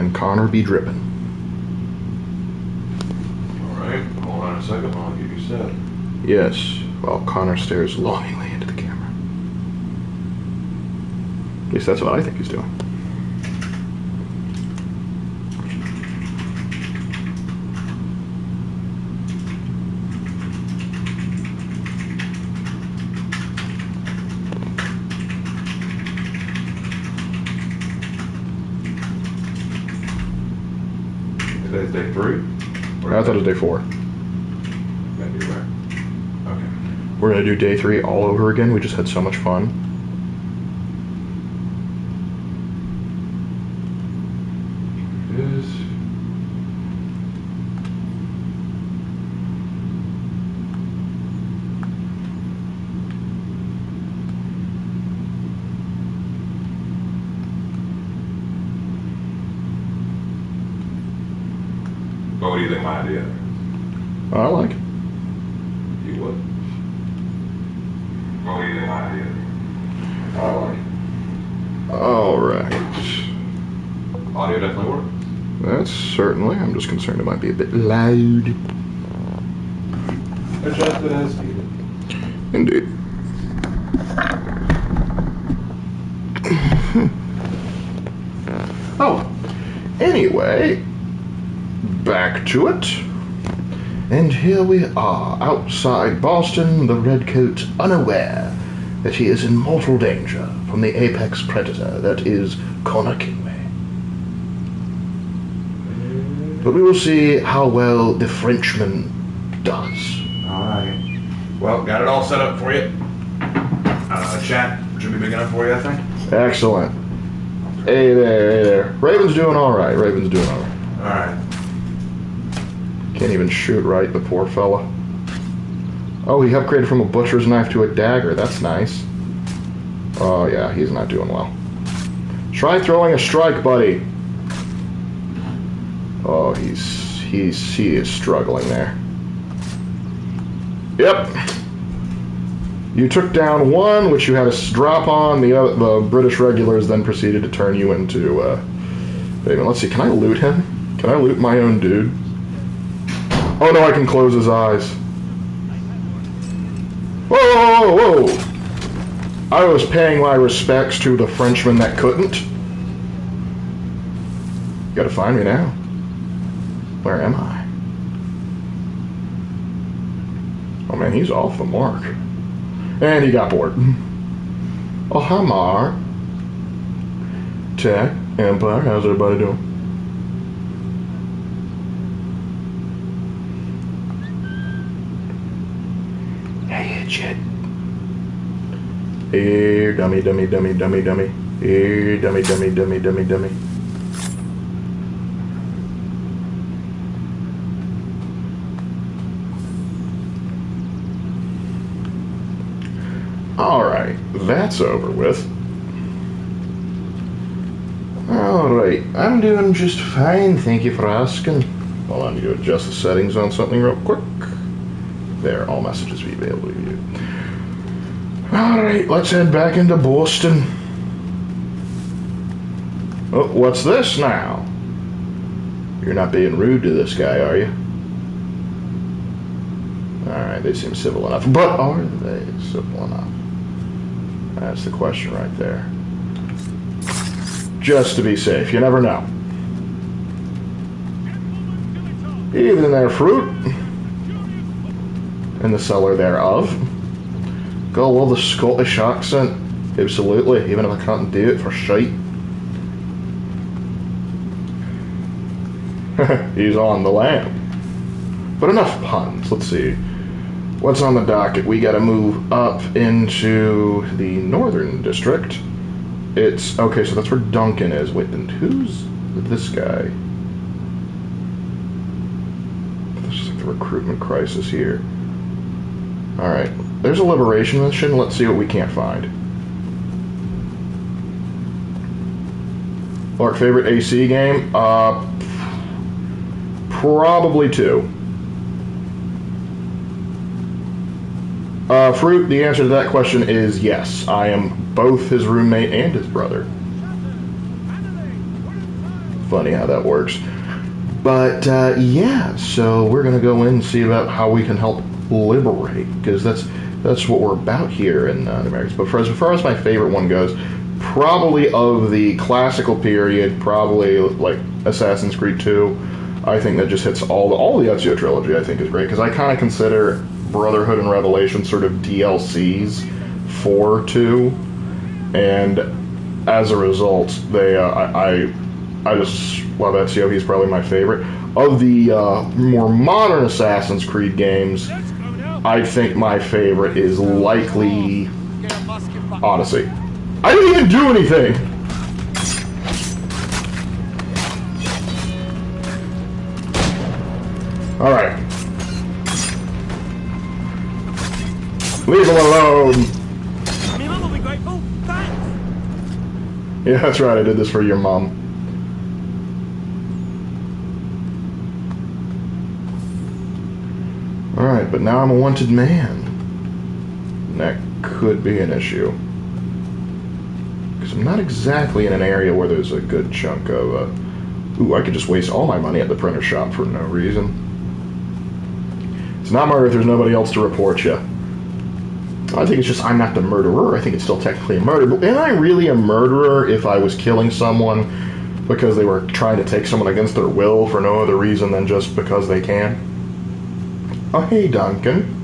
and Connor be dripping. Alright, hold on a second while I get you set. Yes, while Connor stares longingly into the camera. At least that's what I think he's doing. Today's day 3? I thought it was day 4. Maybe right. Okay. We're going to do day 3 all over again. We just had so much fun. It is. What do you think my idea? I like it. You would? What do you think my idea? I like it. Alright. Audio definitely works. That's certainly. I'm just concerned it might be a bit loud. Adjust it as needed. Indeed. Oh, anyway, back to it. And here we are, outside Boston, the redcoat unaware that he is in mortal danger from the apex predator that is Connor Kinway. But we will see how well the Frenchman does. Alright. Well, got it all set up for you. Chat should be big enough for you, I think. Excellent. Hey there. Raven's doing alright. Alright. Can't even shoot right, the poor fella. Oh, he upgraded from a butcher's knife to a dagger. That's nice. Oh, yeah, he's not doing well. Try throwing a strike, buddy. Oh, he is struggling there. Yep. You took down one, which you had to drop on. The British regulars then proceeded to turn you into, Raven. Let's see, can I loot him? Can I loot my own dude? Oh no, I can close his eyes. Whoa, whoa, whoa! I was paying my respects to the Frenchman that couldn't. You gotta find me now. Where am I? Oh man, he's off the mark. And he got bored. Oh, hi, Mar. Tech, Empire, how's everybody doing? Hey, idiot. Here, dummy, dummy, dummy, dummy, dummy. Here, dummy, dummy, dummy, dummy, dummy. Alright, that's over with. Alright, I'm doing just fine, thank you for asking. Hold on, to adjust the settings on something real quick. There, all messages will be able to view. Alright, let's head back into Boston. Oh, what's this now? You're not being rude to this guy, are you? Alright, they seem civil enough. But are they civil enough? That's the question right there. Just to be safe, you never know. Evening there, fruit. In the cellar thereof. Go, love the Scottish accent. Absolutely, even if I can't do it for shite. He's on the lam. But enough puns, let's see. What's on the docket? We gotta move up into the northern district. It's, okay, so that's where Duncan is. Wait, then who's this guy? This is like the recruitment crisis here. Alright, there's a liberation mission. Let's see what we can't find. Lark, favorite AC game? Probably 2. Fruit, the answer to that question is yes. I am both his roommate and his brother. funny how that works. But, yeah, so we're going to go in and see about how we can help liberate, because that's what we're about here in the Americas. But as far as my favorite one goes, probably of the classical period, probably like Assassin's Creed 2. I think that just hits all the Ezio trilogy. I think is great because I kind of consider Brotherhood and Revelation sort of DLCs for 2, and as a result, they I just love Ezio. He's probably my favorite of the more modern Assassin's Creed games. I think my favorite is likely Odyssey. I didn't even do anything! Alright. Leave him alone! My mum will be grateful. Thanks! Yeah, that's right, I did this for your mom. Alright, but now I'm a wanted man. And that could be an issue. Because I'm not exactly in an area where there's a good chunk of, ooh, I could just waste all my money at the printer shop for no reason. It's not murder if there's nobody else to report you. I think it's just I'm not the murderer. I think it's still technically a murder. But am I really a murderer if I was killing someone because they were trying to take someone against their will for no other reason than just because they can? Oh, hey, Duncan.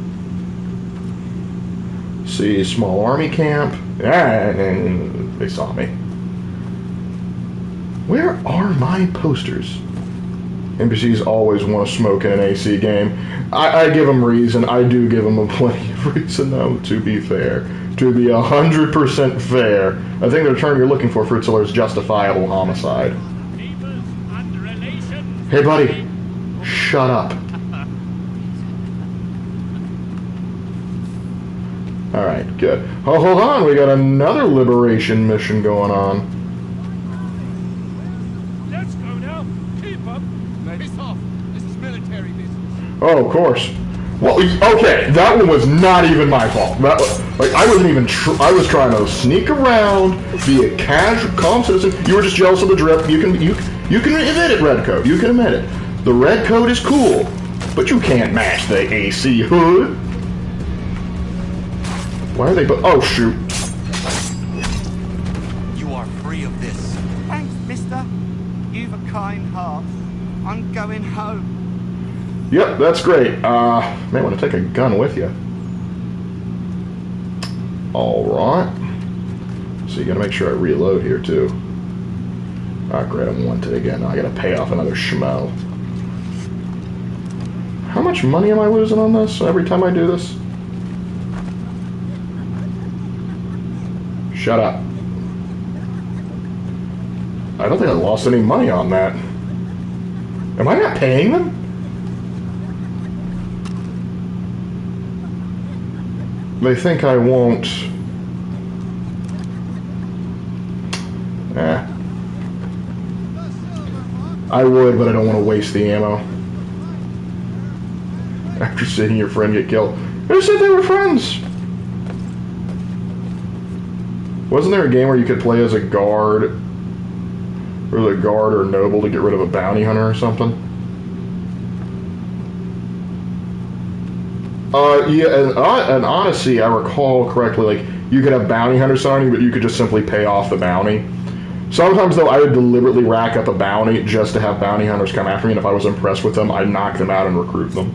See, small army camp. And they saw me. Where are my posters? NPCs always want to smoke in an AC game. I give them reason. I do give them a plenty of reason, though, to be fair. To be 100% fair. I think the term you're looking for, Fruitseller, is justifiable homicide. Hey, buddy. Shut up. Alright, good. Oh, hold on. We got another liberation mission going on. Let's go now. Keep up. Piss off. This is military business. Oh, of course. Well, okay, that one was not even my fault. That, like, I wasn't even. I was trying to sneak around, be a casual, calm citizen. You were just jealous of the drip. You can admit it, Redcoat. You can admit it. The Redcoat is cool, but you can't match the AC hood. Why are they? Oh shoot! You are free of this. Thanks, mister. You've a kind heart. I'm going home. Yep, that's great. May want to take a gun with you. Alright. So you gotta make sure I reload here too. Ah, great, I'm wanted again. Now I gotta pay off another schmo. How much money am I losing on this every time I do this? Shut up. I don't think I lost any money on that. Am I not paying them? They think I won't. I would, but I don't want to waste the ammo. After seeing your friend get killed. Who said they were friends? Wasn't there a game where you could play as a guard? Or a guard or noble to get rid of a bounty hunter or something? Yeah, and Odyssey, I recall correctly, like, you could have bounty hunters on you, but you could just simply pay off the bounty. Sometimes, though, I would deliberately rack up a bounty just to have bounty hunters come after me, and if I was impressed with them, I'd knock them out and recruit them.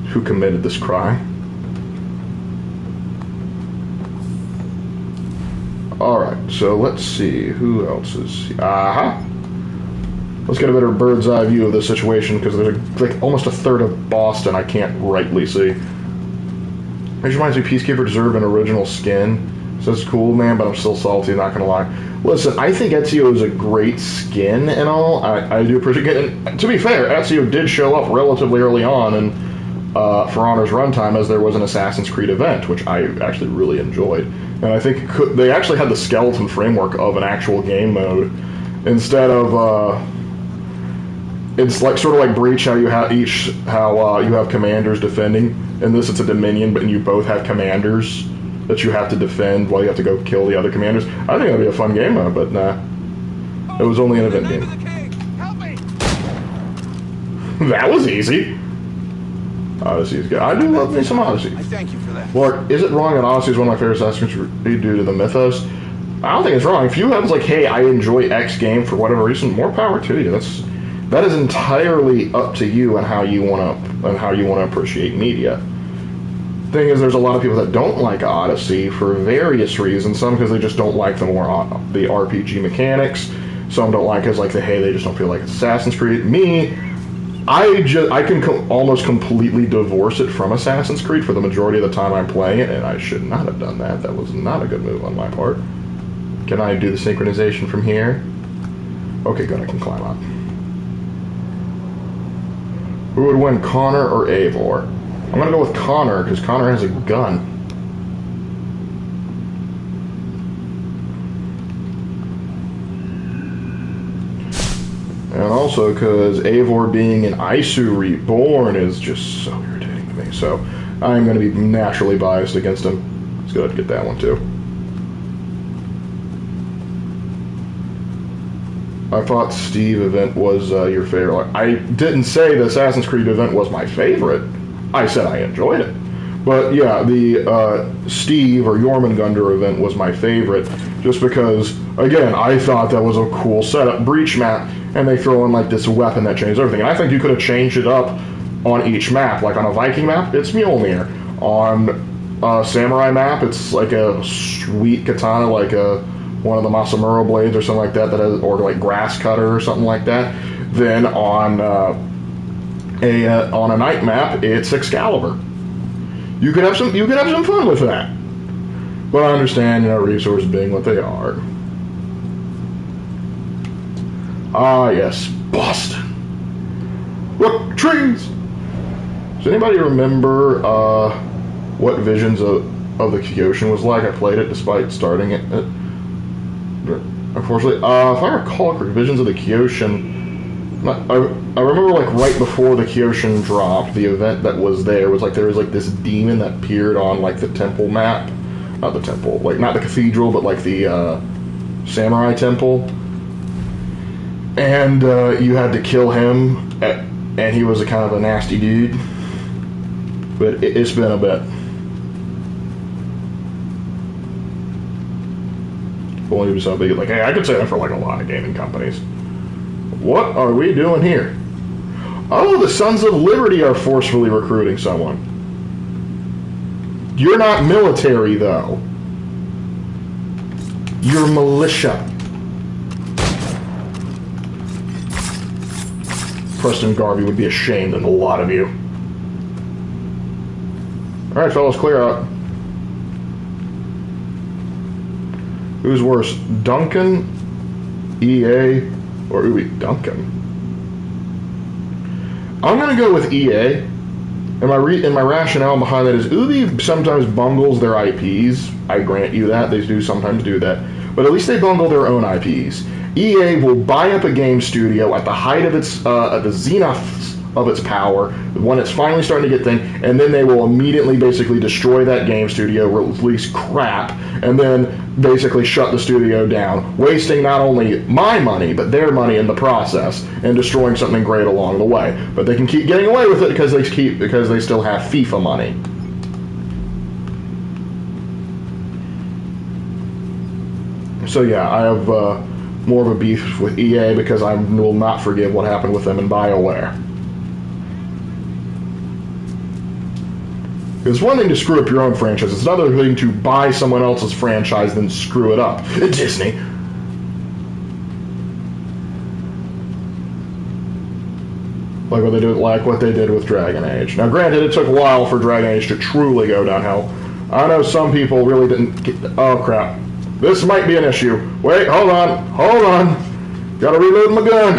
Who committed this crime? Alright, so let's see. Who else is... Aha! Let's get a better bird's eye view of this situation, because there's like almost a third of Boston I can't rightly see. Which reminds me, Peacekeeper deserved an original skin. So it's cool, man, but I'm still salty, not gonna lie. Listen, I think Ezio is a great skin and all. I do appreciate it. And to be fair, Ezio did show up relatively early on in For Honor's runtime, as there was an Assassin's Creed event, which I actually really enjoyed. And I think they actually had the skeleton framework of an actual game mode instead of it's like sort of like Breach, how you have you have commanders defending. In this, it's a Dominion, but you both have commanders, that you have to defend while you have to go kill the other commanders. I think that'd be a fun game mode, but nah. It was only an event game. Help me! That was easy. Odyssey is good. I do love me some Odyssey. I thank you for that. Lark, is it wrong that Odyssey is one of my favorite Assassin's Creed due to the mythos? I don't think it's wrong. If you have like, hey, I enjoy X game for whatever reason, more power to you. That is entirely up to you and how you want to appreciate media. Thing is, there's a lot of people that don't like Odyssey for various reasons. Some because they just don't like the RPG mechanics. Some don't like it as like they just don't feel like it's Assassin's Creed. Me, I can almost completely divorce it from Assassin's Creed for the majority of the time I'm playing it, and I should not have done that. That was not a good move on my part. Can I do the synchronization from here? Okay, good, I can climb up. Who would win, Connor or Eivor? I'm gonna go with Connor, because Connor has a gun. And also because Eivor being an Isu reborn is just so irritating to me. So I'm going to be naturally biased against him. Let's go ahead and get that one too. I thought Steve event was your favorite. I didn't say the Assassin's Creed event was my favorite. I said I enjoyed it. But yeah, the Steve or Jormungandr event was my favorite, just because, again, I thought that was a cool setup. Breach map, and they throw in like this weapon that changes everything. And I think you could have changed it up on each map. Like on a Viking map, it's Mjolnir. On a Samurai map, it's like a sweet katana, like one of the Masamuro blades or something like that, or like grass cutter or something like that. Then on a night map, it's Excalibur. You could have some fun with that. But I understand, resources being what they are. Ah, yes, Boston. Look, trees! Does anybody remember what Visions of the Kyoshi was like? I played it despite starting it. Unfortunately, if I recall correctly, Visions of the Kyoshi... I remember like right before the Kyoshi dropped, the event that was there was like there was like this demon that appeared on like the temple map, not the temple, like not the cathedral, but like the samurai temple, and you had to kill him, and he was a kind of a nasty dude. But it's been a bit. Only so big, like hey, I could say that for like a lot of gaming companies. What are we doing here? Oh, the Sons of Liberty are forcefully recruiting someone. You're not military, though. You're militia. Preston Garvey would be ashamed of a lot of you. Alright, fellas, clear out. Who's worse, Duncan, EA, or Uwe Duncan? I'm going to go with EA. And my rationale behind that is Uwe sometimes bungles their IPs. I grant you that. They do sometimes do that. But at least they bungle their own IPs. EA will buy up a game studio at the height of its, at the zenith of its power, when it's finally starting to get things, and then they will immediately basically destroy that game studio, release crap, and then basically shut the studio down, wasting not only my money, but their money in the process, and destroying something great along the way. But they can keep getting away with it because they still have FIFA money. So yeah, I have more of a beef with EA because I will not forgive what happened with them in BioWare. It's one thing to screw up your own franchise. It's another thing to buy someone else's franchise and screw it up. Disney. Like what they did with Dragon Age. Now, granted, it took a while for Dragon Age to truly go downhill. I know some people really didn't get... Oh, crap. This might be an issue. Wait, hold on. Hold on. Gotta reload my gun.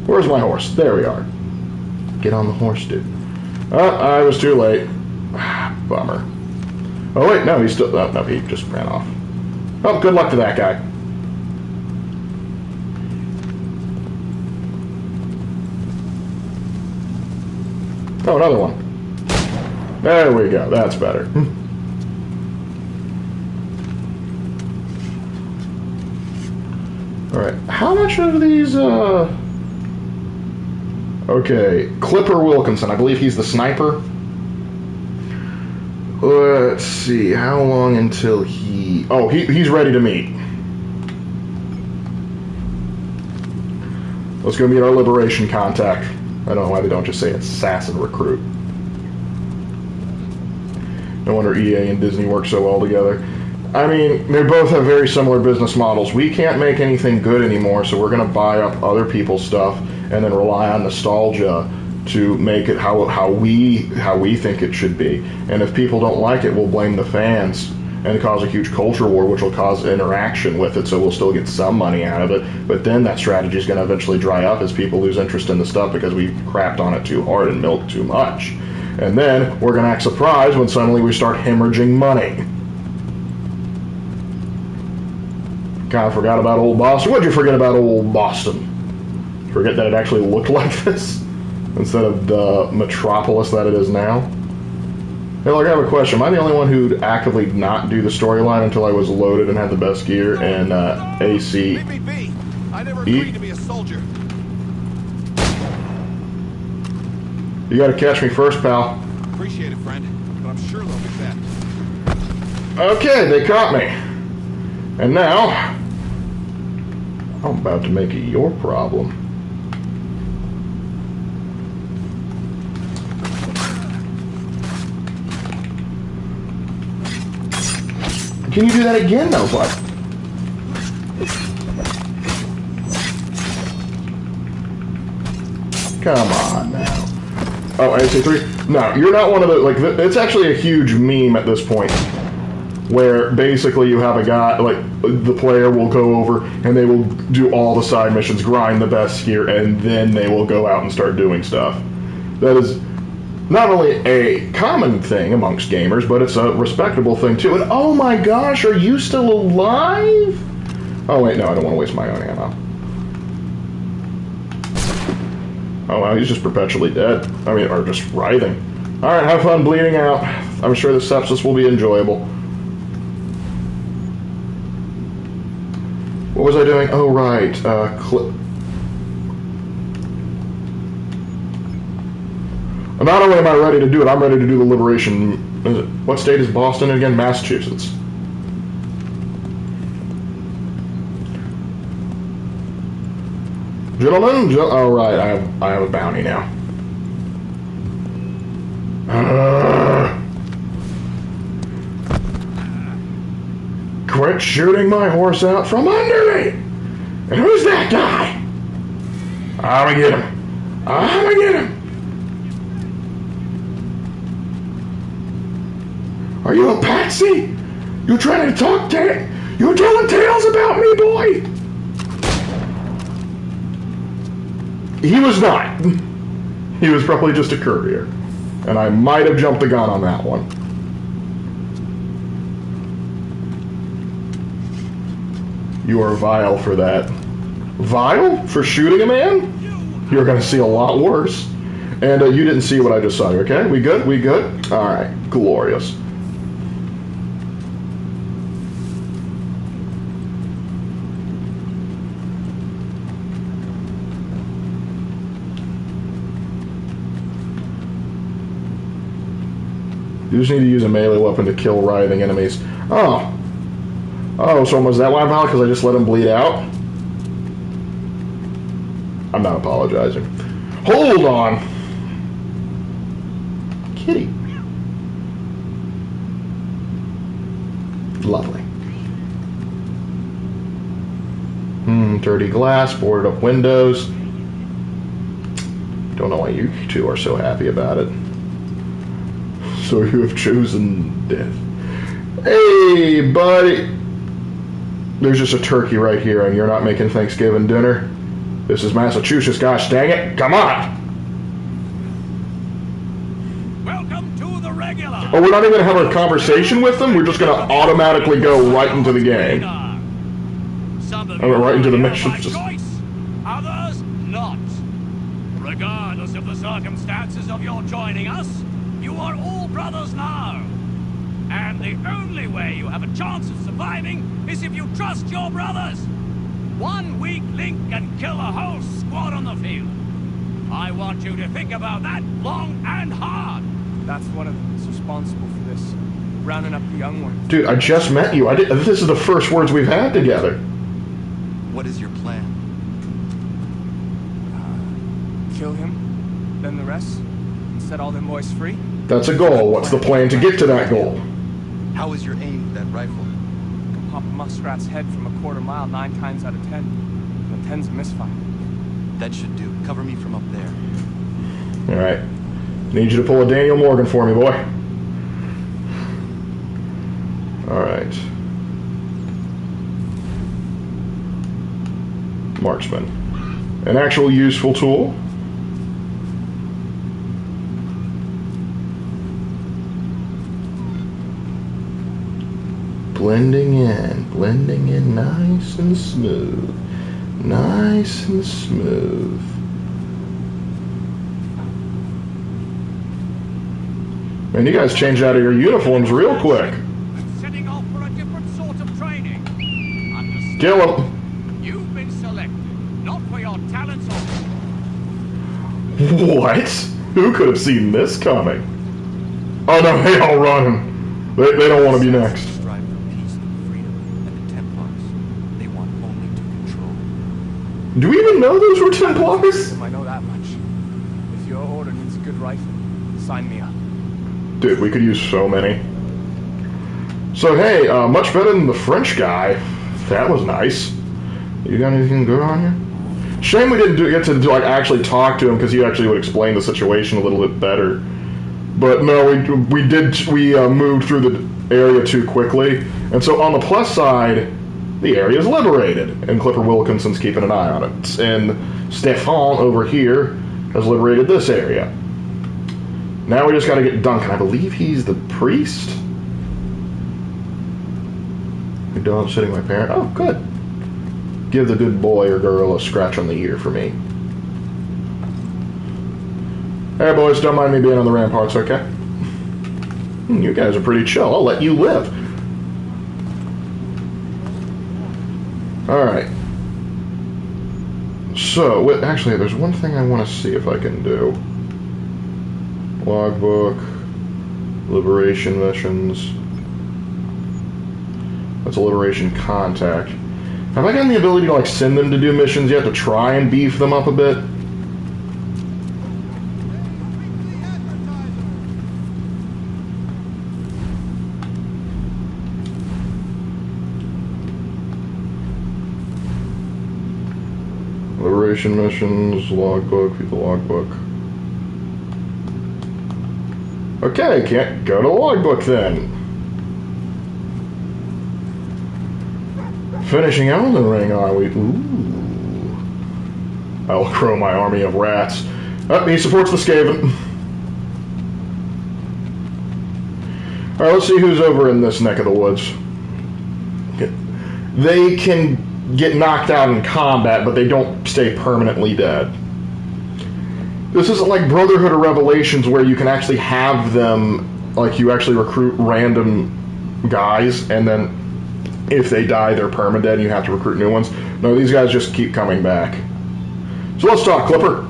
Where's my horse? There we are. Get on the horse, dude. Oh, I was too late. Bummer. Oh, wait, no, he's still... Oh, no, he just ran off. Oh, good luck to that guy. Oh, another one. There we go. That's better. Alright. How much of these, Okay. Clipper Wilkinson. I believe he's the sniper. Let's see. How long until he... Oh, he's ready to meet. Let's go meet our Liberation contact. I don't know why they don't just say assassin recruit. No wonder EA and Disney work so well together. I mean, they both have very similar business models. We can't make anything good anymore, so we're going to buy up other people's stuff and then rely on nostalgia to make it how we think it should be. And if people don't like it, we'll blame the fans and cause a huge culture war, which will cause interaction with it, so we'll still get some money out of it. But then that strategy is going to eventually dry up as people lose interest in the stuff because we crapped on it too hard and milked too much. And then we're going to act surprised when suddenly we start hemorrhaging money. Kind of forgot about old Boston. What'd you forget about old Boston? Forget that it actually looked like this instead of the metropolis that it is now? Hey, look, I have a question. Am I the only one who'd actively not do the storyline until I was loaded and had the best gear and AC? Leave me be. I never agreed to be a soldier. You gotta catch me first, pal. Appreciate it, friend, but I'm sure they'll be back. Okay, they caught me. And now, I'm about to make it your problem. Can you do that again, though, bud? Come on, now. Oh, AC3? No, you're not one of the... Like, it's actually a huge meme at this point. Where, basically, you have a guy... Like, the player will go over, and they will do all the side missions, grind the best gear, and then they will go out and start doing stuff. That is... not only a common thing amongst gamers, but it's a respectable thing too. And oh my gosh, are you still alive? Oh wait, no, I don't want to waste my own ammo. Oh wow, he's just perpetually dead. I mean, or just writhing. Alright, have fun bleeding out. I'm sure the sepsis will be enjoyable. What was I doing? Oh right, not only am I ready to do it, I'm ready to do the Liberation... What state is Boston again? Massachusetts. Gentlemen, all right, I have a bounty now. Quit shooting my horse out from under me! And who's that guy? I'm gonna get him. I'm gonna get him. Are you a patsy? You trying to talk to... You telling tales about me, boy? He was not. He was probably just a courier. And I might have jumped the gun on that one. You are vile for that. Vile? For shooting a man? You're going to see a lot worse. And you didn't see what I just saw, okay? We good? We good? Alright. Glorious. You just need to use a melee weapon to kill writhing enemies. Oh. Oh, so was that why I'm out? Because I just let him bleed out? I'm not apologizing. Hold on! Kitty. Lovely. Dirty glass, boarded up windows. Don't know why you two are so happy about it. So you have chosen death. Hey, buddy! There's just a turkey right here, and you're not making Thanksgiving dinner? This is Massachusetts, gosh dang it! Come on! Welcome to the regular. Oh, we're not even gonna have a conversation with them? We're just gonna automatically go right into the game. Some of Oh, right into the mission. by choice, others not. Regardless. Regardless of the circumstances of your joining us, you are all brothers now. And the only way you have a chance of surviving is if you trust your brothers. One weak link can kill a whole squad on the field. I want you to think about that long and hard. That's one of them that's responsible for this. Rounding up the young ones. Dude, I just met you. This is the first words we've had together. What is your plan? Kill him, then the rest, and set all them boys free. That's a goal. What's the plan to get to that goal? How is your aim with that rifle? Can pop a muskrat's head from a quarter mile 9 times out of 10. And the 10's a misfire. That should do. Cover me from up there. Alright. Need you to pull a Daniel Morgan for me, boy. Alright. Marksman. An actual useful tool. Blending in nice and smooth. Nice and smooth. Man, you guys changed out of your uniforms real quick. Setting off for a different sort of training. Understand? Kill him. You've been selected, not for your talents or... What? Who could have seen this coming? Oh no, they all run. They don't want to be next. Strive for peace and freedom, and the Templars, they want only to control. Do we even know those were Templars? I know that much. If your order needs a good rifle, sign me up. Dude, we could use so many. So hey, much better than the French guy. That was nice. You got anything good on you? Shame we didn't get to like actually talk to him, because he actually would explain the situation a little bit better. But no, we moved through the area too quickly, and so on the plus side, the area is liberated, and Clipper Wilkinson's keeping an eye on it. And Stefan over here has liberated this area. Now we just got to get Duncan. I believe he's the priest. You're done sitting my parent. Oh, good. Give the good boy or girl a scratch on the ear for me. Hey, boys, don't mind me being on the ramparts, okay? You guys are pretty chill. I'll let you live. Alright. So, actually, there's one thing I want to see if I can do. Logbook. Liberation missions. That's a liberation contact. Have I gotten the ability to, like, send them to do missions yet to try and beef them up a bit? Liberation missions, logbook, view the logbook. Okay, can't go to the logbook then. Finishing Elden Ring, are we? Ooh. I'll crow my army of rats. Oh, he supports the Skaven. Alright, let's see who's over in this neck of the woods. They can get knocked out in combat, but they don't stay permanently dead. This isn't like Brotherhood or Revelations where you can actually have them, like you actually recruit random guys, and then if they die, they're permadead and you have to recruit new ones. No, these guys just keep coming back. So let's talk, Clipper.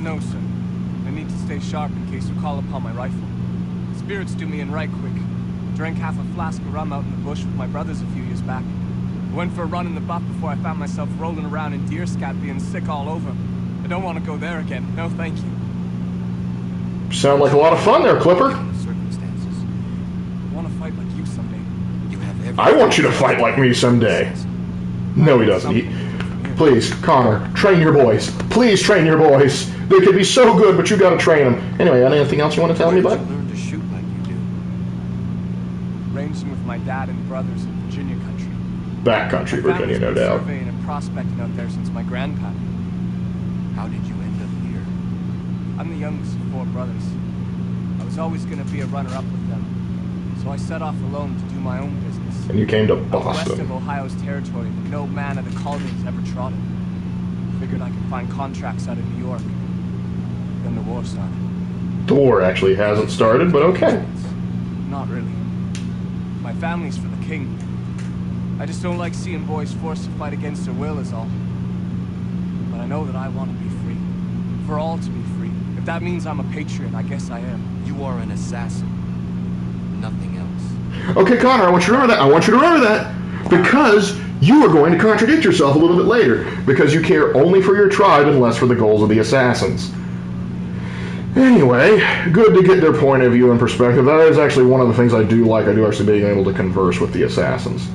No, sir. I need to stay sharp in case you call upon my rifle. Spirits do me in right quick. Drank half a flask of rum out in the bush with my brothers a few years back. I went for a run in the buff before I found myself rolling around in deer scat being sick all over. I don't want to go there again. No, thank you. Sound like a lot of fun there, Clipper. Circumstances. I want to fight like you someday. You have every... I want you to fight like me someday. No, he doesn't. Please, Connor, train your boys. Please train your boys. They could be so good, but you gotta train them. Anyway, anything else you want to tell me, Where bud? did you learn to shoot like you do? Ranging with my dad and brothers in Virginia country. Backcountry, Virginia, no doubt. Surveying and prospecting out there since my grandpa. How did you end up here? I'm the youngest of 4 brothers. I was always going to be a runner-up with them. So I set off alone to do my own business. And you came to Out west of Boston. Ohio's territory that no man of the colony has ever trodden. Figured I could find contracts out of New York. then the war started. The war actually hasn't started, but okay. Not really. My family's for the king. I just don't like seeing boys forced to fight against their will is all. But I know that I want to be free. For all to be free. If that means I'm a patriot, I guess I am. You are an assassin. Nothing else. Okay, Connor, I want you to remember that. I want you to remember that. Because you are going to contradict yourself a little bit later. Because you care only for your tribe and less for the goals of the assassins. Anyway, good to get their point of view and perspective. That is actually one of the things I do like. I do actually being able to converse with the assassins.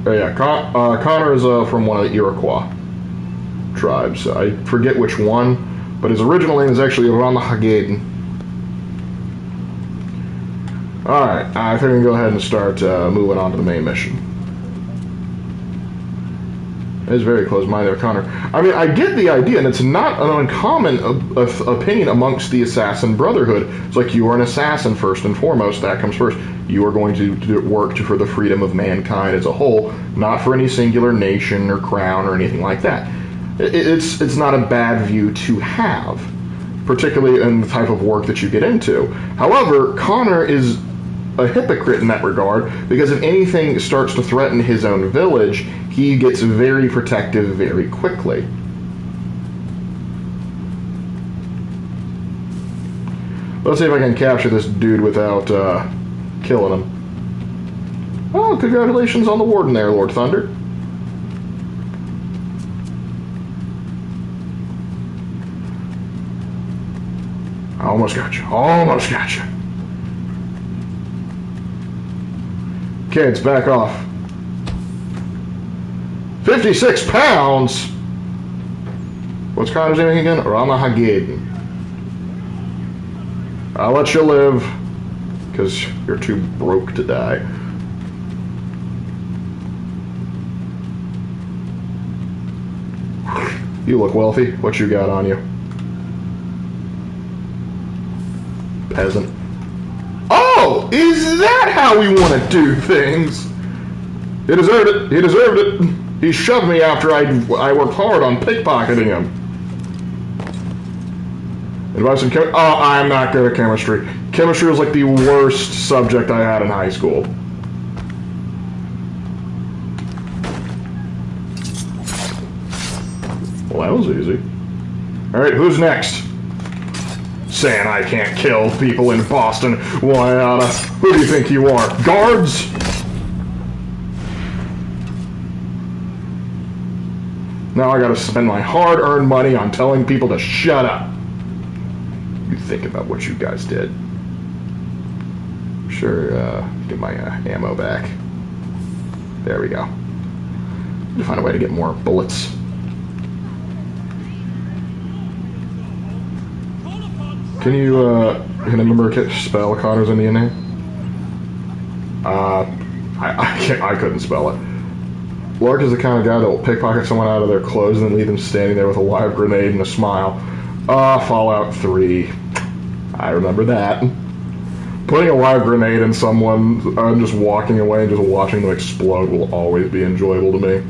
Oh yeah, Connor is from one of the Iroquois tribes. I forget which one, but his original name is actually Ramahagaden. Alright, I think we can go ahead and start moving on to the main mission. It's very close-minded, Connor. I mean, I get the idea, and it's not an uncommon opinion amongst the assassin brotherhood. It's like, you are an assassin first and foremost. That comes first. You are going to work for the freedom of mankind as a whole, not for any singular nation or crown or anything like that. It's not a bad view to have, particularly in the type of work that you get into. However, Connor is a hypocrite in that regard, because if anything starts to threaten his own village, he gets very protective very quickly. Let's see if I can capture this dude without killing him. Oh, congratulations on the warden there, Lord Thunder. I almost got you. Almost got you. Kids, back off. 56 pounds? What's Connor's name again? Ramahagaden. I'll let you live, because you're too broke to die. You look wealthy. What you got on you? Peasant. Oh! Is that how we want to do things? He deserved it. He deserved it. He shoved me after I worked hard on pickpocketing him. Advice in oh, I'm not good at chemistry. Chemistry was like the worst subject I had in high school. Well, that was easy. Alright, who's next? Saying I can't kill people in Boston. Why, who do you think you are? Guards? Now I gotta spend my hard-earned money on telling people to shut up. You think about what you guys did. Sure, get my ammo back. There we go. Need to find a way to get more bullets. Can you, can a member spell Connor's Indian name? I couldn't spell it. Lark is the kind of guy that will pickpocket someone out of their clothes and then leave them standing there with a live grenade and a smile. Fallout 3. I remember that. Putting a live grenade in someone and just walking away and just watching them explode will always be enjoyable to me.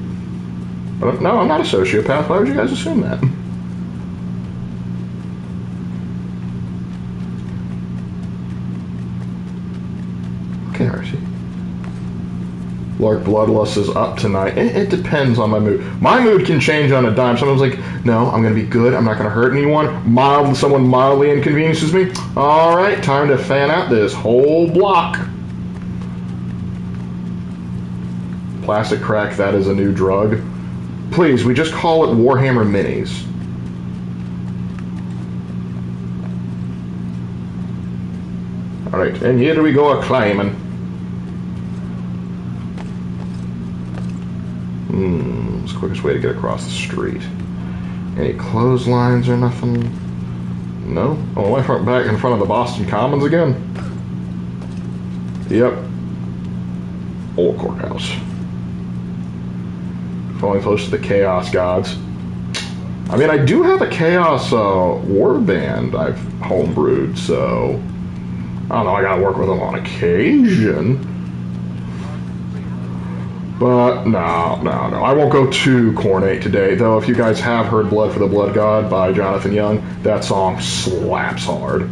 But no, I'm not a sociopath. Why would you guys assume that? Okay, Archie. Lark Bloodlust is up tonight. It depends on my mood. My mood can change on a dime. Someone's like, no, I'm going to be good. I'm not going to hurt anyone. Someone mildly inconveniences me. All right, time to fan out this whole block. Plastic crack, that is a new drug. Please, we just call it Warhammer Minis. All right, and here we go a-climbing. It's the quickest way to get across the street. Any clotheslines or nothing? No? Oh, my front back in front of the Boston Commons again? Yep. Old courthouse. Falling close to the Chaos Gods. I mean, I do have a Chaos warband I've homebrewed, so I don't know, I gotta work with them on occasion. But no, I won't go too cornate today, though if you guys have heard Blood for the Blood God by Jonathan Young, that song slaps hard.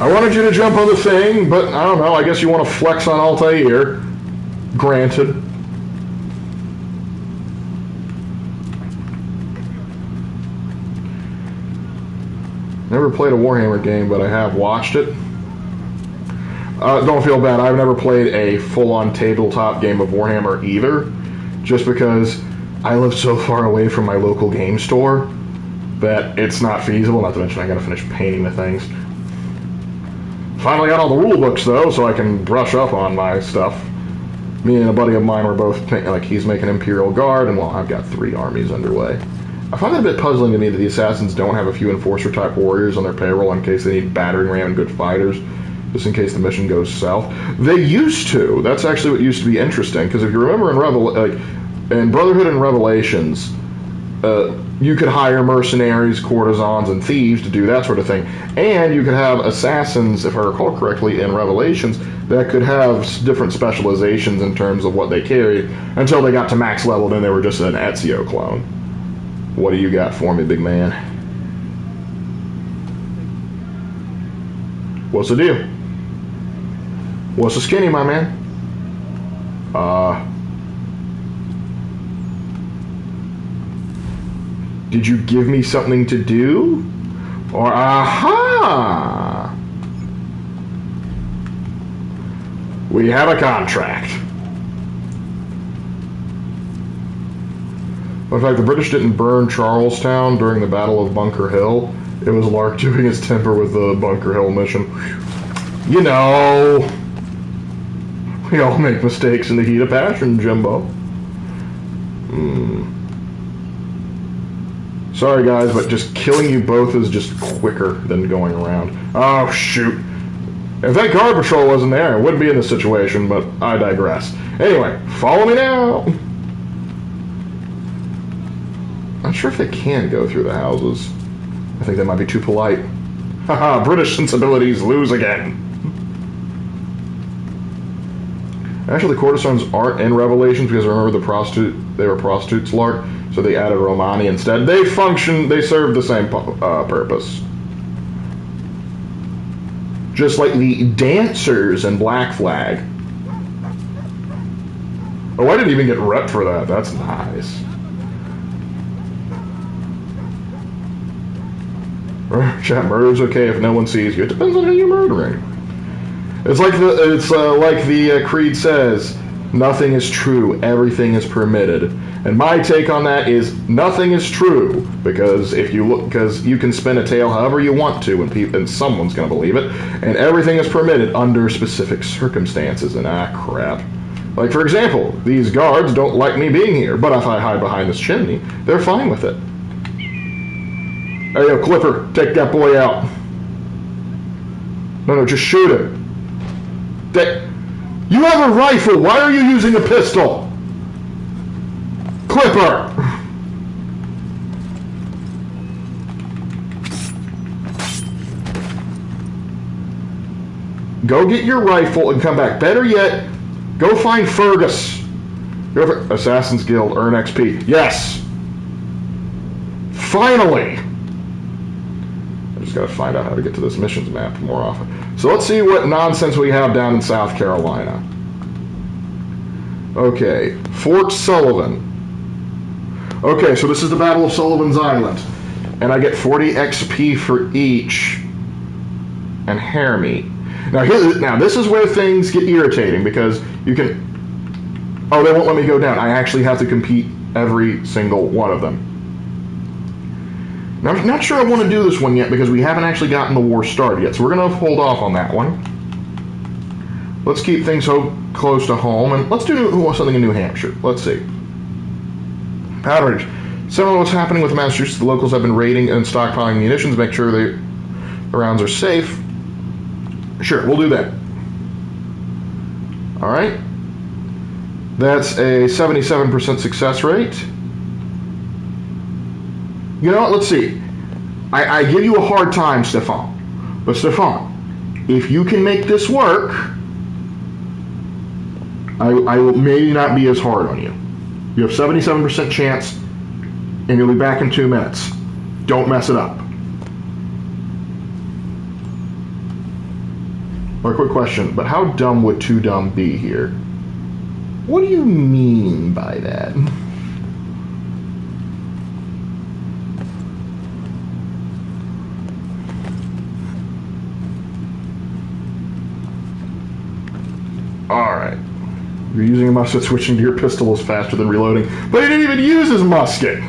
I wanted you to jump on the thing, but I don't know, I guess you want to flex on Altair. Granted. Never played a Warhammer game, but I have watched it. Don't feel bad, I've never played a full-on tabletop game of Warhammer either, just because I live so far away from my local game store that it's not feasible, not to mention I gotta finish painting the things. Finally got all the rule books though, so I can brush up on my stuff. Me and a buddy of mine were both, like, he's making Imperial Guard, and well, I've got 3 armies underway. I find it a bit puzzling to me that the Assassins don't have a few Enforcer-type warriors on their payroll in case they need battering ram and good fighters, just in case the mission goes south. They used to. That's actually what used to be interesting, because if you remember in Brotherhood and Revelations, you could hire mercenaries, courtesans, and thieves to do that sort of thing. And you could have assassins, if I recall correctly, in Revelations, that could have different specializations in terms of what they carried, until they got to max level, then they were just an Ezio clone. What do you got for me, big man? What's the deal? What's the skinny, my man? Did you give me something to do? Or, aha! We have a contract. In fact, the British didn't burn Charlestown during the Battle of Bunker Hill. It was Lark doing his temper with the Bunker Hill mission. You know, we all make mistakes in the heat of passion, Jimbo. Sorry guys, but just killing you both is just quicker than going around. Oh shoot. If that guard patrol wasn't there, I wouldn't be in this situation, but I digress. Anyway, follow me now. Not sure if they can go through the houses. I think they might be too polite. Haha, British sensibilities lose again. Actually, the courtesans aren't in Revelations because remember they were prostitutes, Lark, so they added Romani instead. They serve the same purpose. Just like the dancers in Black Flag. Oh, I didn't even get rep for that. That's nice. Chat, murder's okay if no one sees you. It depends on who you're murdering. It's like the creed says, nothing is true, everything is permitted. And my take on that is nothing is true, because you can spin a tale however you want to, and someone's going to believe it. And everything is permitted under specific circumstances. And crap. Like for example, these guards don't like me being here, but if I hide behind this chimney, they're fine with it. Hey, yo, Clipper, take that boy out. No, just shoot him. You have a rifle. Why are you using a pistol? Clipper! Go get your rifle and come back. Better yet, go find Fergus. Assassin's Guild, earn XP. Yes! Finally! I just gotta find out how to get to this missions map more often. So let's see what nonsense we have down in South Carolina. Okay, Fort Sullivan. Okay, so this is the Battle of Sullivan's Island. And I get 40 XP for each. And hair meat. Now this is where things get irritating, because you can... Oh, they won't let me go down. I actually have to compete every single one of them. Now, I'm not sure I want to do this one yet, because we haven't actually gotten the war started yet, so we're going to hold off on that one. Let's keep things so close to home, and let's do something in New Hampshire. Let's see. Powder Ridge. Similar to what's happening with Massachusetts, the locals have been raiding and stockpiling munitions to make sure the rounds are safe. Sure, we'll do that. Alright. That's a 77% success rate. You know what? Let's see. I give you a hard time, Stefan. But Stefan, If you can make this work, I will maybe not be as hard on you. You have 77% chance, and you'll be back in 2 minutes. Don't mess it up. Or a quick question, but how dumb would Too Dumb be here? What do you mean by that? Alright. You're using a musket, switching to your pistol is faster than reloading. But he didn't even use his musket!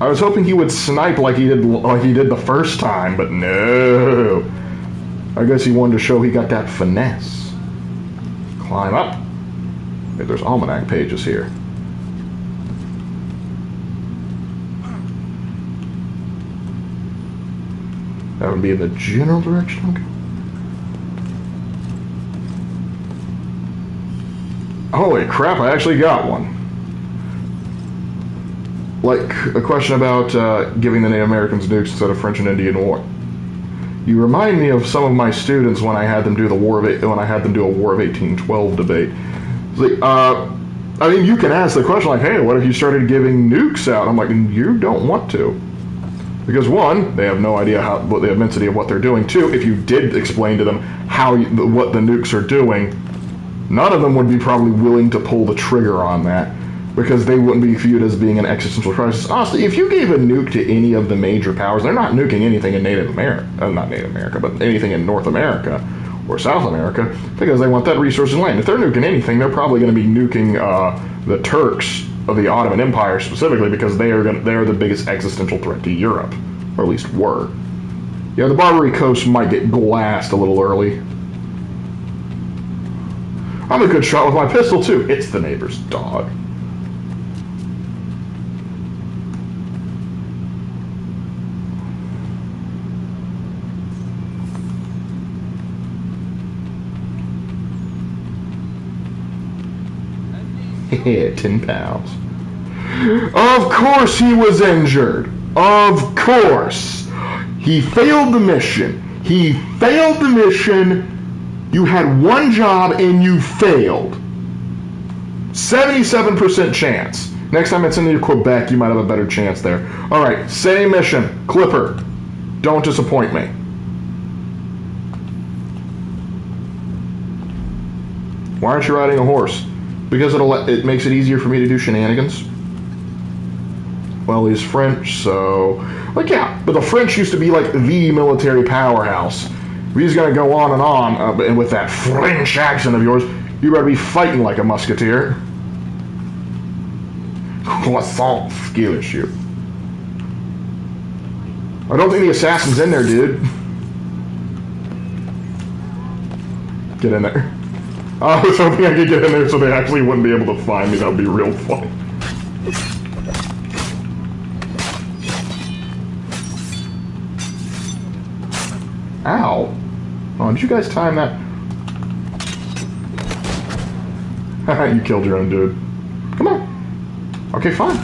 I was hoping he would snipe like he did the first time, but no. I guess he wanted to show he got that finesse. Climb up. Hey, there's almanac pages here. That would be in the general direction. Okay. Holy crap, I actually got one. Like a question about giving the Native Americans nukes instead of French and Indian War. You remind me of some of my students when I had them do a War of 1812 debate. It's like, I mean, you can ask the question like, "Hey, what if you started giving nukes out?" I'm like, you don't want to, because one, they have no idea what the immensity of what they're doing. Two, if you did explain to them what the nukes are doing, none of them would be probably willing to pull the trigger on that, because they wouldn't be viewed as being an existential crisis. Honestly, if you gave a nuke to any of the major powers, they're not nuking anything in Native America, not Native America, but anything in North America or South America, because they want that resource and land. If they're nuking anything, they're probably going to be nuking the Turks of the Ottoman Empire specifically, because they are the biggest existential threat to Europe, or at least were. Yeah, the Barbary Coast might get glassed a little early. I'm a good shot with my pistol too. It's the neighbor's dog. Yeah, 10 pounds. Of course he was injured. Of course. He failed the mission. He failed the mission. You had one job and you failed. 77% chance. Next time it's in Quebec, you might have a better chance there. Alright, same mission. Clipper. Don't disappoint me. Why aren't you riding a horse? Because it makes it easier for me to do shenanigans. Well, he's French, so... Like, yeah, but the French used to be like the military powerhouse. If he's going to go on, and with that French accent of yours, you better be fighting like a musketeer. Croissant skill issue. I don't think the assassin's in there, dude. Get in there. I was hoping I could get in there so they actually wouldn't be able to find me. That would be real funny. Ow. Oh, did you guys time that? You killed your own dude. Come on. Okay, fine.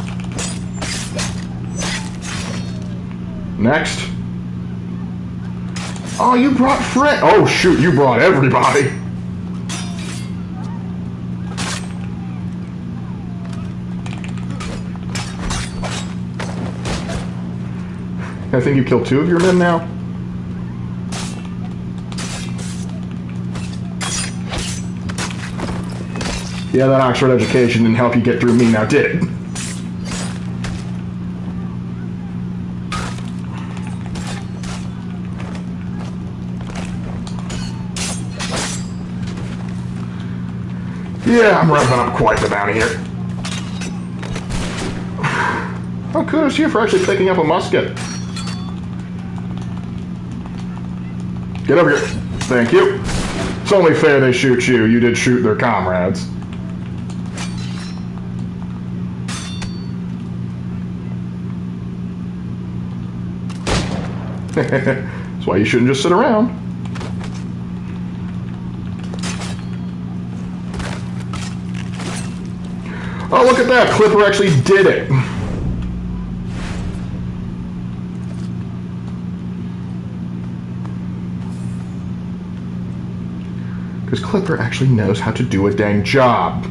Next. Oh, you brought Fred. Oh, shoot, you brought everybody. I think you killed 2 of your men now. Yeah, that Oxford education didn't help you get through me now, did it? Yeah, I'm revving up quite the bounty here. Oh, kudos to you for actually picking up a musket. Get over here. Thank you. It's only fair they shoot you. You did shoot their comrades. That's why you shouldn't just sit around. Oh, look at that. Clipper actually did it. Because Clipper actually knows how to do a dang job.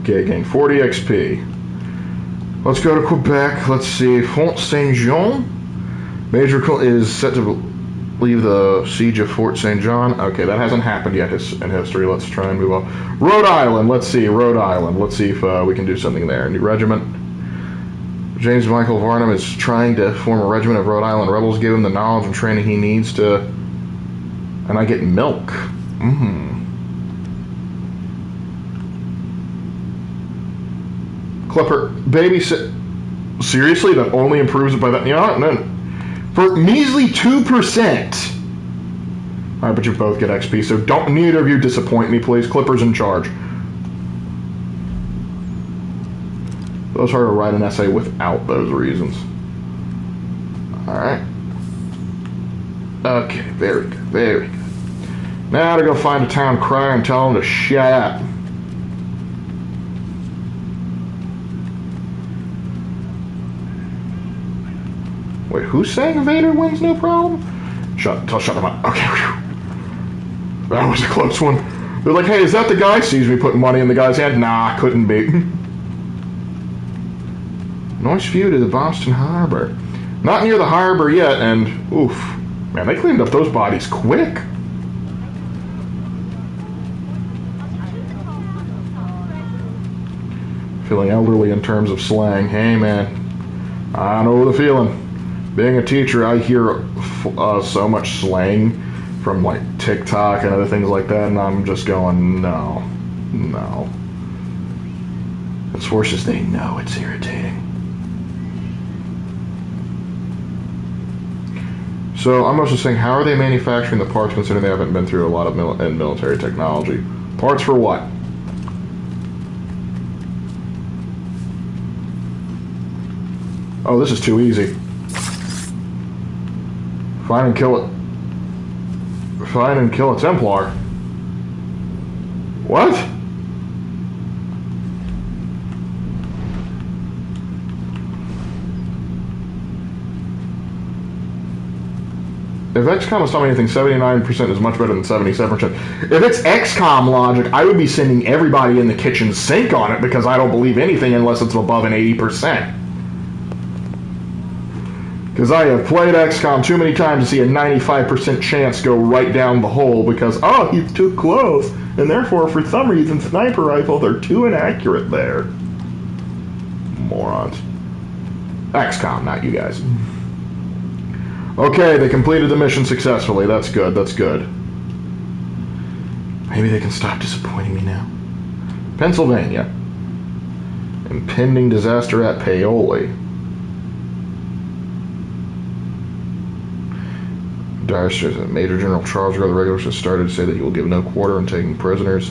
Okay, gain 40 XP. Let's go to Quebec. Let's see. Fort Saint Jean. Major is set to leave the siege of Fort St. John. Okay, that hasn't happened yet in history. Let's try and move on. Rhode Island. Let's see. Rhode Island. Let's see if we can do something there. New regiment. James Michael Varnum is trying to form a regiment of Rhode Island rebels. Give him the knowledge and training he needs to... And I get milk. Mm-hmm. Clipper, babysit. Seriously? That only improves it by that? You know what? No. For measly 2%. Alright, but you both get XP, so don't neither of you disappoint me, please. Clipper's in charge. It's hard to write an essay without those reasons. Alright. Okay, very good, very good. Now to go find a town crier and tell him to shut up. Wait, who's saying Vader wins no problem? Shut them up. Okay, whew. That was a close one. They're like, hey, is that the guy? Sees me putting money in the guy's hand? Nah, couldn't be. Nice view to the Boston Harbor. Not near the harbor yet, and oof. Man, they cleaned up those bodies quick. Feeling elderly in terms of slang. Hey, man. I know the feeling. Being a teacher, I hear so much slang from like TikTok and other things like that, and I'm just going, no. As worse as they know, it's irritating. So I'm also saying, how are they manufacturing the parts considering they haven't been through a lot of military technology? Parts for what? Oh, this is too easy. Find and kill it. Find and kill a Templar. What? If XCOM is telling me anything, 79% is much better than 77%. If it's XCOM logic, I would be sending everybody in the kitchen sink on it because I don't believe anything unless it's above an 80%. Because I have played XCOM too many times to see a 95% chance go right down the hole because, oh, he's too close, and therefore, for some reason, sniper rifles are too inaccurate there. Morons. XCOM, not you guys. Okay, they completed the mission successfully. That's good, that's good. Maybe they can stop disappointing me now. Pennsylvania. Impending disaster at Paoli. Major General Charles Rowe, the regulars, has started to say that he will give no quarter in taking prisoners.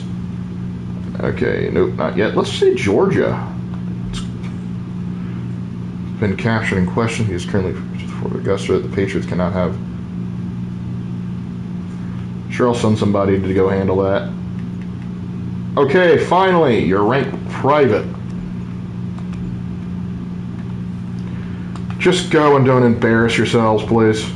Okay, nope, not yet. Let's say Georgia. It's been captured and questioned. He is currently for Augusta. The Patriots cannot have. Sure, I'll send somebody to go handle that. Okay, finally, you're ranked private. Just go and don't embarrass yourselves, please.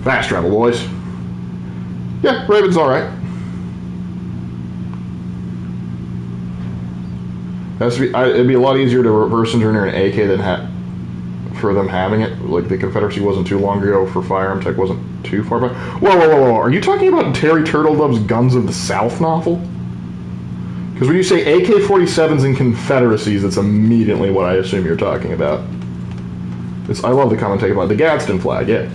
Fast travel, boys. Yeah, Raven's alright. It'd be a lot easier to reverse engineer an AK than for them having it. Like, the Confederacy wasn't too long ago for firearm tech, wasn't too far back. Whoa. Are you talking about Terry Turtledove's Guns of the South novel? Because when you say AK-47s and Confederacies, that's immediately what I assume you're talking about. I love the comment taken about the Gadsden flag, yeah.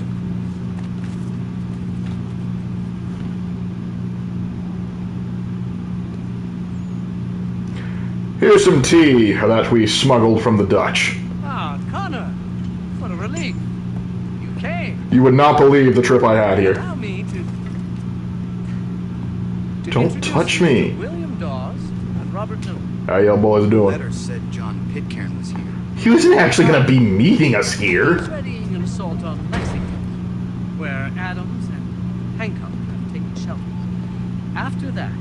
Here's some tea that we smuggled from the Dutch. Ah, Connor, what a relief. You came. You would not believe the trip I had here. Allow me to Don't touch me. William Dawes and Robert Newell. How y'all boys doing? Letter said John Pitcairn was here. He wasn't actually going to be meeting us here. He's readying an assault on Lexington, where Adams and Hancock have taken shelter. After that,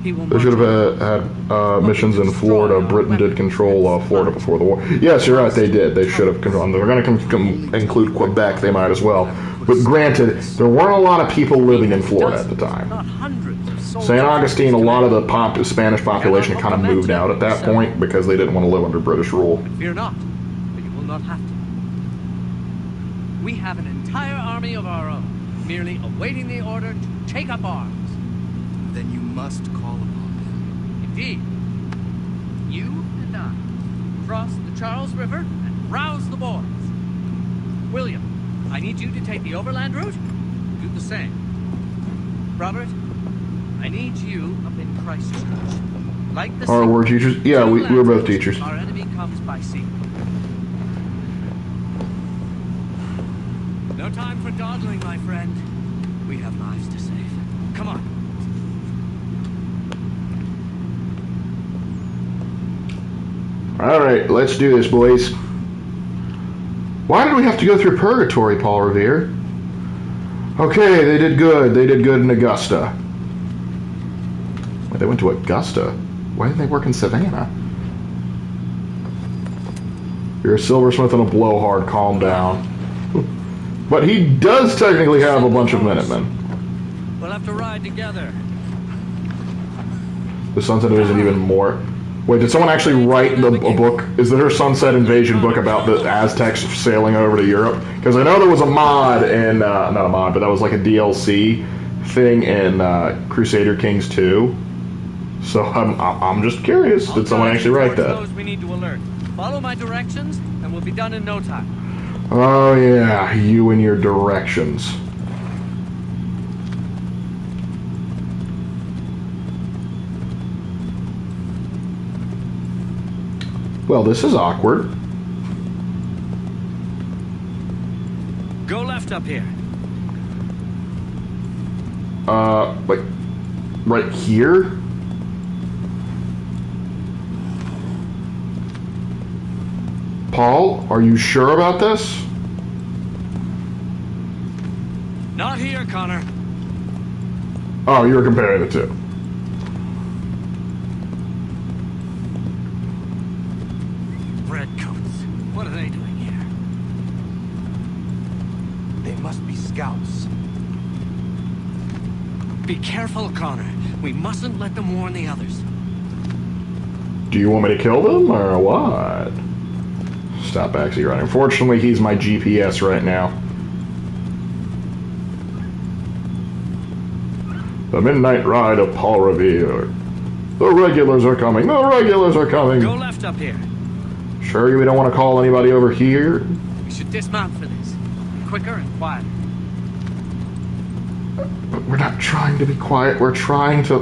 he will They should have had missions in Florida. Britain did control Florida before the war. Yes, you're right, they did. They should have controlled. They're going to include Quebec, they might as well. But granted, there weren't a lot of people living in Florida at the time. not hundreds of soldiers. St. Augustine, a lot of the Spanish population kind of moved out at that point because they didn't want to live under British rule. Fear not, but you will not have to. We have an entire army of our own, merely awaiting the order to take up arms. Then you must call upon them. Indeed. You and I cross the Charles River and rouse the boys. William, I need you to take the overland route. Do the same. Robert, I need you up in Christchurch. Like the Oh, we're teachers? Yeah, we're both teachers. Our enemy comes by sea. No time for dawdling, my friend. We have lives to save. Come on. Alright, let's do this, boys. Why did we have to go through Purgatory, Paul Revere? Okay, they did good. They did good in Augusta. Wait, they went to Augusta? Why didn't they work in Savannah? You're a silversmith and a blowhard. Calm down. But he does technically have a bunch of Minutemen. We'll have to ride together. The Sunset Invasion even more. Wait, did someone actually write a book? Is there a Sunset Invasion book about the Aztecs sailing over to Europe? Because I know there was a mod in, not a mod, but that was like a DLC thing in Crusader Kings 2. So I'm just curious. Did someone actually write that? Those we need to alert. Follow my directions, and we'll be done in no time. Oh yeah, you and your directions. Well, this is awkward. Go left up here. Like, right here? Paul, are you sure about this? Not here, Connor. Oh, you were comparing the two. Redcoats. What are they doing here? They must be scouts. Be careful, Connor. We mustn't let them warn the others. Do you want me to kill them, or what? Stop backseat riding. Fortunately, he's my GPS right now. The midnight ride of Paul Revere. The regulars are coming. The regulars are coming. Go left up here. Sure we don't want to call anybody over here? We should dismount for this. Quicker and quieter. We're not trying to be quiet. We're trying to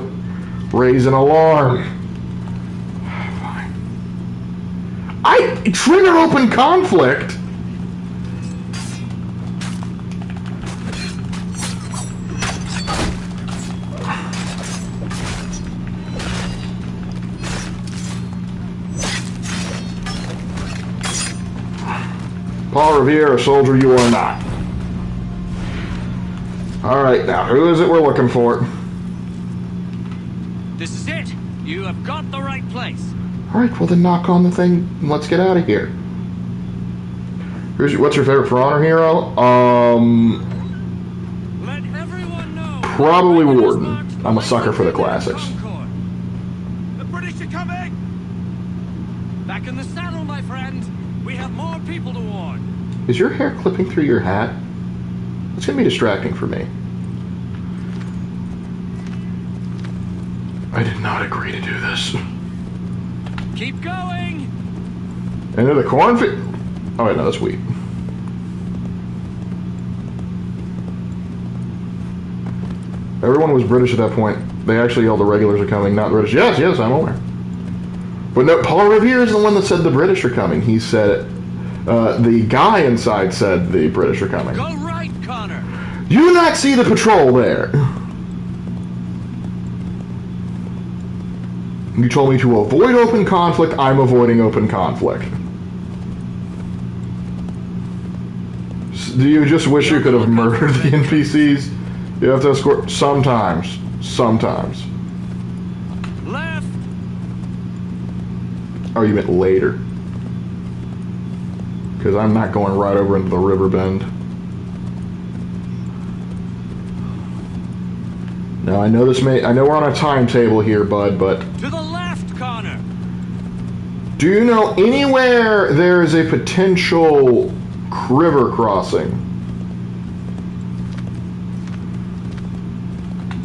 raise an alarm. Fine. I trigger open conflict. Paul Revere, a soldier you are not. Alright, now, who is it we're looking for? This is it. You have got the right place. Alright, well then knock on the thing and let's get out of here. What's your favorite For Honor hero? Let everyone know. Probably Warden. I'm a sucker for the classics. Concord. The British are coming. Back in the saddle, my friend. We have more people to warn. Is your hair clipping through your hat? It's going to be distracting for me. I did not agree to do this. Keep going. Into the cornfield. Oh wait, no, that's wheat. Everyone was British at that point. They actually yelled the regulars are coming, not British. Yes, yes, I'm aware. But no, Paul Revere is the one that said the British are coming. He said it. The guy inside said the British are coming. Go right, Connor. Do you not see the patrol there? You told me to avoid open conflict. I'm avoiding open conflict. Do you just wish you could have murdered the NPCs? You have to escort sometimes. Sometimes. Left. Oh, you meant later. Because I'm not going right over into the river bend. Now I know I know we're on a timetable here, bud, but To the left, Connor. do you know anywhere there is a potential river crossing?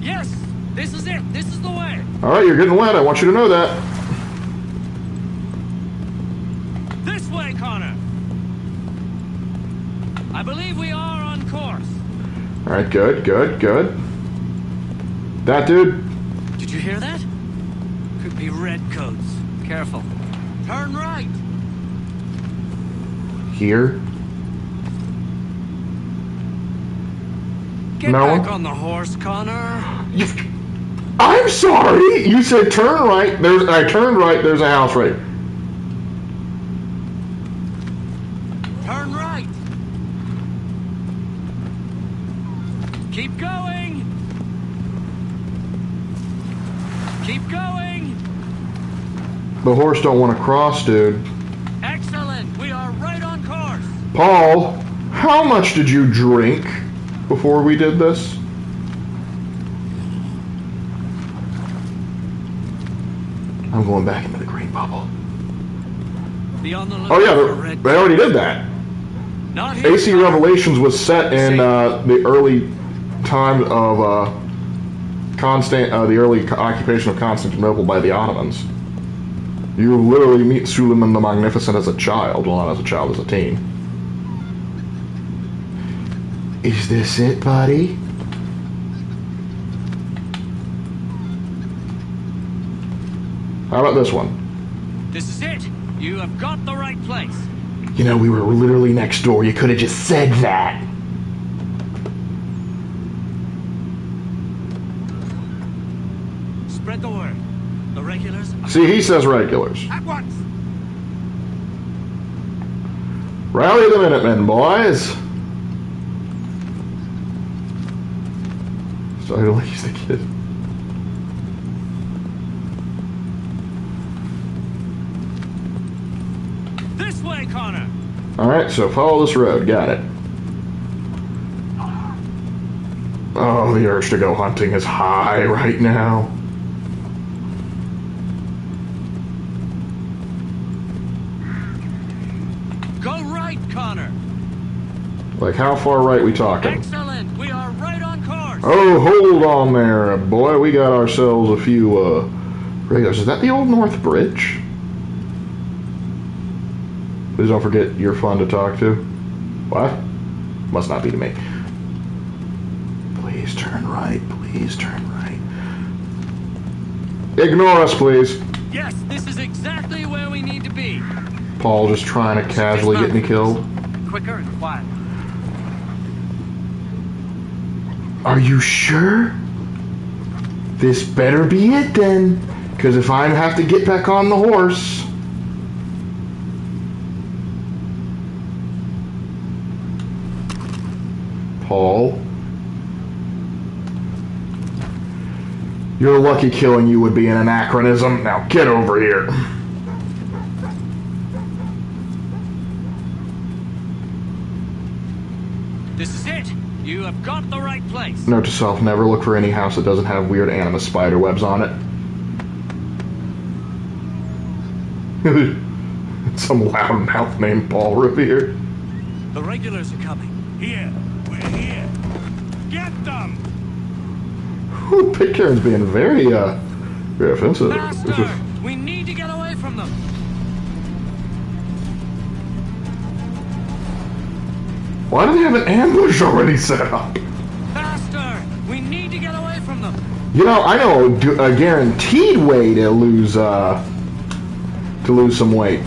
Yes, this is it. This is the way. Alright, you're getting wet. I want you to know that. This way, Connor. I believe we are on course. Alright, good, good, good. That dude? Did you hear that? Could be redcoats. Careful. Turn right. Here? Get No. back on the horse, Connor. I'm sorry! You said turn right. I turned right, there's a house right. Turn right. Keep going. Keep going. The horse don't want to cross, dude. Excellent. We are right on course. Paul, how much did you drink before we did this? I'm going back into the green bubble. Be on the Oh lookout for yeah, red they already did that. Not here, AC Connor. Revelations was set in the early time of the early occupation of Constantinople by the Ottomans. You literally meet Suleiman the Magnificent as a child. Well, not as a child, as a teen. Is this it, buddy? How about this one? This is it. You have got the right place. You know, we were literally next door. You could have just said that. Spread the word. The regulars are See, he says regulars. at once. Rally the Minutemen, boys. So I don't use the kid. This way, Connor. Alright, so follow this road. Got it. Oh, the urge to go hunting is high right now. Go right, Connor. Like, how far right we talking? Excellent. We are right on course. Oh, hold on there, boy. We got ourselves a few, regulars. Is that the Old North Bridge? Please don't forget you're fun to talk to. What? Must not be to me. Please turn right. Please turn right. Ignore us, please. Yes, this is exactly where we need to be. Paul just trying to casually get me killed. Quicker and quiet. Are you sure? This better be it then. Because if I have to get back on the horse... Paul? You're lucky killing you would be an anachronism. Now get over here. This is it. You have got the right place. Note to self, never look for any house that doesn't have weird animus spider webs on it. Some loudmouth named Paul Revere. The regulars are coming. Here. We're here. Get them! Ooh, Pitcairn's being very offensive. Faster! We need to get away from them. Why do they have an ambush already set up? Faster! We need to get away from them. You know, I know a guaranteed way to lose some weight.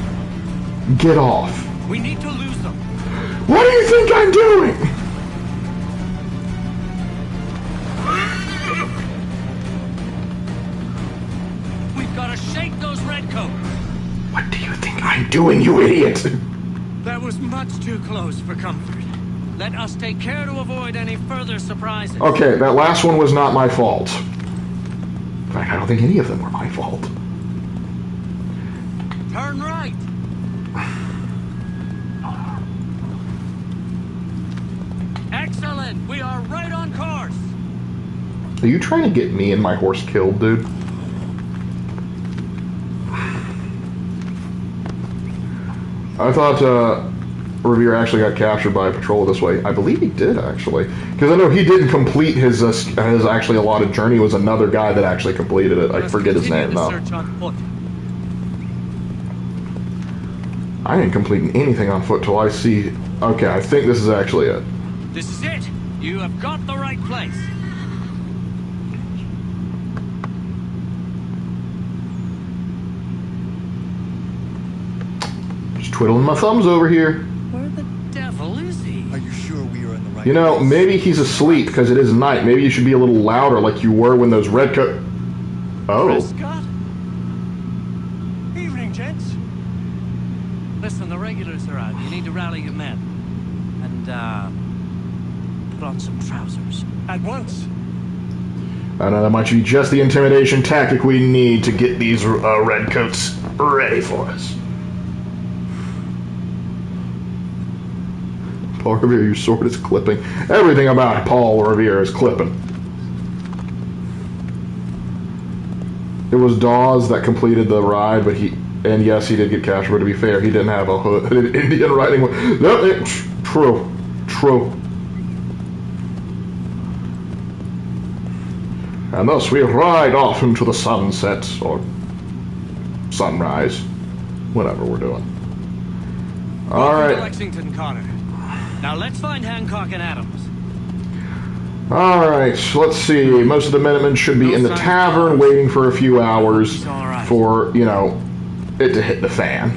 Get off. We need to lose them. What do you think I'm doing? We've got to shake those redcoats. What do you think I'm doing, you idiot? That was much too close for comfort. Let us take care to avoid any further surprises. Okay, that last one was not my fault. In fact, I don't think any of them were my fault. Turn right. Excellent. We are right on course. Are you trying to get me and my horse killed, dude? I thought Revere actually got captured by a patrol this way. I believe he did, actually. Because I know he didn't complete his actually allotted journey. It was another guy that actually completed it. I forget his name, though. Search on foot. I ain't completing anything on foot till I see... Okay, I think this is actually it. This is it. You have got the right place. Just twiddling my thumbs over here. Where the devil is he? Are you sure we are in the right You know, place? maybe he's asleep because it is night. Maybe you should be a little louder like you were when those red coat... Oh. Prescott? Evening, gents. Listen, the regulars are out. You need to rally your men. And, put on some trousers. At once. I know that might be just the intimidation tactic we need to get these redcoats ready for us. Paul Revere, your sword is clipping. Everything about Paul Revere is clipping. It was Dawes that completed the ride, but and yes, he did get captured, but to be fair, he didn't have a hood, an Indian riding one. No, true. And thus we ride off into the sunset, or sunrise, whatever we're doing. Alright. Lexington, Connor. Now let's find Hancock and Adams. Alright, so let's see. Most of the Minutemen should be in the tavern waiting for a few hours for, you know, it to hit the fan.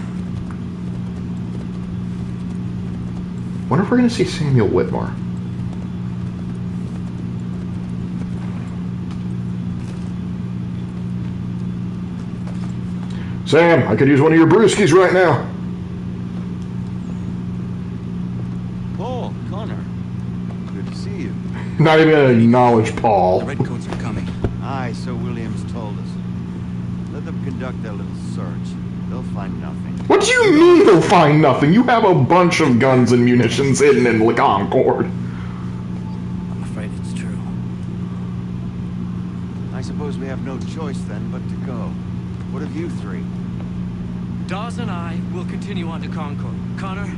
Wonder if we're going to see Samuel Whitmore. Sam, I could use one of your brewskis right now. Paul, Connor. Good to see you. Not even going to acknowledge Paul. The redcoats are coming. Aye, so Williams told us. Let them conduct their little search. They'll find nothing. What do you mean they'll find nothing? You have a bunch of guns and munitions hidden in Concord. I'm afraid it's true. I suppose we have no choice then but to go. What of you three? Dawes and I will continue on to Concord. Connor,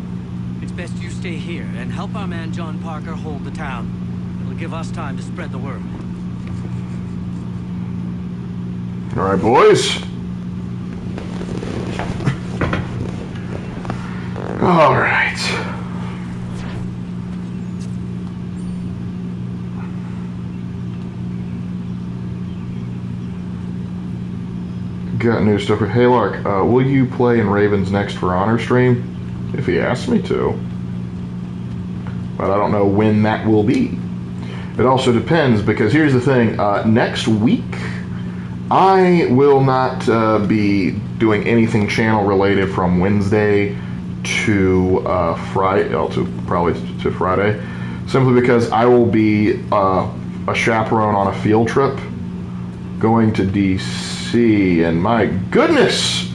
it's best you stay here and help our man John Parker hold the town. It'll give us time to spread the word. All right, boys. All right. Got news stuff. Hey, Lark, will you play in Raven's Next for Honor stream? If he asks me to. But I don't know when that will be. It also depends, because here's the thing. Next week, I will not be doing anything channel related from Wednesday to Friday, probably to Friday, simply because I will be a chaperone on a field trip going to DC, and my goodness,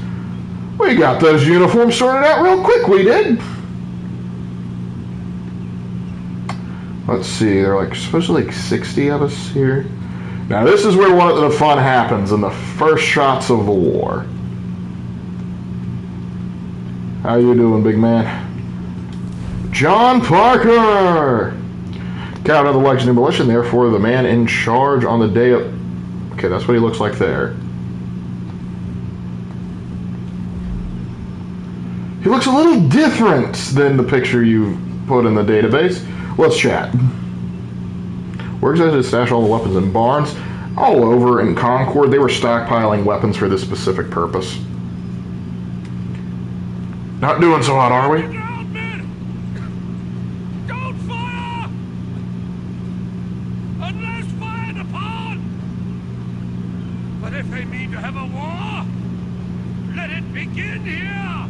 we got those uniforms sorted out real quick, we did. Let's see, there are supposed to be like 60 of us here. Now this is where one of the fun happens, in the first shots of the war. How you doing, big man? John Parker! Captain of the Lexington Militia, and therefore the man in charge on the day of... Okay, that's what he looks like there. He looks a little different than the picture you put in the database. Let's chat. Where exactly to stash all the weapons in barns? All over in Concord. They were stockpiling weapons for this specific purpose. Not doing so hot, are we? Don't fire! Unless fired upon! But if they mean to have a war, let it begin here!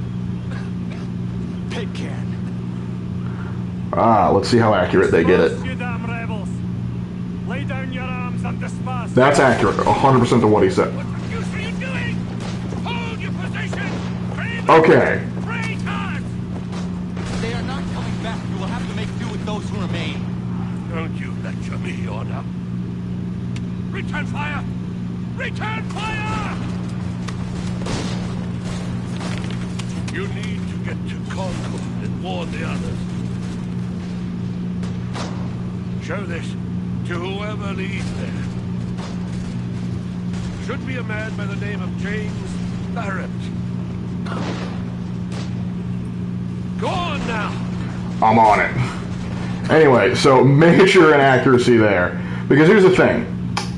Pig can. Ah, let's see how accurate they get it. You damn rebels! Lay down your arms and fast. That's accurate, 100% to what he said. What the deuce are you doing? Hold your position! Okay. Traitors! They are not coming back. You will have to make do with those who remain. Don't you lecture me, Order. Return fire! Return fire! You need to get to Concord and warn the others. Show this to whoever leads there. Should be a man by the name of James Barrett. Go on now! I'm on it. Anyway, so major inaccuracy there. Because here's the thing.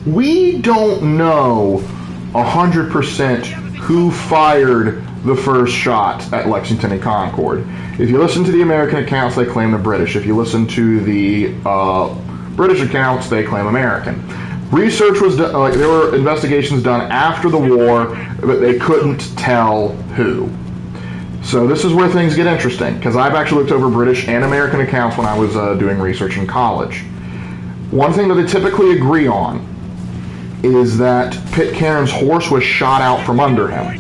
We don't know 100% who fired the first shot at Lexington and Concord. If you listen to the American accounts, they claim the British. If you listen to the British accounts, they claim American. Research was done, there were investigations done after the war, but they couldn't tell who. So this is where things get interesting, because I've actually looked over British and American accounts when I was doing research in college. One thing that they typically agree on is that Pitcairn's horse was shot out from under him.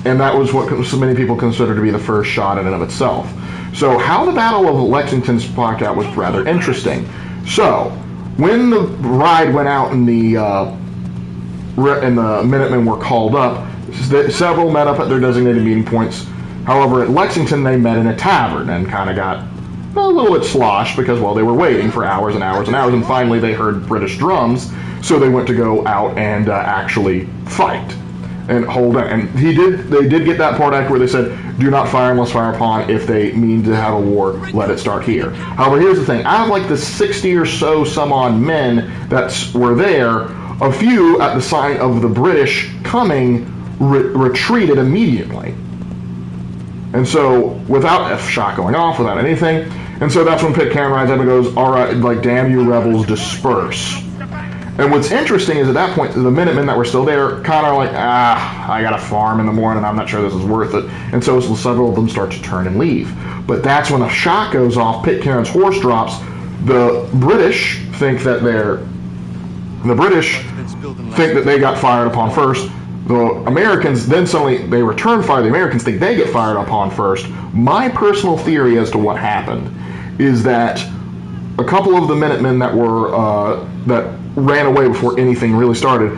And that was what so many people consider to be the first shot in and of itself. So how the Battle of Lexington sparked out was rather interesting. So when the ride went out and the Minutemen were called up, several met up at their designated meeting points. However, at Lexington, they met in a tavern and kind of got a little bit sloshed because, well, they were waiting for hours and hours and hours, and finally they heard British drums, so they went to go out and actually fight and hold on. And they did get that part accurate where they said, do not fire unless fire upon. If they mean to have a war, let it start here. However, here's the thing. Out of like the 60 or so some odd men that were there, a few at the sign of the British coming retreated immediately. And so, without a shot going off, without anything, and so that's when Pitcairn rides up and goes, all right, like, damn you rebels, disperse. And what's interesting is at that point, the Minutemen that were still there kind of like, I got to farm in the morning, I'm not sure this is worth it. And so several of them start to turn and leave. But that's when a shot goes off, Pitcairn's horse drops, the British think that they got fired upon first. The Americans then suddenly, they return fire. The Americans think they get fired upon first. My personal theory as to what happened is that a couple of the Minutemen that were that ran away before anything really started,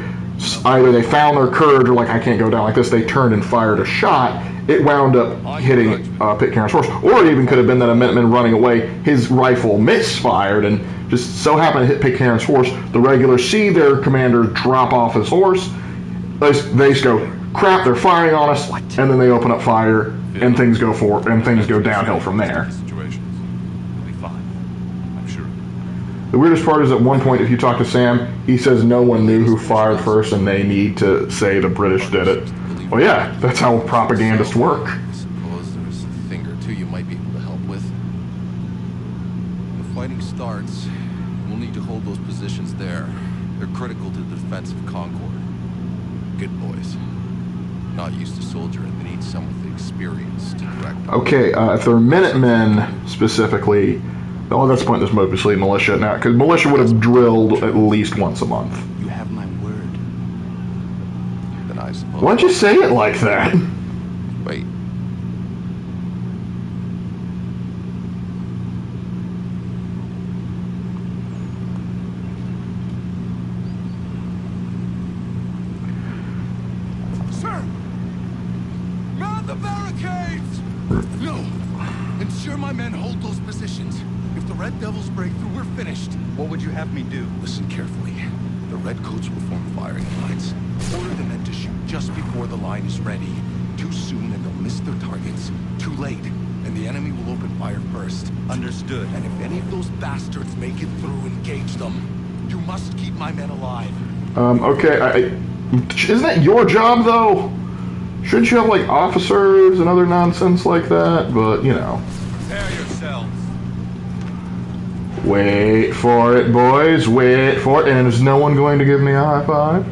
either they found their courage or like, I can't go down like this, they turned and fired a shot. It wound up hitting Pitcairn's horse. Or it even could have been that a Minuteman running away, his rifle misfired and just so happened to hit Pitcairn's horse. The regulars see their commander drop off his horse. They just go, crap, they're firing on us, and then they open up fire, and things go downhill from there. The weirdest part is at one point, if you talk to Sam, he says no one knew who fired first, and they need to say the British did it. Well, yeah, that's how propagandists work. I suppose there's a thing or two you might be able to help with. When the fighting starts, we'll need to hold those positions there. They're critical to the defense of Concord. Good boys. Not used to soldiering, they need someone with the experience to direct them. Okay, if they're Minutemen specifically, oh, that's the point there's mostly militia now, because militia would have drilled at least once a month. You have my word. Then I suppose. Why'd you say it like that? Wait. Sir! Man the barricades! No! Ensure my men hold those positions. If the Red Devils break through, we're finished. What would you have me do? Listen carefully. The Redcoats will form firing lines. Order the men to shoot just before the line is ready. Too soon and they'll miss their targets. Too late, and the enemy will open fire first. Understood. And if any of those bastards make it through, engage them. You must keep my men alive. Okay, isn't that your job, though? Shouldn't you have, like, officers and other nonsense like that? But, you know. Prepare yourselves. Wait for it, boys. Wait for it. And is no one going to give me a high five?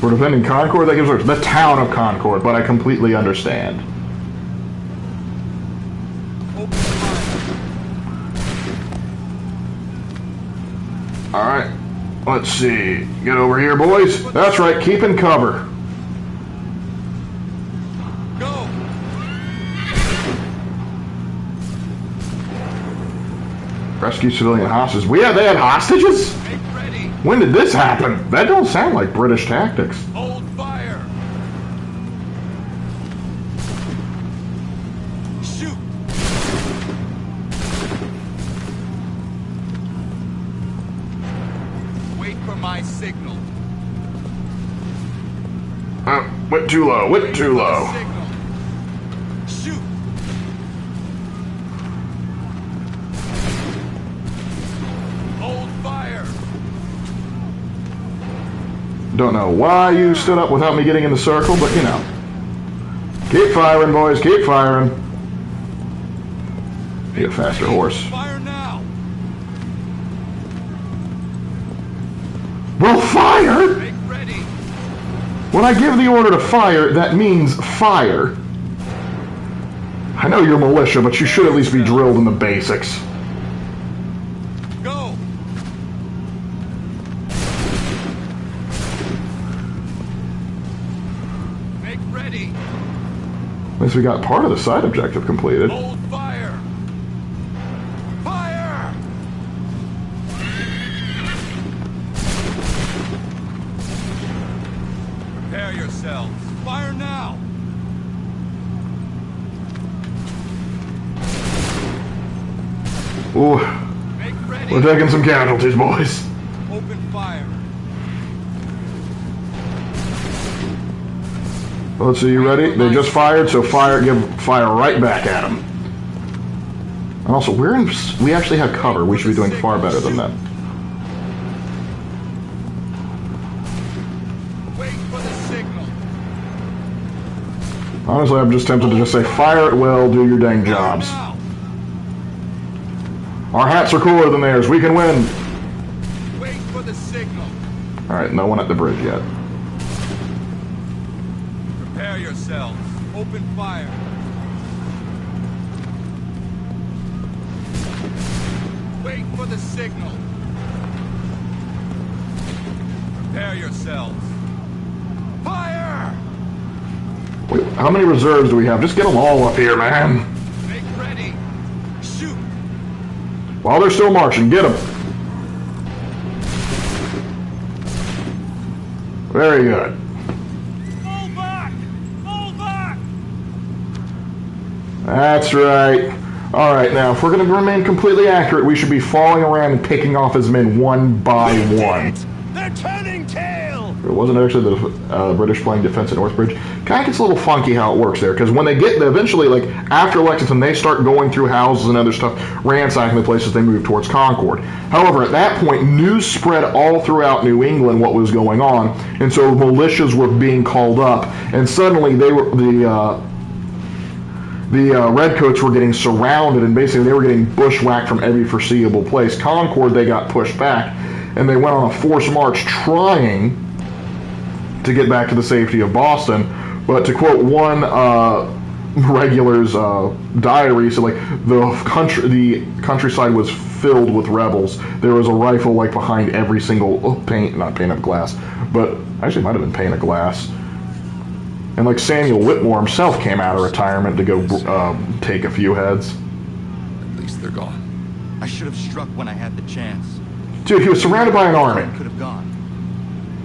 We're defending Concord? That gives us the town of Concord, but I completely understand. Alright. Let's see. Get over here, boys. That's right, keep in cover. Go! Rescue civilian hostages. They had hostages? Make ready! When did this happen? That don't sound like British tactics. Hold fire! Shoot! Wait for my signal. Went too low, went too low. Signal. Shoot! Hold fire! Don't know why you stood up without me getting in the circle, but you know. Keep firing, boys, keep firing. Need a faster horse. Fire now! Well, fire! Make ready! When I give the order to fire, that means fire. I know you're militia, but you should at least be drilled in the basics. Go! Make ready! At least we got part of the side objective completed. Hold fire! Fire! Prepare yourselves. Fire now! Ooh, Make ready! we're taking some casualties, boys. Open fire! Let's see, you ready? They just fired, so give fire right back at them. And also, we actually have cover. We should be doing far better than that. Wait for the signal! Honestly, I'm just tempted to just say, fire at will, do your dang jobs. Now! Our hats are cooler than theirs. We can win. Wait for the signal! Alright, no one at the bridge yet. Prepare yourselves. Open fire. Wait for the signal. Prepare yourselves. Fire! Wait, how many reserves do we have? Just get them all up here, man. Make ready. Shoot! While they're still marching, get them. Very good. Fall back! Fall back! That's right. Alright, now, if we're going to remain completely accurate, we should be falling around and picking off his men one by one. They're turning tail! It wasn't actually the British flying defense at Northbridge. Kind of gets a little funky how it works there, because when they get eventually, like after Lexington, they start going through houses and other stuff, ransacking the places they move towards Concord. However, at that point, news spread all throughout New England what was going on, and so militias were being called up, and suddenly they were the Redcoats were getting surrounded, and basically they were getting bushwhacked from every foreseeable place. Concord, they got pushed back, and they went on a forced march trying to get back to the safety of Boston. But to quote one regular's diary, so like the countryside was filled with rebels. There was a rifle like behind every single not pane of glass, but actually it might have been pane of glass. And like Samuel Whitmore himself came out of retirement to go take a few heads. At least they're gone. I should have struck when I had the chance. Dude, he was surrounded by an army. Could have gone.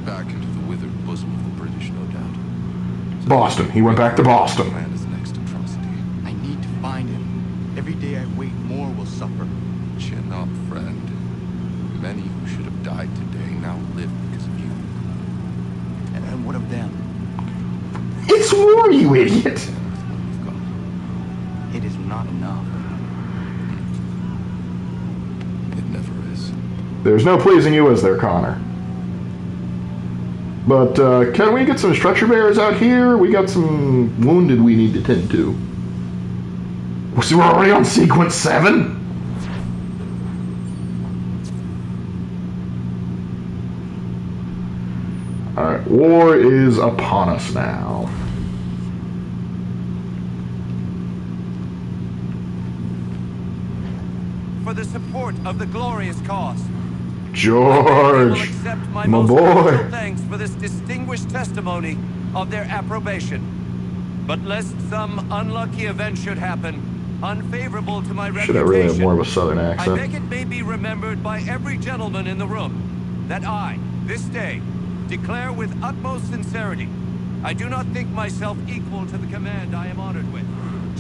Back into the withered bosom of the British, no doubt. Boston. He went back to Boston. Plan his next atrocity. I need to find him. Every day I wait, more will suffer. Chin up, friend. Many who should have died today now live because of you. And what of them? It's war, you idiot! We've got. It is not enough. It never is. There's no pleasing you, is there, Connor? But can we get some stretcher bearers out here? We got some wounded we need to tend to. So we're already on sequence 7? Alright, war is upon us now. For the support of the glorious cause. George, Accept my my most boy. cordial thanks for this distinguished testimony of their approbation. But lest some unlucky event should happen, unfavorable to my Should I reputation, really have more of a southern I accent? beg it may be remembered by every gentleman in the room that I, this day, declare with utmost sincerity, I do not think myself equal to the command I am honored with.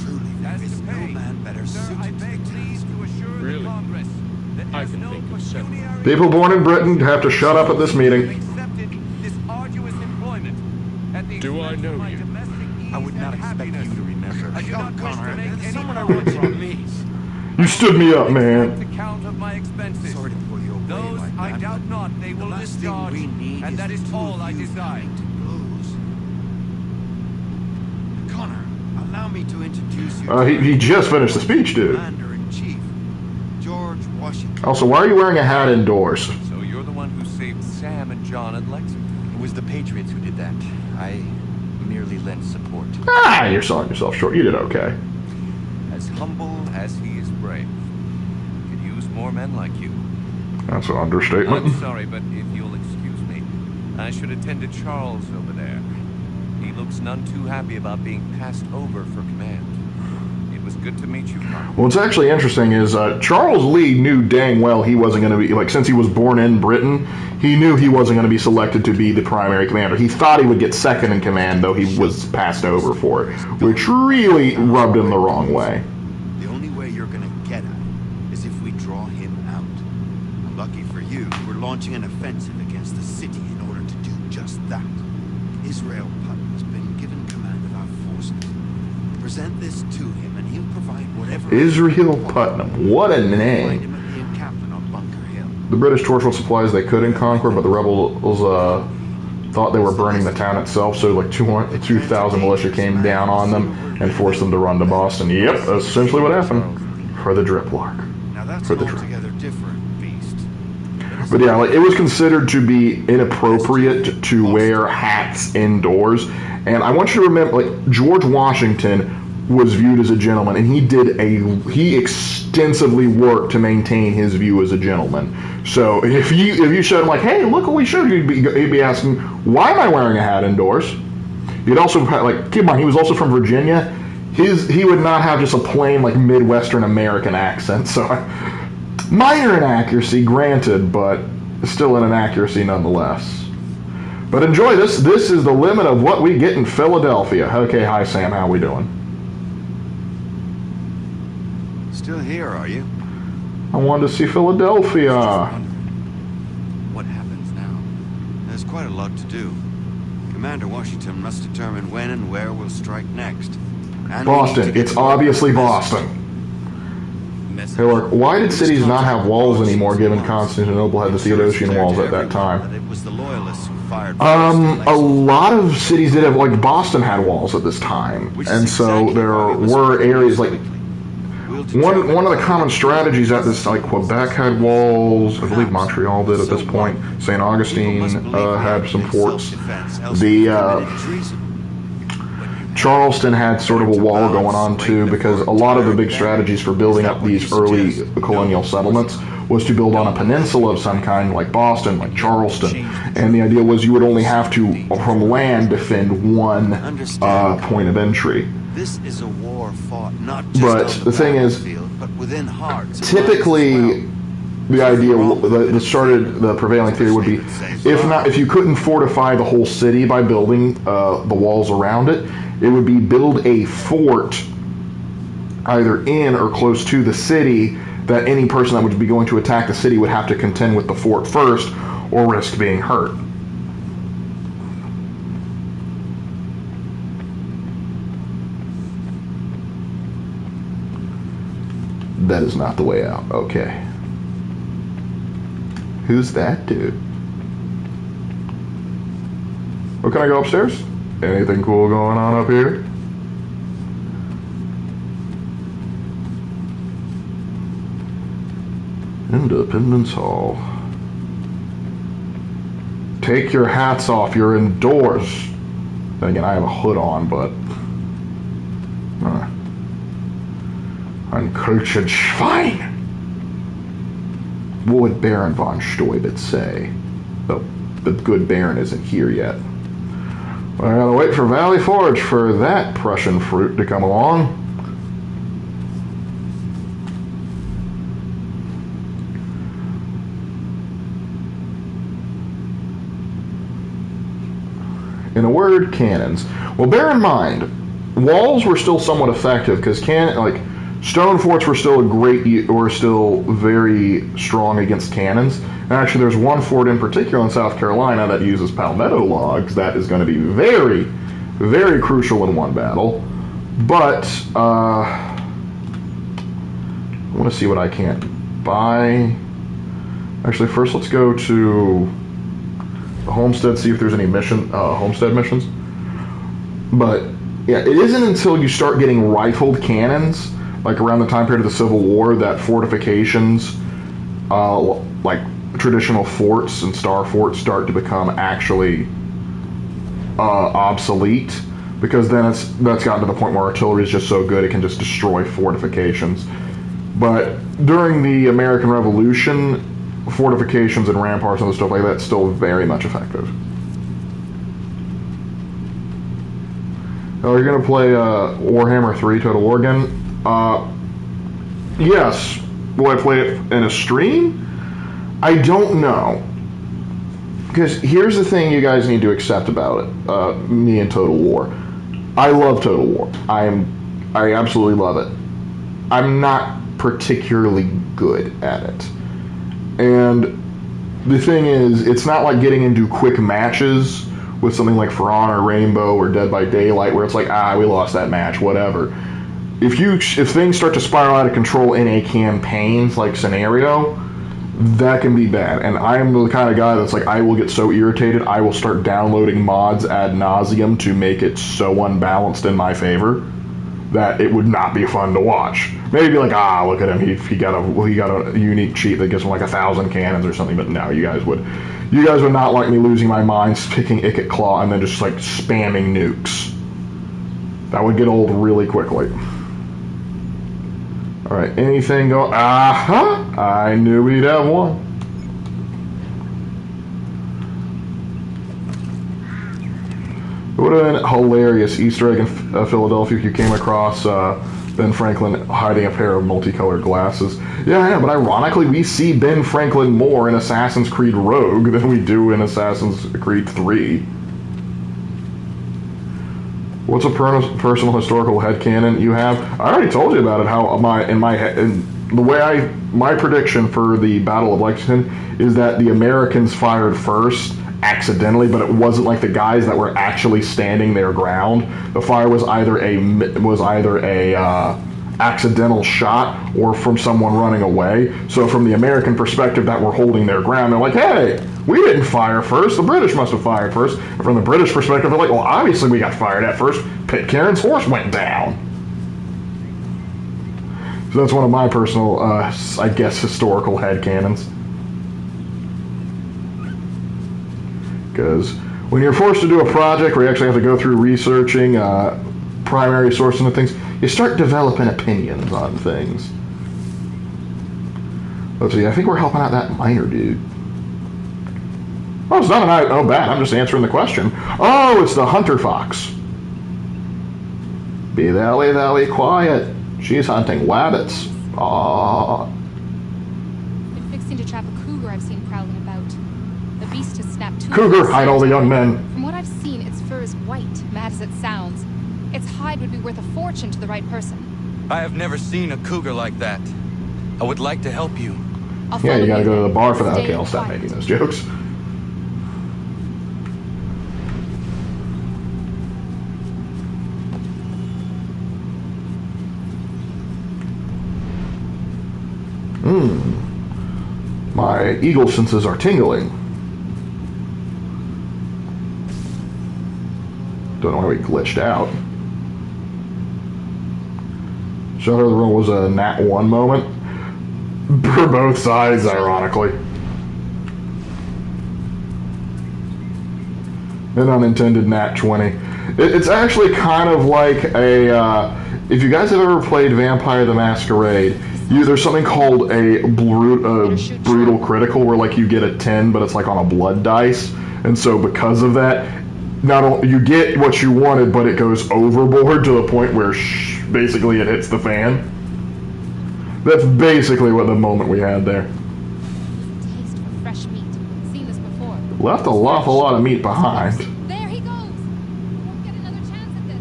Truly, there As is to no pay, man better sir, I suited to beg the please task. to assure Really? the Congress that I as can no think of several. pecuniary People born in Britain have to shut up at this meeting. accepted this arduous employment at the Do I expense know of my you? domestic ease I would not and expect happiness. you to remember. I do not wish to make any Someone I want to meet. You stood me up, man. account of my expenses. Sorry to pull you away Those like I that, doubt but not they will the last discharge, thing we need and that the is two all of I you desire. coming to blows. Connor, allow me to introduce you He just finished the speech, dude. Commander-in-Chief, George Washington. Also, why are you wearing a hat indoors? So you're the one who saved Sam and John at Lexington. It was the Patriots who did that. I merely lent support. Ah, you're selling yourself short. You did okay. As humble as he is brave. Could use more men like you. That's an understatement. I'm sorry, but if you'll excuse me, I should attend to Charles over there. He looks none too happy about being passed over for command. It was good to meet you, Connor. What's actually interesting is Charles Lee knew dang well he wasn't going to be, like, since he was born in Britain, he knew he wasn't going to be selected to be the primary commander. He thought he would get second in command, though he was passed over for it, which really rubbed him the wrong way. The only way you're gonna get at it is if we draw him out. Lucky for you, we're launching an offensive against the city in order to do just that. Israel Putnam has been given command of our forces. Present this to him and he'll provide whatever... Israel Putnam. What a Find name. him at the encampment on Bunker Hill. The British torched what supplies they could in Concord, but the rebels thought they were burning the town itself, so like 2,000 militia came down on them and forced them to run to Boston. Yep, that's essentially what happened. For the drip, Lark. Now that's For an the drip. altogether different beast. But yeah, like, it was considered to be inappropriate to wear hats indoors. And I want you to remember, like, George Washington was viewed as a gentleman, and he extensively worked to maintain his view as a gentleman. So if you showed him, like, hey, look what we showed you, he'd be asking, why am I wearing a hat indoors? You'd also, like, keep in mind, he was also from Virginia. He would not have just a plain, like, Midwestern American accent. So minor inaccuracy, granted, but still an inaccuracy nonetheless. But enjoy this. This is the limit of what we get in Philadelphia. Okay, hi Sam, how we doing? Still here, are you? I wanted to see Philadelphia. What happens now? There's quite a lot to do. Commander Washington must determine when and where we'll strike next. And we need to Boston. get It's to work obviously on this. Boston. Hey, look, why did cities not have walls anymore, given Constantinople had the Theodosian walls at that time? That it was the loyalists who fired A lot of cities did have, like, Boston had walls at this time, and so there were areas like one of the common strategies at this, like, Quebec had walls. I believe Montreal did at this point. St. Augustine had some forts. Charleston had sort of a wall going on too, because a lot of the big strategies for building up these early colonial settlements was to build on a peninsula of some kind, like Boston, like Charleston. And the idea was you would only have to, from land, defend one point of entry. This is a war fought not just But on the thing is, battlefield, but within hearts. and typically, minds as well. the idea, the prevailing theory would be, if you couldn't fortify the whole city by building the walls around it, it would be build a fort either in or close to the city that any person that would be going to attack the city would have to contend with the fort first or risk being hurt. That is not the way out. Okay. Who's that dude? Well, can I go upstairs? Anything cool going on up here? Independence Hall. Take your hats off. You're indoors. Then again, I have a hood on, but... Uncultured Schwein! what would Baron von Steuben say? Oh, the good Baron isn't here yet. Well, I gotta wait for Valley Forge for that Prussian fruit to come along. In a word, cannons. Well, bear in mind, walls were still somewhat effective because stone forts were still still very strong against cannons. And actually, there's one fort in particular in South Carolina that uses palmetto logs that is going to be very, very crucial in one battle. But I want to see what I can't buy. Actually, first let's go to the Homestead, see if there's any Homestead missions. But yeah, it isn't until you start getting rifled cannons, like around the time period of the Civil War, that fortifications, like traditional forts and star forts, start to become actually obsolete. Because then that's gotten to the point where artillery is just so good it can just destroy fortifications. But during the American Revolution, fortifications and ramparts and stuff like that still very much effective. Oh, you're gonna play Warhammer 3 Total War again? Yes. Will I play it in a stream? I don't know. Because here's the thing you guys need to accept about it. Me and Total War. I love Total War. I absolutely love it. I'm not particularly good at it. And the thing is, it's not like getting into quick matches with something like For Honor, Rainbow, or Dead by Daylight, where it's like, we lost that match, whatever. If things start to spiral out of control in a campaign-like scenario, that can be bad. And I am the kind of guy that's like, I will get so irritated, I will start downloading mods ad nauseum to make it so unbalanced in my favor that it would not be fun to watch. Maybe like, look at him, he got a unique cheat that gives him like 1,000 cannons or something. But no, you guys would not like me losing my mind, picking Ikit Claw and then just like spamming nukes. That would get old really quickly. All right, anything go? I knew we'd have one. It would have been hilarious Easter egg in Philadelphia if you came across Ben Franklin hiding a pair of multicolored glasses. Yeah, but ironically, we see Ben Franklin more in Assassin's Creed Rogue than we do in Assassin's Creed 3. What's a personal historical headcanon you have? I already told you about it. How my prediction for the Battle of Lexington is that the Americans fired first accidentally, but it wasn't like the guys that were actually standing their ground. The fire was either a accidental shot or from someone running away. So from the American perspective that were holding their ground, they're like, hey, we didn't fire first. The British must have fired first. And from the British perspective, they're like, well, obviously we got fired at first. Pitcairn's horse went down. So that's one of my personal, I guess, historical headcanons. Because when you're forced to do a project where you actually have to go through researching primary sources and things, you start developing opinions on things. Let's see, I think we're helping out that miner dude. Oh, it's not bad, I'm just answering the question. Oh, it's the hunter fox. Be thou quiet. She's hunting wabbits. Aww. Been fixing to trap a cougar I've seen prowling about. The beast has snapped two. Cougar, hide all the young men. From what I've seen, its fur is white, mad as it sounds. Its hide would be worth a fortune to the right person. I have never seen a cougar like that. I would like to help you. Yeah, you gotta go to the bar for that. Okay, I'll stop making those jokes. My eagle senses are tingling. Don't know how he glitched out. Shadow of the Realm was a Nat 1 moment. For both sides, ironically. An unintended Nat 20. It's actually kind of like a... if you guys have ever played Vampire the Masquerade, There's something called a brutal critical, where like you get a 10, but it's like on a blood dice, and so because of that, not only you get what you wanted, but it goes overboard to the point where basically it hits the fan. That's basically what the moment we had there. Taste for fresh meat. Seen this before. Left a awful lot of meat behind. There he goes. Won't get another chance at this.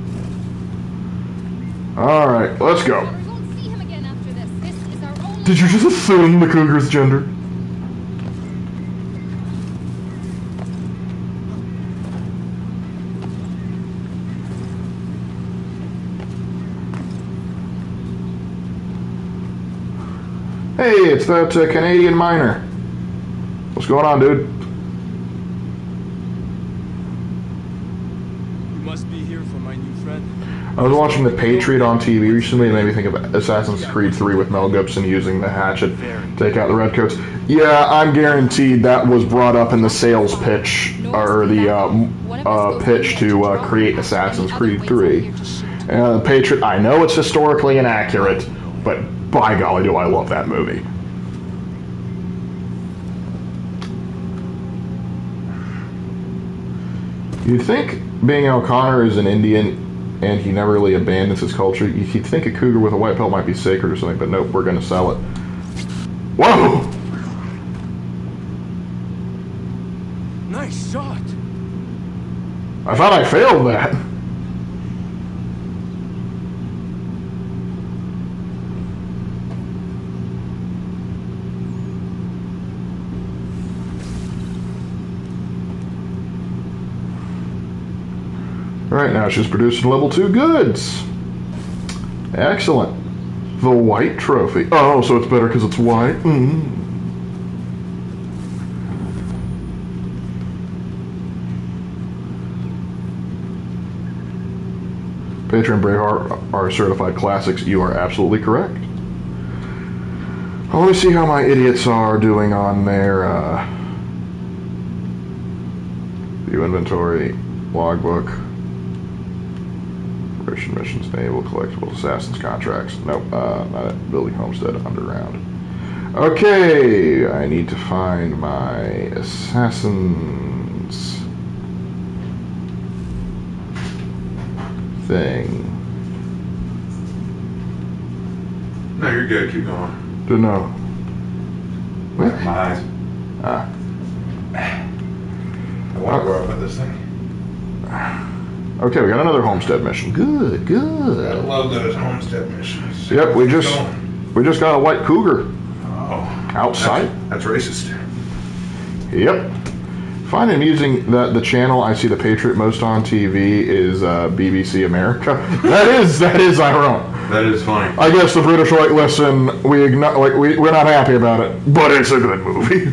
All right, let's go. We won't see him again after this. This is our only. Did you just assume the cougar's gender? Hey, it's that Canadian miner. What's going on, dude? You must be here for my new friend. I was watching The Patriot on TV recently. It made me think of Assassin's Creed 3 with Mel Gibson using the hatchet to take out the redcoats. Yeah, I'm guaranteed that was brought up in the sales pitch, or the pitch to create Assassin's Creed 3. The Patriot, I know it's historically inaccurate, but by golly, do I love that movie. You'd think being O'Connor is an Indian and he never really abandons his culture, you'd think a cougar with a white pelt might be sacred or something, but nope, we're going to sell it. Whoa! Nice shot. I thought I failed that. Right now it's just producing level 2 goods. Excellent. The white trophy. Oh, so it's better because it's white? Patriot and Braveheart are certified classics. You are absolutely correct. Let me see how my idiots are doing on their view inventory, logbook. Missions, enable collectibles, assassins contracts. Nope, not it. Building Homestead underground. Okay, I need to find my assassins thing. No, you're good. Keep going. Don't know. What? My eyes. Ah. I want to go up with this thing. Okay, we got another Homestead mission. Good, good. I love those Homestead missions. Yep, we just got a white cougar. Oh, outside. That's racist. Yep. Find it amusing that the channel I see the Patriot most on TV is BBC America. that is ironic. That is funny. I guess the British are like, listen, we're not happy about it, but it's a good movie.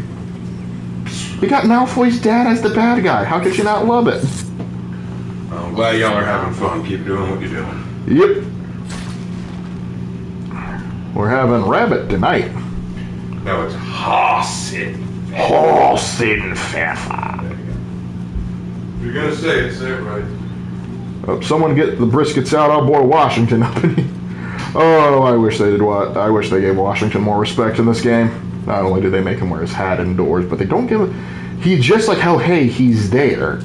You got Malfoy's dad as the bad guy. How could you not love it? I'm glad y'all are having fun. Keep doing what you're doing. Yep. We're having rabbit tonight. No, it's Hossin. Hossin-Pfeffer. If you're gonna say it, say it right. Someone get the briskets out. Our boy Washington up in here. Oh, I wish they did what? I wish they gave Washington more respect in this game. Not only do they make him wear his hat indoors, but they don't give him. He's just like how, hey, he's there.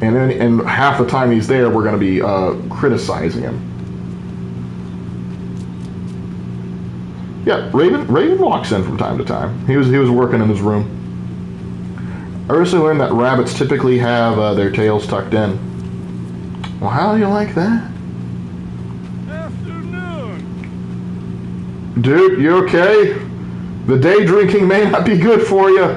And half the time he's there, we're going to be criticizing him. Yeah, Raven walks in from time to time. He was working in his room. I recently learned that rabbits typically have their tails tucked in. Well, how do you like that? Afternoon. Dude, you okay? The day drinking may not be good for you.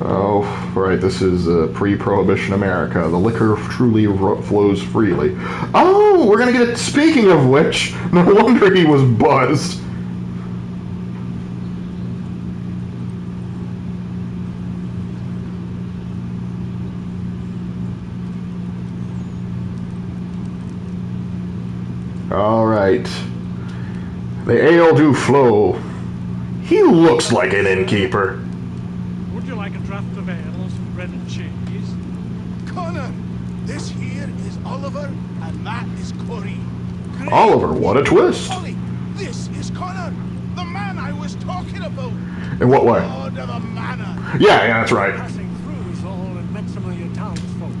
Oh, right, this is pre-Prohibition America. The liquor truly flows freely. Oh, we're going to get it. Speaking of which, no wonder he was buzzed. All right. The ale do flow. He looks like an innkeeper. Would you like a draft of ale and some bread and cheese? Connor, this here is Oliver, and that is Corey. Oliver, what a twist. Ollie, this is Connor. The man I was talking about! In what way? Lord of the manor! Yeah, that's right. Passing through us all and met some of your townsfolk.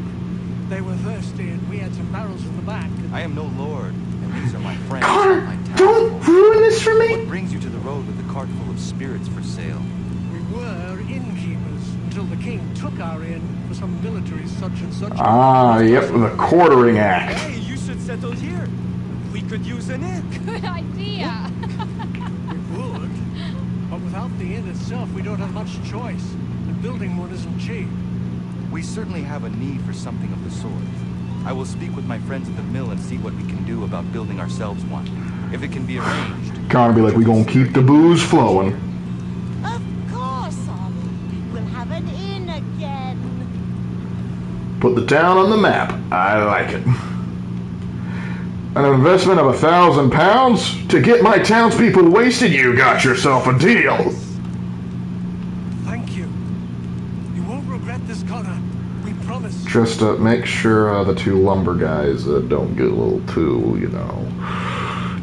They were thirsty and we had some barrels in the back. I am no lord, and these are my friends. Connor, my don't townsfolk. ruin this for me. What brings you to the road with a cart full of spirits for sale? We were innkeepers until the king took our inn for some military such and such. Ah, yep, the quartering act. Hey, you should settle here. We could use an inn. Good idea. We would. But without the inn itself, we don't have much choice. And building one isn't cheap. We certainly have a need for something of the sort. I will speak with my friends at the mill and see what we can do about building ourselves one. If it can be arranged. Connor be like, we gonna keep the booze flowing. Of course, Ollie. We'll have an inn again. Put the town on the map. I like it. An investment of £1,000 to get my townspeople wasted. You got yourself a deal. Thank you. You won't regret this, Connor. We promise. Just make sure the two lumber guys don't get a little too, you know,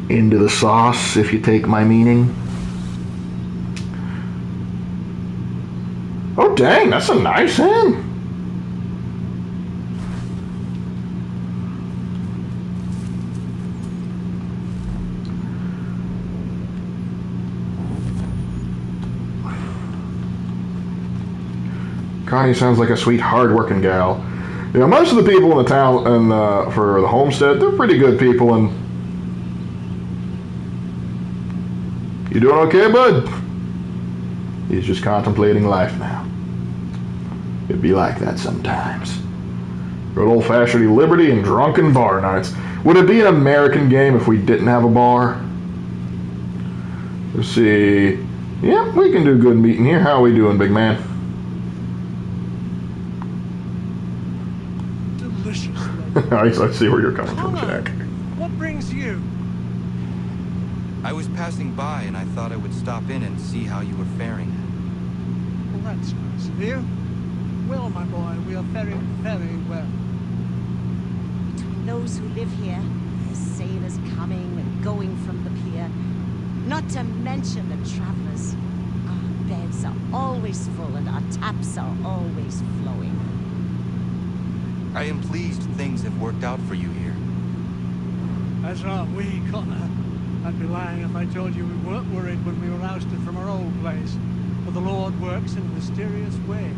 into the sauce, if you take my meaning. Oh, dang, that's a nice inn. Connie sounds like a sweet, hard-working gal. You know, most of the people in the town and for the Homestead, they're pretty good people. And you doing okay, bud? He's just contemplating life now. It'd be like that sometimes. Good old-fashioned liberty and drunken bar nights. Would it be an American game if we didn't have a bar? Let's see. Yep, we can do good meeting here. How are we doing, big man? I see where you're coming from, Jack. What brings you? I was passing by and I thought I would stop in and see how you were faring. Well, that's nice of you. Well, my boy, we are very, very well. Between those who live here, there's sailors coming and going from the pier. Not to mention the travelers. Our beds are always full and our taps are always flowing. I am pleased things have worked out for you here. As are we, Connor. I'd be lying if I told you we weren't worried when we were ousted from our old place. But the Lord works in a mysterious way.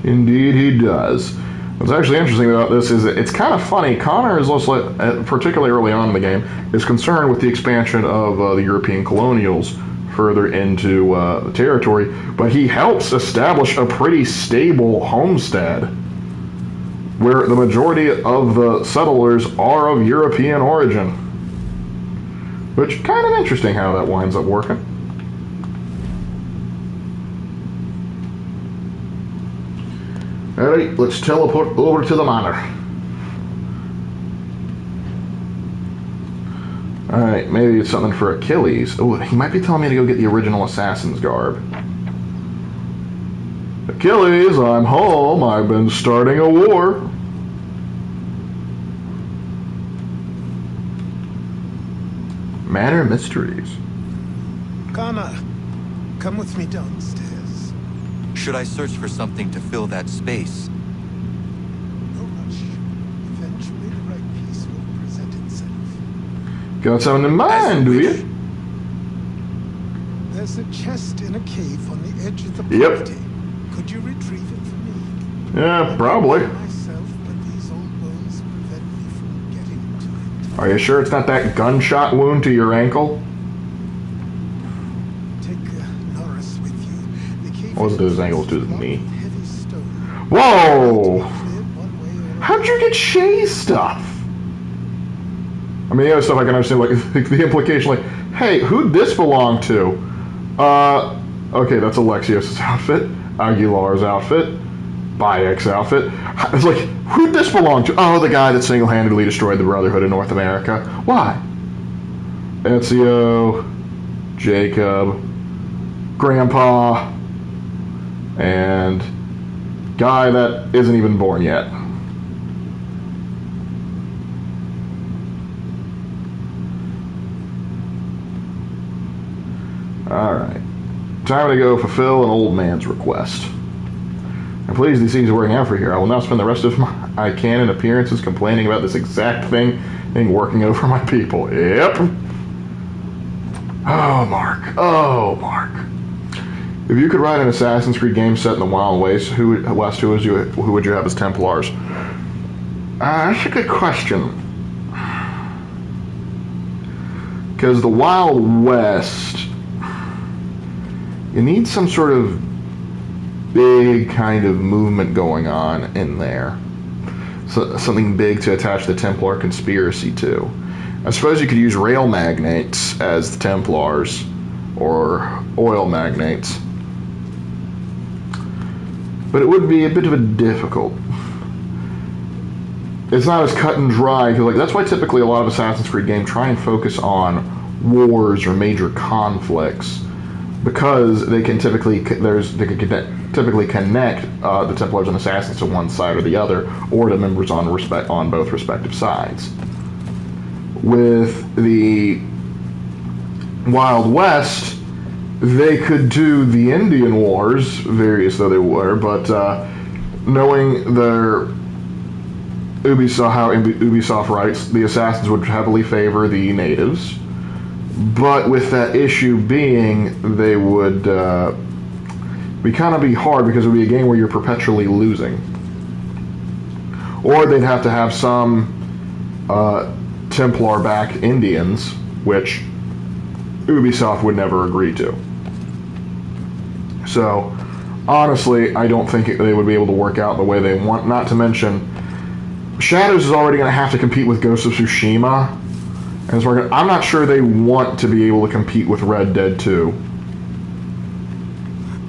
Indeed he does. What's actually interesting about this is that it's kind of funny. Connor is also, particularly early on in the game, is concerned with the expansion of the European colonials further into the territory, but he helps establish a pretty stable homestead where the majority of the settlers are of European origin. Which, kind of interesting how that winds up working. Alright, let's teleport over to the manor. Alright, maybe it's something for Achilles. Oh, he might be telling me to go get the original assassin's garb. Achilles, I'm home. I've been starting a war. Manor mysteries. Connor, come with me downstairs. Should I search for something to fill that space? No rush. Eventually the right piece will present itself. Got something in mind, do you? There's a chest in a cave on the edge of the Yep. property. Could you retrieve it for me? Yeah, probably. Myself, but these old bones prevent me from getting to it. Are you sure it's not that gunshot wound to your ankle? Take Norris with you. The cave What was it to his ankle? It was to his knee. heavy stone. Whoa! One way or How'd you get Shay's stuff? I mean, the other stuff I can understand, like the implication, like, hey, who'd this belong to? Okay, that's Alexios' outfit, Aguilar's outfit, Bayek's outfit. It's like, who'd this belong to? Oh, the guy that single-handedly destroyed the Brotherhood of North America. Why? Ezio, Jacob, Grandpa, and guy that isn't even born yet. Time to go fulfill an old man's request. I'm pleased these things are working out for here. I will now spend the rest of my canon appearances complaining about this exact thing and working over my people. Yep. Oh, Mark. Oh, Mark. If you could write an Assassin's Creed game set in the Wild West, who would you have as Templars? That's a good question. Because the Wild West, you need some sort of big kind of movement going on in there. So, something big to attach the Templar conspiracy to. I suppose you could use rail magnates as the Templars, or oil magnates. But it would be a bit of a difficult. It's not as cut and dry, because that's why typically a lot of Assassin's Creed games try and focus on wars or major conflicts, because they can typically connect the Templars and Assassins to one side or the other, or the members on both respective sides. With the Wild West, they could do the Indian Wars, various though they were, but knowing how Ubisoft writes, the Assassins would heavily favor the natives. But with that issue being, they would be hard, because it would be a game where you're perpetually losing. Or they'd have to have some Templar-backed Indians, which Ubisoft would never agree to. So, honestly, I don't think they would be able to work out the way they want. Not to mention, Shadows is already going to have to compete with Ghost of Tsushima. And so I'm not sure they want to be able to compete with Red Dead 2.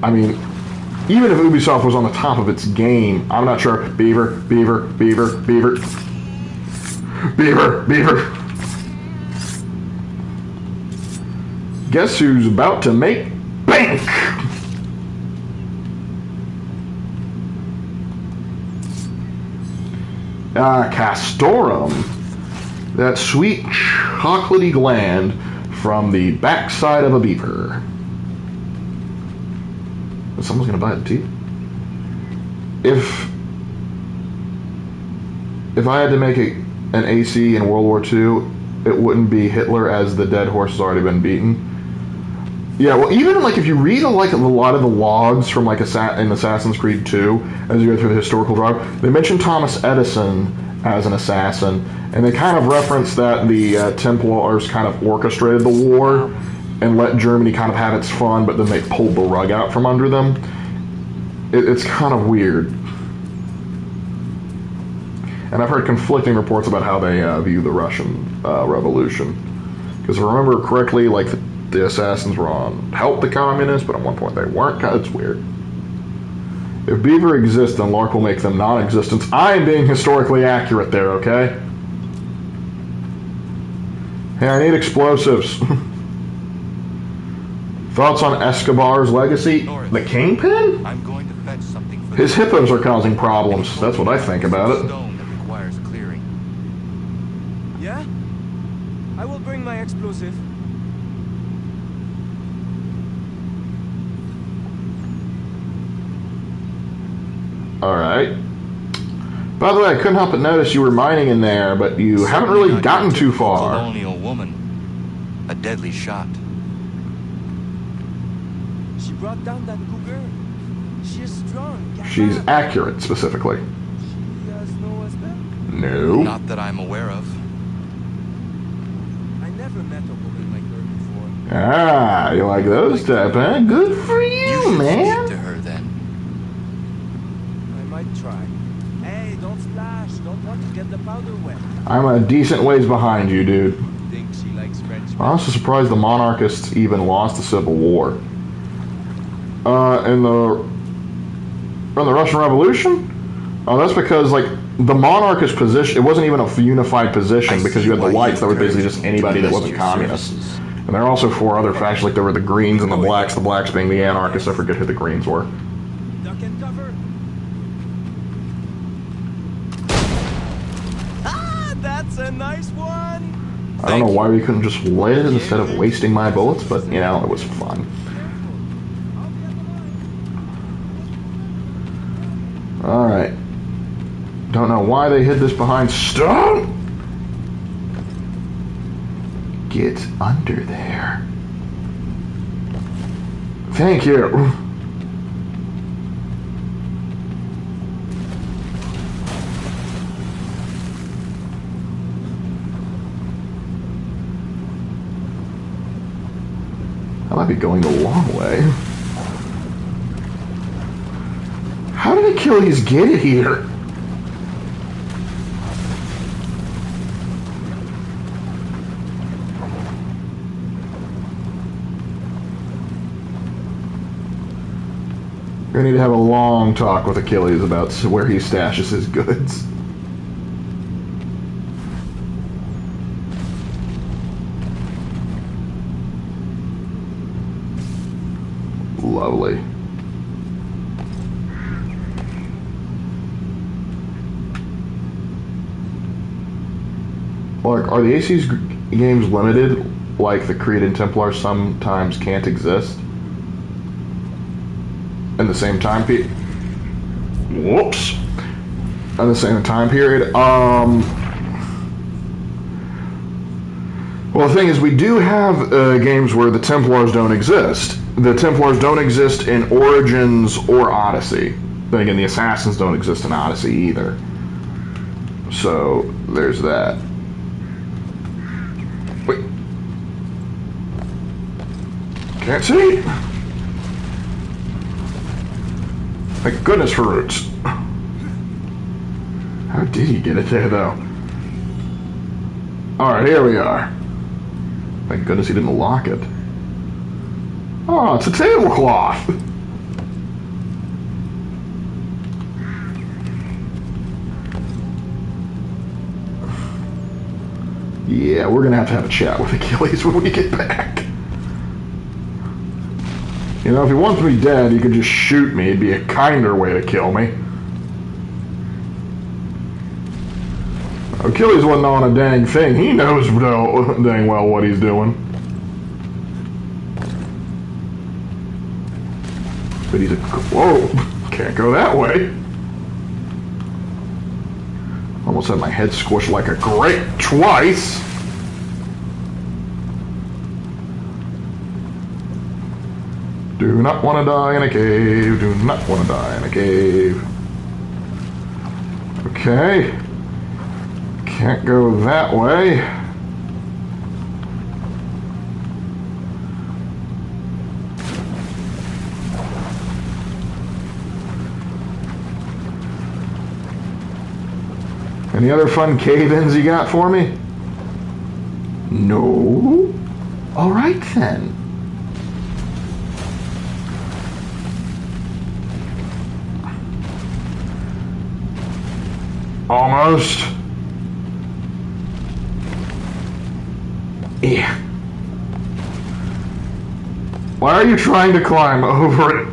I mean, even if Ubisoft was on the top of its game, I'm not sure. Beaver. Guess who's about to make bank? Castorum. That sweet chocolatey gland from the backside of a beaver. Someone's gonna buy the teeth. If I had to make an AC in World War II, it wouldn't be Hitler, as the dead horse has already been beaten. Yeah, well, even if you read a lot of the logs from in Assassin's Creed 2, as you go through the historical drama, they mention Thomas Edison as an assassin, and they kind of reference that the Templars kind of orchestrated the war and let Germany kind of have its fun, but then they pulled the rug out from under them. It's kind of weird. And I've heard conflicting reports about how they view the Russian Revolution. Because if I remember correctly, the assassins were on help the communists, but at one point they weren't. It's weird. If Beaver exists, then Lark will make them non-existent. I am being historically accurate there, okay? Hey, I need explosives. Thoughts on Escobar's legacy? The Kingpin? I'm going to fetch something for His hippos are causing problems. That's what I think about it. Stone that requires clearing. Yeah? I will bring my explosive. Alright. By the way, I couldn't help but notice you were mining in there, but you haven't really gotten too far. Colonial woman. A deadly shot. She brought down that cougar. She is strong. She's accurate, specifically. She has no husband? No. Not that I'm aware of. I never met a woman like her before. Ah, you like those type, huh? Good for you, man. Speak to her then. I might try. Hey, don't splash. Don't want to get the powder wet. I'm a decent ways behind you, dude. Think she likes French. I'm also surprised the monarchists even lost the Civil War. In the Russian Revolution? Oh, that's because, the monarchist position, it wasn't even a unified position, because you had the whites that were basically just anybody that wasn't communist. And there are also 4 other factions, there were the Greens and the Blacks being the anarchists. I forget who the Greens were. Duck and cover. Ah, that's a nice one. I don't know why we couldn't just live instead of wasting my bullets, but, it was fun. Alright. Don't know why they hid this behind stone. Get under there. Thank you. I might be going the long way. How did Achilles get it here? We need to have a long talk with Achilles about where he stashes his goods. Lovely. Lark, are the AC's games limited, like the Creed and Templar sometimes can't exist? In the same time period? Whoops. In the same time period? Well, the thing is, we do have games where the Templars don't exist. The Templars don't exist in Origins or Odyssey. Then again, the Assassins don't exist in Odyssey either. So, there's that. Wait. Can't see. Thank goodness for roots. How did he get it there, though? Alright, here we are. Thank goodness he didn't lock it. Oh, it's a tablecloth! Yeah, we're gonna have a chat with Achilles when we get back. You know, if he wants me dead, he could just shoot me. It'd be a kinder way to kill me. Achilles wasn't on a dang thing. He knows dang well what he's doing. But he's a... Whoa! Can't go that way. Almost had my head squished like a grape twice. Do not want to die in a cave. Do not want to die in a cave. Okay. Can't go that way. Any other fun cave-ins you got for me? No? Alright then. Almost. Yeah. Why are you trying to climb over it?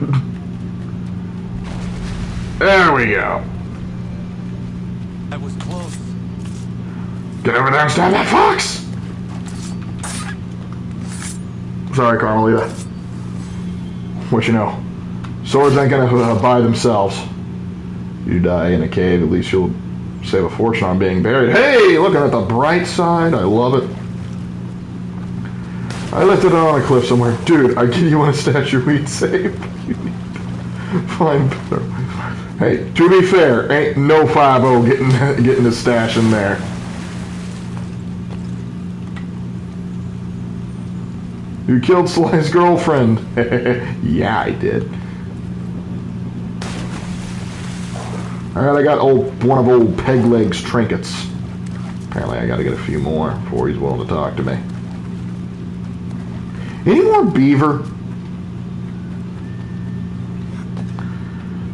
There we go. That was close. Get over there and stab that fox! Sorry, Carmelita. What you know? Swords ain't gonna buy themselves. You die in a cave, at least you'll save a fortune on being buried. Hey, looking at the bright side, I love it. I left it on a cliff somewhere. Dude, I give you one statue we'd save. Fine. Hey, to be fair, ain't no 5-0 getting the stash in there. You killed Sly's girlfriend. Yeah, I did. Alright, I got one of old Pegleg's trinkets. Apparently I gotta get a few more before he's willing to talk to me. Any more beaver?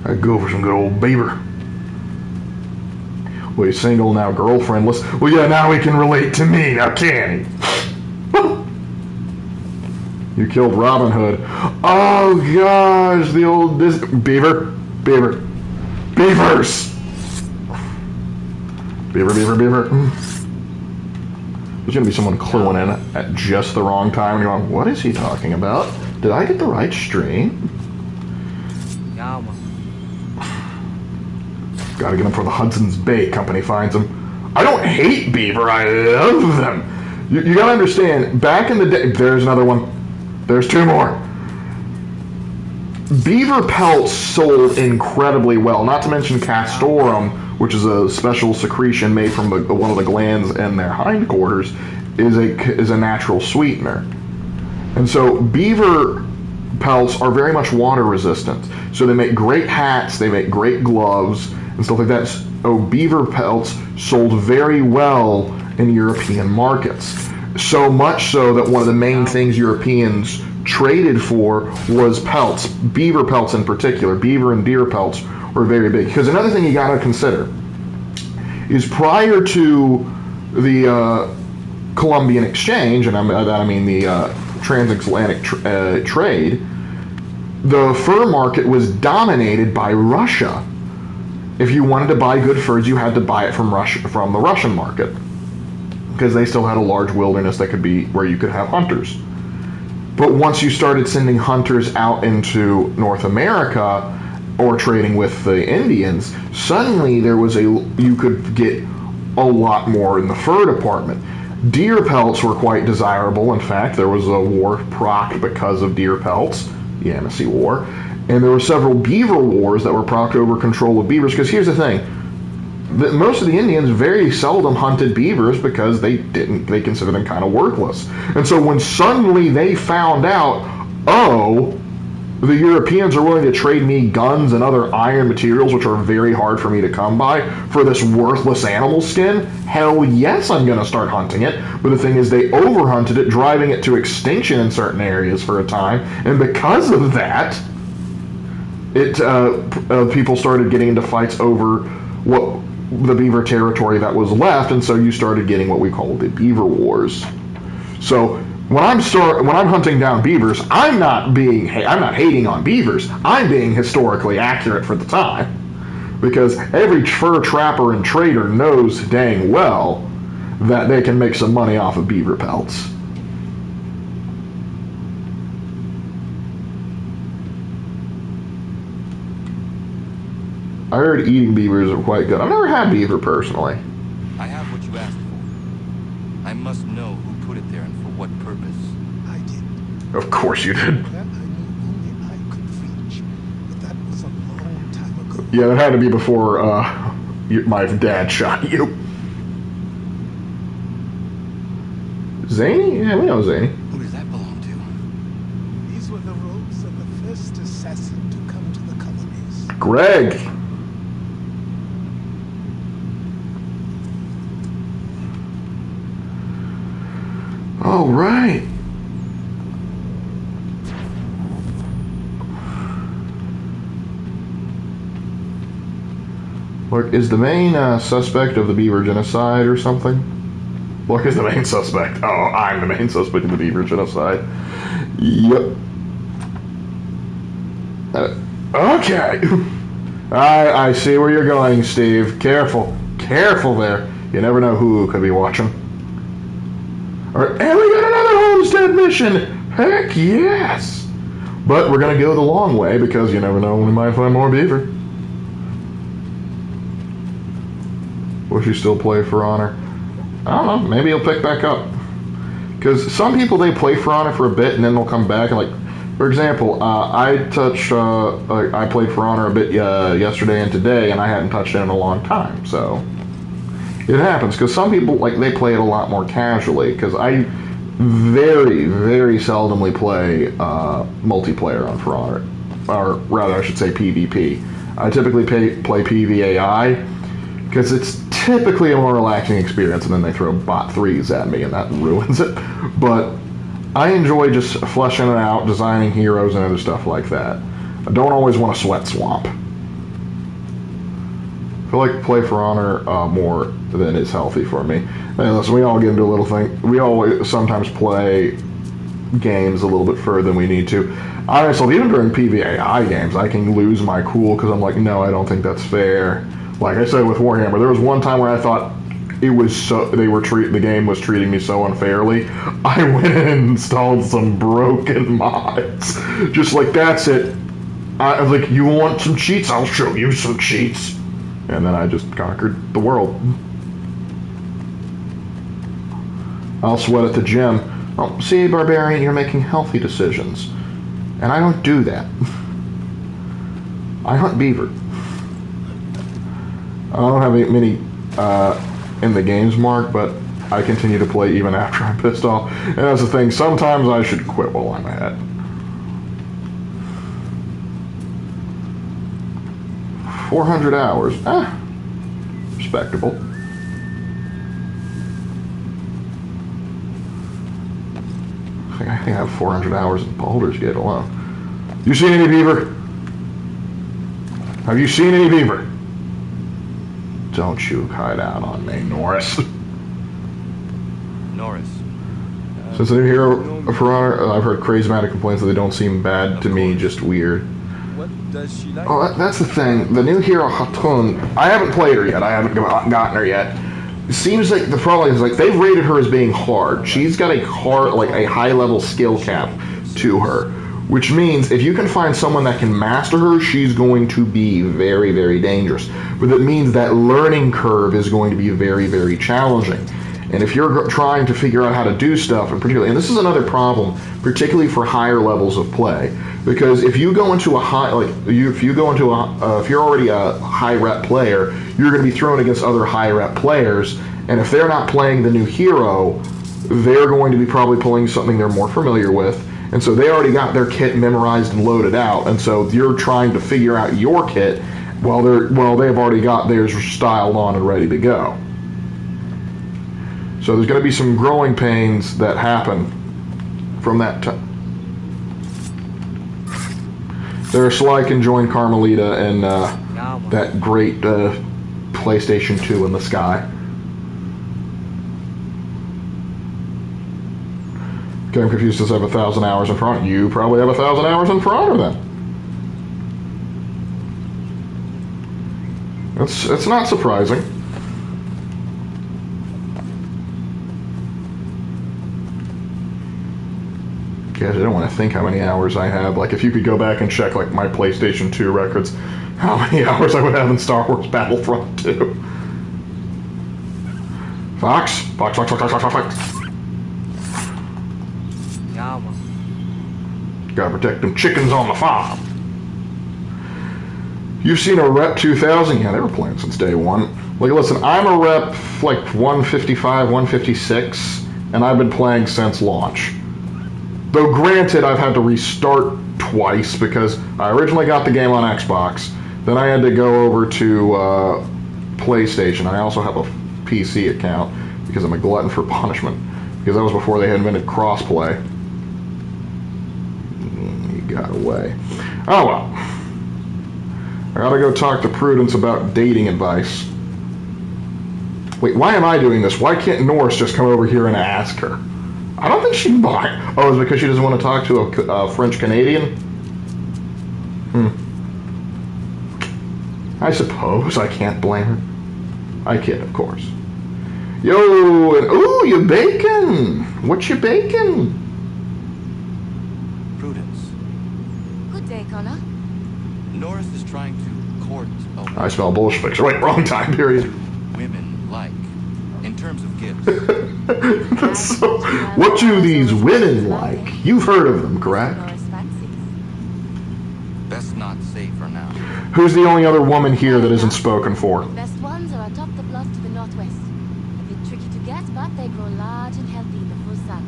I'd go for some good old beaver. Well, he's single now, girlfriendless. Well, yeah, now he can relate to me, now can he? You killed Robin Hood. Oh gosh, the old beaver. Beavers! Beaver. There's gonna be someone cluing in at just the wrong time and going, what is he talking about? Did I get the right stream? Gotta get them before the Hudson's Bay Company finds them. I don't hate beaver, I love them. You gotta understand, back in the day, there's another one. There's 2 more. Beaver pelts sold incredibly well, not to mention castoreum, which is a special secretion made from one of the glands in their hindquarters, is a natural sweetener. And so beaver pelts are very much water resistant. So they make great hats, they make great gloves, and stuff like that. So beaver pelts sold very well in European markets. So much so that one of the main things Europeans traded for was pelts. Beaver pelts in particular. Beaver and deer pelts were very big. Because another thing you got to consider is prior to the Columbian Exchange, and I mean the transatlantic trade, the fur market was dominated by Russia. If you wanted to buy good furs, you had to buy it from the Russian market, because they still had a large wilderness that could be where you could have hunters. But once you started sending hunters out into North America or trading with the Indians, suddenly you could get a lot more in the fur department. Deer pelts were quite desirable. In fact, there was a war procked because of deer pelts, the Yamasee War, and there were several beaver wars that were procked over control of beavers. Because here's the thing: most of the Indians very seldom hunted beavers because they considered them kind of worthless. And so when suddenly they found out, oh, the Europeans are willing to trade me guns and other iron materials, which are very hard for me to come by, for this worthless animal skin, hell yes, I'm going to start hunting it. But the thing is, they overhunted it, driving it to extinction in certain areas for a time. And because of that, people started getting into fights over the beaver territory that was left, and so you started getting what we call the beaver wars. So when I'm hunting down beavers, I'm not hating on beavers. I'm being historically accurate for the time, because every fur trapper and trader knows dang well that they can make some money off of beaver pelts. I heard eating beavers are quite good. I've never had beaver personally. I have what you asked for. I must know who put it there and for what purpose. I did. Of course you did. That I knew only I could reach, but that was a long time ago. Yeah, that had to be before my dad shot you. Zany? Yeah, we know Zany. Who does that belong to? These were the robes of the first assassin to come to the colonies. Greg. All right. Lark is the main suspect of the beaver genocide or something? Lark is the main suspect. Oh, I'm the main suspect of the beaver genocide. Yep. Okay. I see where you're going, Steve. Careful. Careful there. You never know who could be watching. And we got another Homestead mission! Heck yes! But we're going to go the long way, because you never know when we might find more beaver. Will she still play For Honor? I don't know, maybe he'll pick back up. Because some people, they play For Honor for a bit, and then they'll come back, and like, for example, I played For Honor a bit yesterday and today, and I hadn't touched it in a long time, so it happens. Because some people, like, they play it a lot more casually, because I very, very seldomly play multiplayer on For Honor, or rather, I should say PvP. I typically play PvAI, because it's typically a more relaxing experience, and then they throw bot 3s at me, and that ruins it. But I enjoy just fleshing it out, designing heroes and other stuff like that. I don't always want a sweat swamp. I feel like play For Honor more than is healthy for me. And listen, we all get into a little thing. We always sometimes play games a little bit further than we need to. Honestly, even during PvAI games, I can lose my cool because I'm like, no, I don't think that's fair. Like I said with Warhammer, there was one time where I thought it was the game was treating me so unfairly. I went in and installed some broken mods. Just like, that's it. I was like, you want some cheats? I'll show you some cheats. And then I just conquered the world. I'll sweat at the gym. Oh, see, Barbarian, you're making healthy decisions. And I don't do that. I hunt beaver. I don't have many in the games, Mark, but I continue to play even after I'm pissed off. And that's the thing, sometimes I should quit while I'm ahead. 400 hours. Respectable. I think I have 400 hours in Baldur's Gate alone. You seen any beaver? Have you seen any beaver? Don't you hide out on me, Norris. Norris. Since the new hero for Honor, I've heard crazy amount of complaints that they don't seem bad to me, just weird. What does she like? Oh, that's the thing. The new hero Hatun, I haven't played her yet. I haven't gotten her yet. It seems like the problem is like they've rated her as being hard. She's got a high level skill cap to her, which means if you can find someone that can master her, she's going to be very, very dangerous. But that means that learning curve is going to be very, very challenging. And if you're trying to figure out how to do stuff, and particularly, and this is another problem, particularly for higher levels of play, because if you go into a high, if you're already a high rep player, you're going to be thrown against other high rep players, and if they're not playing the new hero, they're going to be probably pulling something they're more familiar with, and so they already got their kit memorized and loaded out, and so you're trying to figure out your kit while they've already got theirs styled on and ready to go. So there's going to be some growing pains that happen from that time. There's Sly can join Carmelita and that great PlayStation 2 in the sky. Okay, I'm confused since I have 1,000 hours in front. You probably have 1,000 hours in front of them. It's not surprising. Guys, I don't want to think how many hours I have. Like, if you could go back and check, like, my PlayStation 2 records, how many hours I would have in Star Wars Battlefront 2. Fox? Fox. Gotta protect them chickens on the farm. You've seen a Rep 2000? Yeah, they were playing since day one. Like, listen, I'm a Rep, like, 155, 156, and I've been playing since launch. Though granted, I've had to restart twice because I originally got the game on Xbox, then I had to go over to PlayStation. I also have a PC account because I'm a glutton for punishment, because that was before they had invented crossplay. He got away. Oh well. I gotta go talk to Prudence about dating advice. Wait, why am I doing this? Why can't Norris just come over here and ask her? I don't think she'd buy. Oh, it's because she doesn't want to talk to a French Canadian? I suppose I can't blame her. I kid, of course. Yo, and ooh, you baking? What you baking? Prudence. Good day, Connor. Norris is trying to court a I smell Bolsheviks. Wait, wrong time period. women like, in terms of gifts. What do these women like? You've heard of them, correct? Best not say for now. Who's the only other woman here that isn't spoken for? Best ones are atop the bluff to the northwest. A bit tricky to get, but they grow large and healthy in the full sun.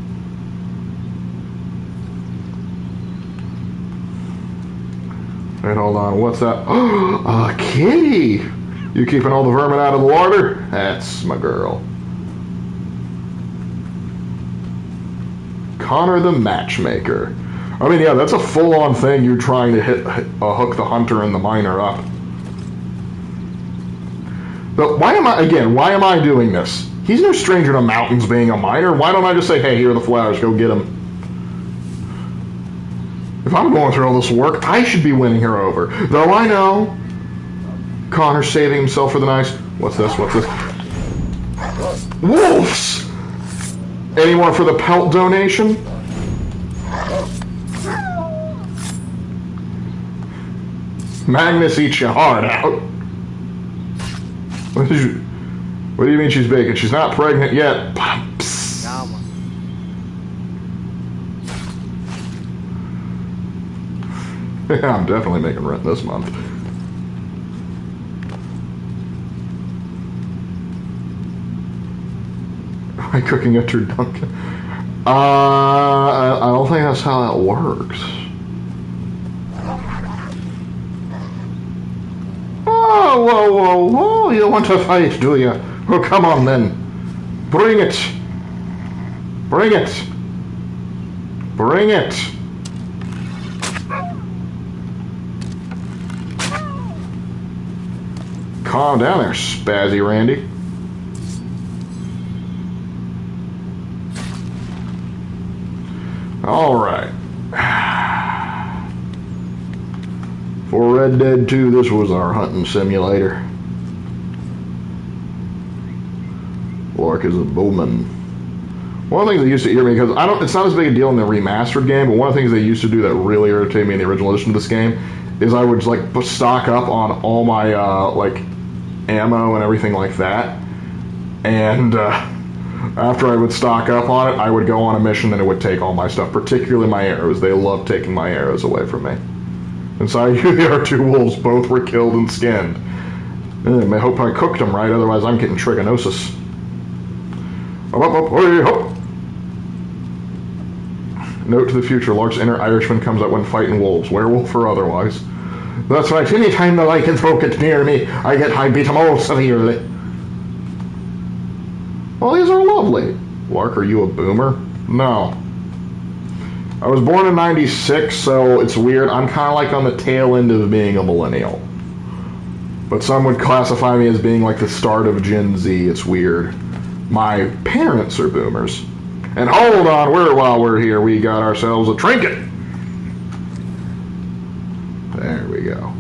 Wait, hold on. What's that? Oh, a kitty! You keeping all the vermin out of the water? That's my girl. Connor the Matchmaker. I mean, yeah, that's a full-on thing. You're trying to hook the hunter and the miner up. But why am I doing this? He's no stranger to mountains being a miner. Why don't I just say, hey, here are the flowers, go get them? If I'm going through all this work, I should be winning her over. Though I know Connor's saving himself for the nice... What's this? Wolves! Any more for the pelt donation? Magnus eats you hard out. What do you mean she's bacon? She's not pregnant yet. Psst. Yeah, I'm definitely making rent this month. Am I cooking a turducken? I don't think that's how that works. Oh, whoa, whoa, whoa! You want to fight, do you? Oh, come on then. Bring it. Bring it. Bring it. Calm down there, Spazzy Randy. All right. For Red Dead 2, this was our hunting simulator. Lark is a bowman. One of the things that used to irritate me, because it's not as big a deal in the remastered game, but one of the things they used to do that really irritated me in the original edition of this game is I would like stock up on all my like ammo and everything like that, and after I would stock up on it, I would go on a mission and it would take all my stuff, particularly my arrows. They loved taking my arrows away from me. And so our two wolves both were killed and skinned. I hope I cooked them right, otherwise I'm getting trichinosis. Note to the future, Lark's inner Irishman comes out when fighting wolves, werewolf or otherwise. That's right, any time the lycanthrope gets near me, I beat him all severely. Well, these are lovely. Lark, are you a boomer? No. I was born in 96, so it's weird. I'm kind of like on the tail end of being a millennial. But some would classify me as being like the start of Gen Z. It's weird. My parents are boomers. And hold on, while we're here, we got ourselves a trinket. There we go.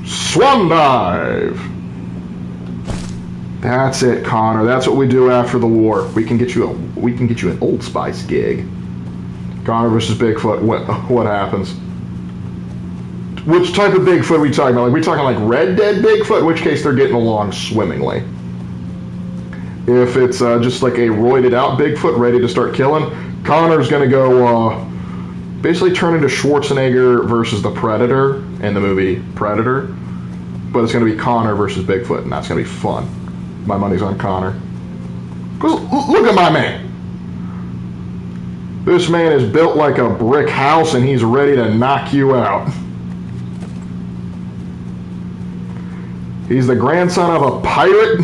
Swan dive. That's it, Connor. That's what we do after the war. We can get you an Old Spice gig. Connor versus Bigfoot. What happens? Which type of Bigfoot are we talking about? Like, we talking like Red Dead Bigfoot? In which case they're getting along swimmingly. If it's just like a roided out Bigfoot ready to start killing, Connor's gonna go basically turn into Schwarzenegger versus the Predator in the movie Predator. But it's gonna be Connor versus Bigfoot, and that's gonna be fun. My money's on Connor. Look at my man. This man is built like a brick house and he's ready to knock you out. He's the grandson of a pirate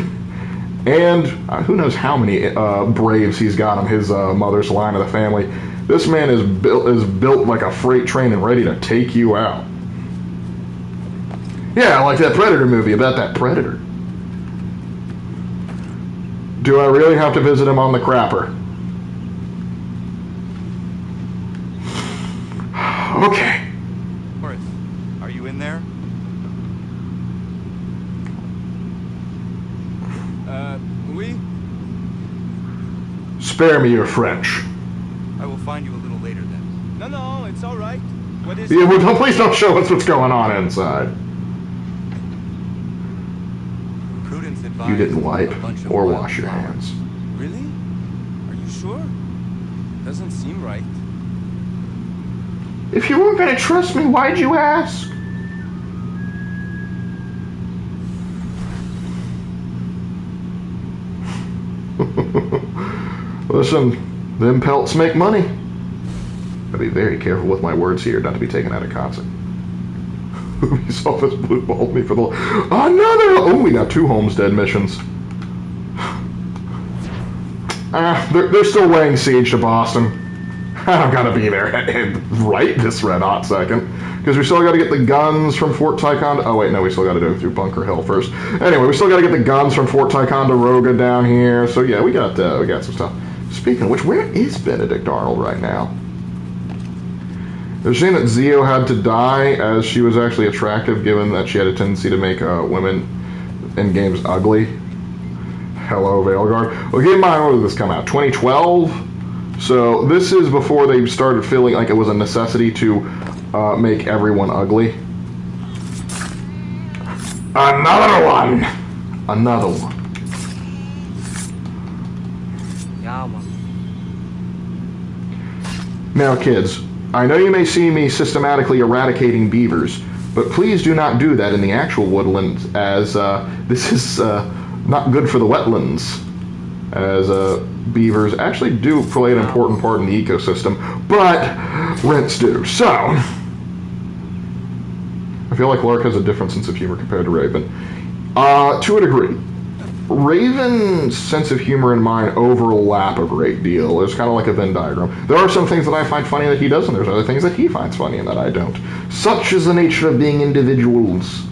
and who knows how many braves he's got on his mother's line of the family. This man is built like a freight train and ready to take you out. Yeah, like that Predator movie about that predator. Do I really have to visit him on the crapper? Okay. Boris, are you in there? Oui? Spare me your French. I will find you a little later then. No, it's all right. What is Yeah, well, please don't show us what's going on inside. You didn't wipe or wash your hands. Really? Are you sure? Doesn't seem right. If you weren't going to trust me, why'd you ask? Listen, them pelts make money. I'll be very careful with my words here, not to be taken out of context. Ubisoft has blueballed me for the... Another... Oh, we got 2 Homestead missions. They're still laying siege to Boston. I don't gotta be there right this red hot second. Because we still gotta get the guns from Fort Ticonderoga... Oh, wait, no, we still gotta do it through Bunker Hill first. Anyway, we still gotta get the guns from Fort Ticonderoga down here. So, yeah, we got some stuff. Speaking of which, where is Benedict Arnold right now? They're saying that Zio had to die as she was actually attractive, given that she had a tendency to make women in games ugly. Hello, Veilguard. Well, keep in mind, when did this come out? 2012? So this is before they started feeling like it was a necessity to make everyone ugly. Another one! Another one. Yeah, man. Now, kids, I know you may see me systematically eradicating beavers, but please do not do that in the actual woodlands, as this is not good for the wetlands, as beavers actually do play an important part in the ecosystem, but rents do. So, I feel like Lark has a different sense of humor compared to Raven. To a degree. Raven's sense of humor and mine overlap a great deal. It's kind of like a Venn diagram. There are some things that I find funny that he doesn't. There's other things that he finds funny and that I don't. Such is the nature of being individuals.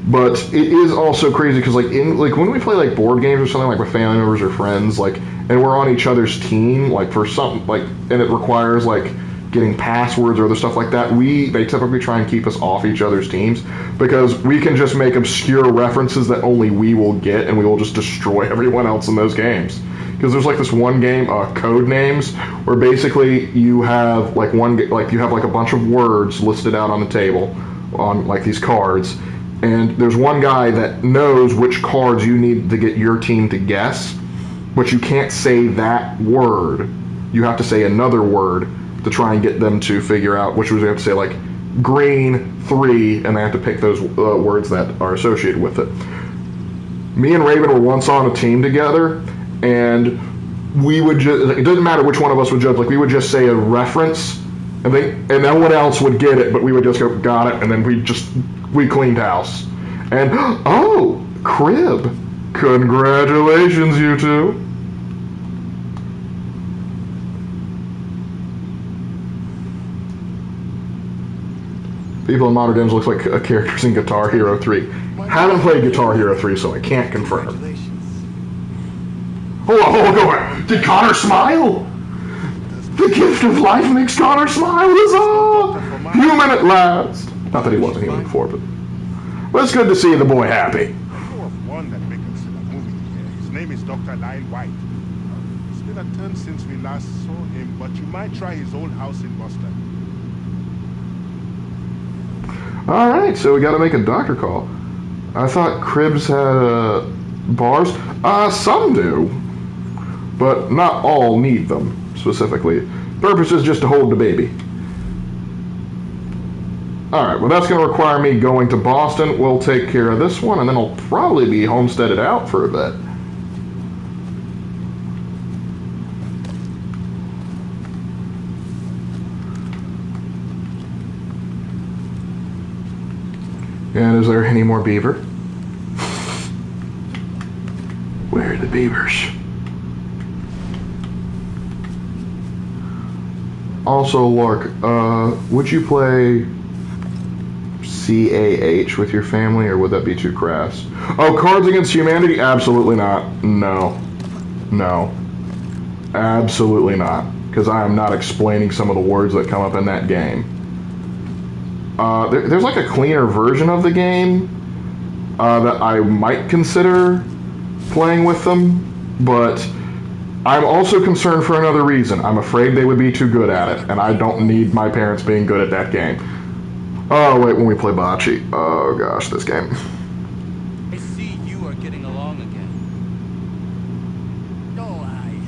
But it is also crazy because, like when we play like board games or something, like with family members or friends, like, and we're on each other's team, like for something, like, and it requires like getting passwords or other stuff like that, they typically try and keep us off each other's teams because we can just make obscure references that only we will get, and we will just destroy everyone else in those games. Because there's like this one game, Code Names, where basically you have like you have like a bunch of words listed out on the table on like these cards, and there's one guy that knows which cards you need to get your team to guess, but you can't say that word. You have to say another word to try and get them to figure out, which was, you have to say like green 3, and they have to pick those words that are associated with it. Me and Raven were once on a team together, and we would just, it doesn't matter which one of us would judge, like we would just say a reference, and no one else would get it, but we would just go, got it, and then we cleaned house. And, oh, Crib, congratulations, you two. People in modern games looks like characters in Guitar Hero 3. Haven't played Guitar Hero 3, so I can't confirm. Hold on. Did Connor smile? The gift of life makes Connor smile. Huzzah! Human at last. Not that he wasn't human before, but it's good to see the boy happy. I know of one that may consider moving here. His name is Dr. Lyle White. It's been a turn since we last saw him, but you might try his old house in Boston. Alright, so we gotta make a doctor call. I thought cribs had bars. Some do, but not all need them, specifically. Purpose is just to hold the baby. Alright, well that's gonna require me going to Boston. We'll take care of this one, and then I'll probably be homesteaded out for a bit. And is there any more beaver? Where are the beavers? Also, Lark, would you play CAH with your family, or would that be too crass? Oh, Cards Against Humanity? Absolutely not. No. No. Absolutely not. Because I am not explaining some of the words that come up in that game. There's like a cleaner version of the game that I might consider playing with them, but I'm also concerned for another reason. I'm afraid they would be too good at it, and I don't need my parents being good at that game. Oh, wait, when we play bocce. Oh, gosh, this game. I see you are getting along again. Oh, aye.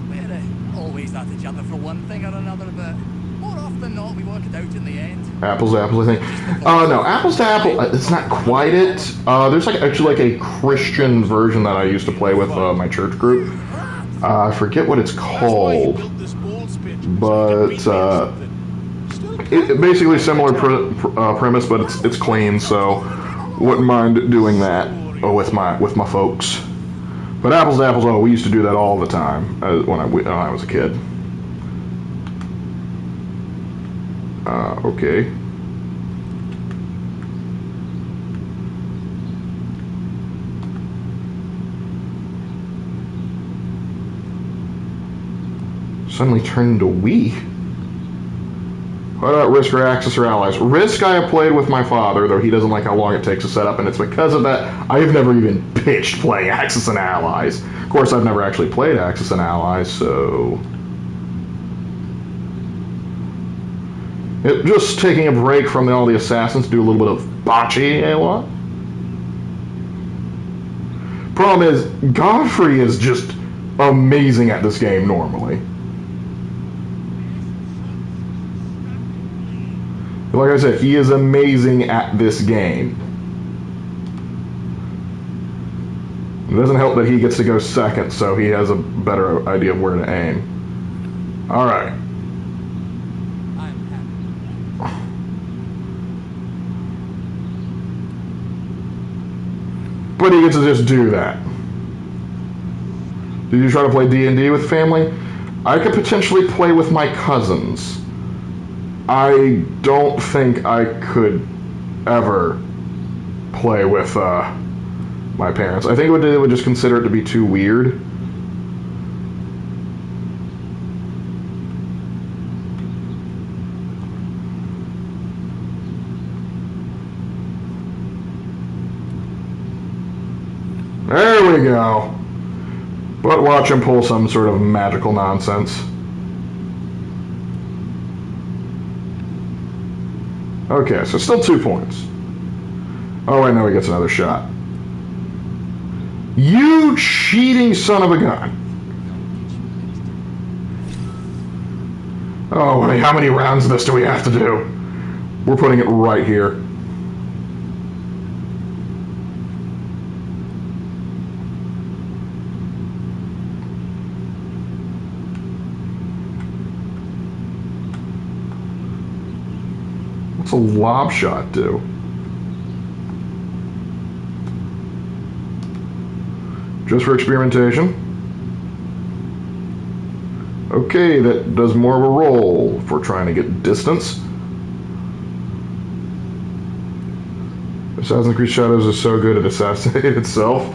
We're always at each other for one thing or another, but more often than not, we work it out in the end. Apples to apples, I think. No, apples to apple, it's not quite it. There's actually a Christian version that I used to play with my church group. I forget what it's called, but it basically similar premise, but it's clean, so wouldn't mind doing that with my folks. But apples to apples, we used to do that all the time when I was a kid. Okay. Suddenly turned into we. What about Risk or Axis or Allies? Risk I have played with my father, though he doesn't like how long it takes to set up, and it's because of that I have never even pitched playing Axis and Allies. Of course, I've never actually played Axis and Allies, so... Just taking a break from all the assassins to do a little bit of bocce, eh, what? Problem is, Godfrey is just amazing at this game normally. Like I said, he is amazing at this game. It doesn't help that he gets to go second, so he has a better idea of where to aim. Alright. But he gets to just do that. Did you try to play D&D with family? I could potentially play with my cousins. I don't think I could ever play with my parents. I think they would just consider it to be too weird. There we go. But watch him pull some sort of magical nonsense. Okay, so still 2 points. Oh wait, no, he gets another shot. You cheating son of a gun. Oh, how many rounds of this do we have to do? We're putting it right here. What's a lob shot do? Just for experimentation. Okay, that does more of a roll for trying to get distance. Assassin's Creed Shadows is so good at assassinating itself.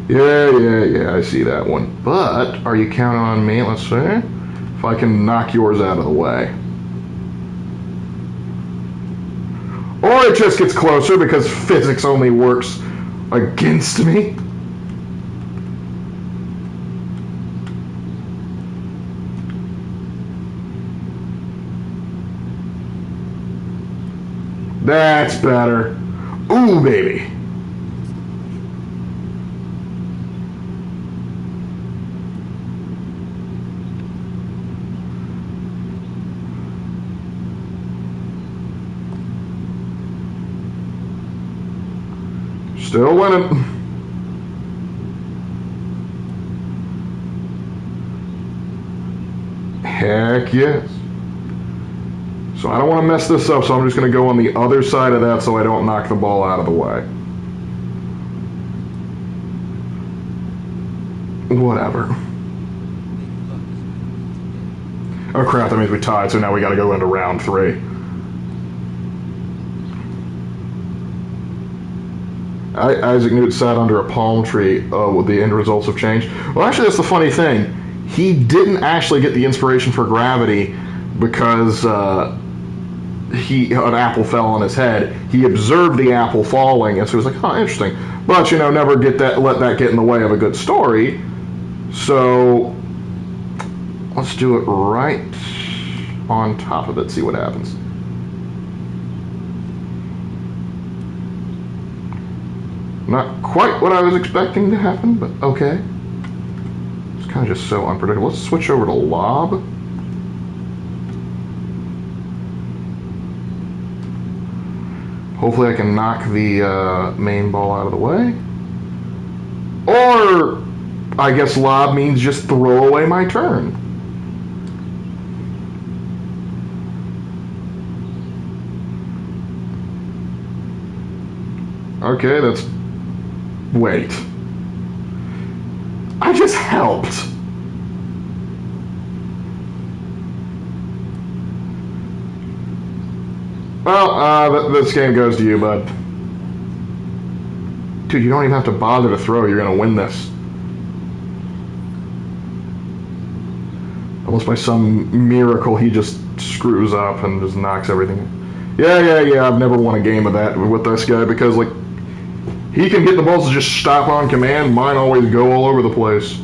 Yeah, I see that one. But, are you counting on me? Let's see. If I can knock yours out of the way. Or it just gets closer because physics only works against me. That's better. Ooh, baby. Still winning. Heck yes. So I don't want to mess this up, so I'm just going to go on the other side of that so I don't knock the ball out of the way. Whatever. Oh crap, that means we tied, so now we got to go into round 3. Isaac Newton sat under a palm tree. With the end results have changed. Well, actually, that's the funny thing. He didn't actually get the inspiration for gravity because an apple fell on his head. He observed the apple falling, and so he was like, "Oh, interesting." But never let that get in the way of a good story. So let's do it right on top of it. See what happens. Not quite what I was expecting to happen, but okay. It's kind of just so unpredictable. Let's switch over to lob. Hopefully I can knock the main ball out of the way. Or, I guess lob means just throw away my turn. Okay, that's... Wait. I just helped. Well, this game goes to you, bud. Dude, you don't even have to bother to throw. You're going to win this. Unless by some miracle he just screws up and just knocks everything. Yeah, I've never won a game of that with this guy because, like, he can hit the balls to just stop on command. Mine always go all over the place.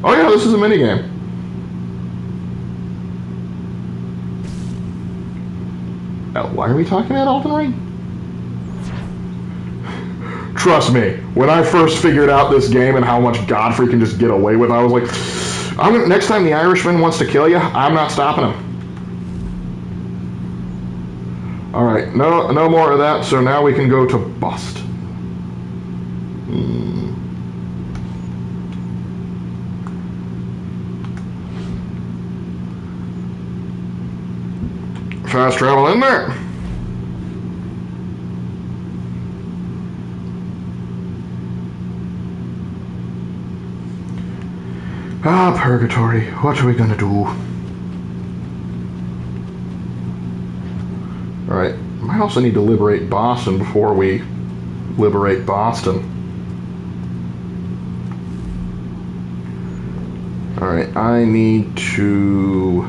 Oh yeah, this is a minigame. Why are we talking about Elden Ring? Trust me, when I first figured out this game and how much Godfrey can just get away with, I was like, next time the Irishman wants to kill you, I'm not stopping him. Alright, no more of that, so now we can go to Boston. Fast travel in there. Ah, purgatory. What are we gonna do? Alright, might also need to liberate Boston before we liberate Boston. Alright, I need to...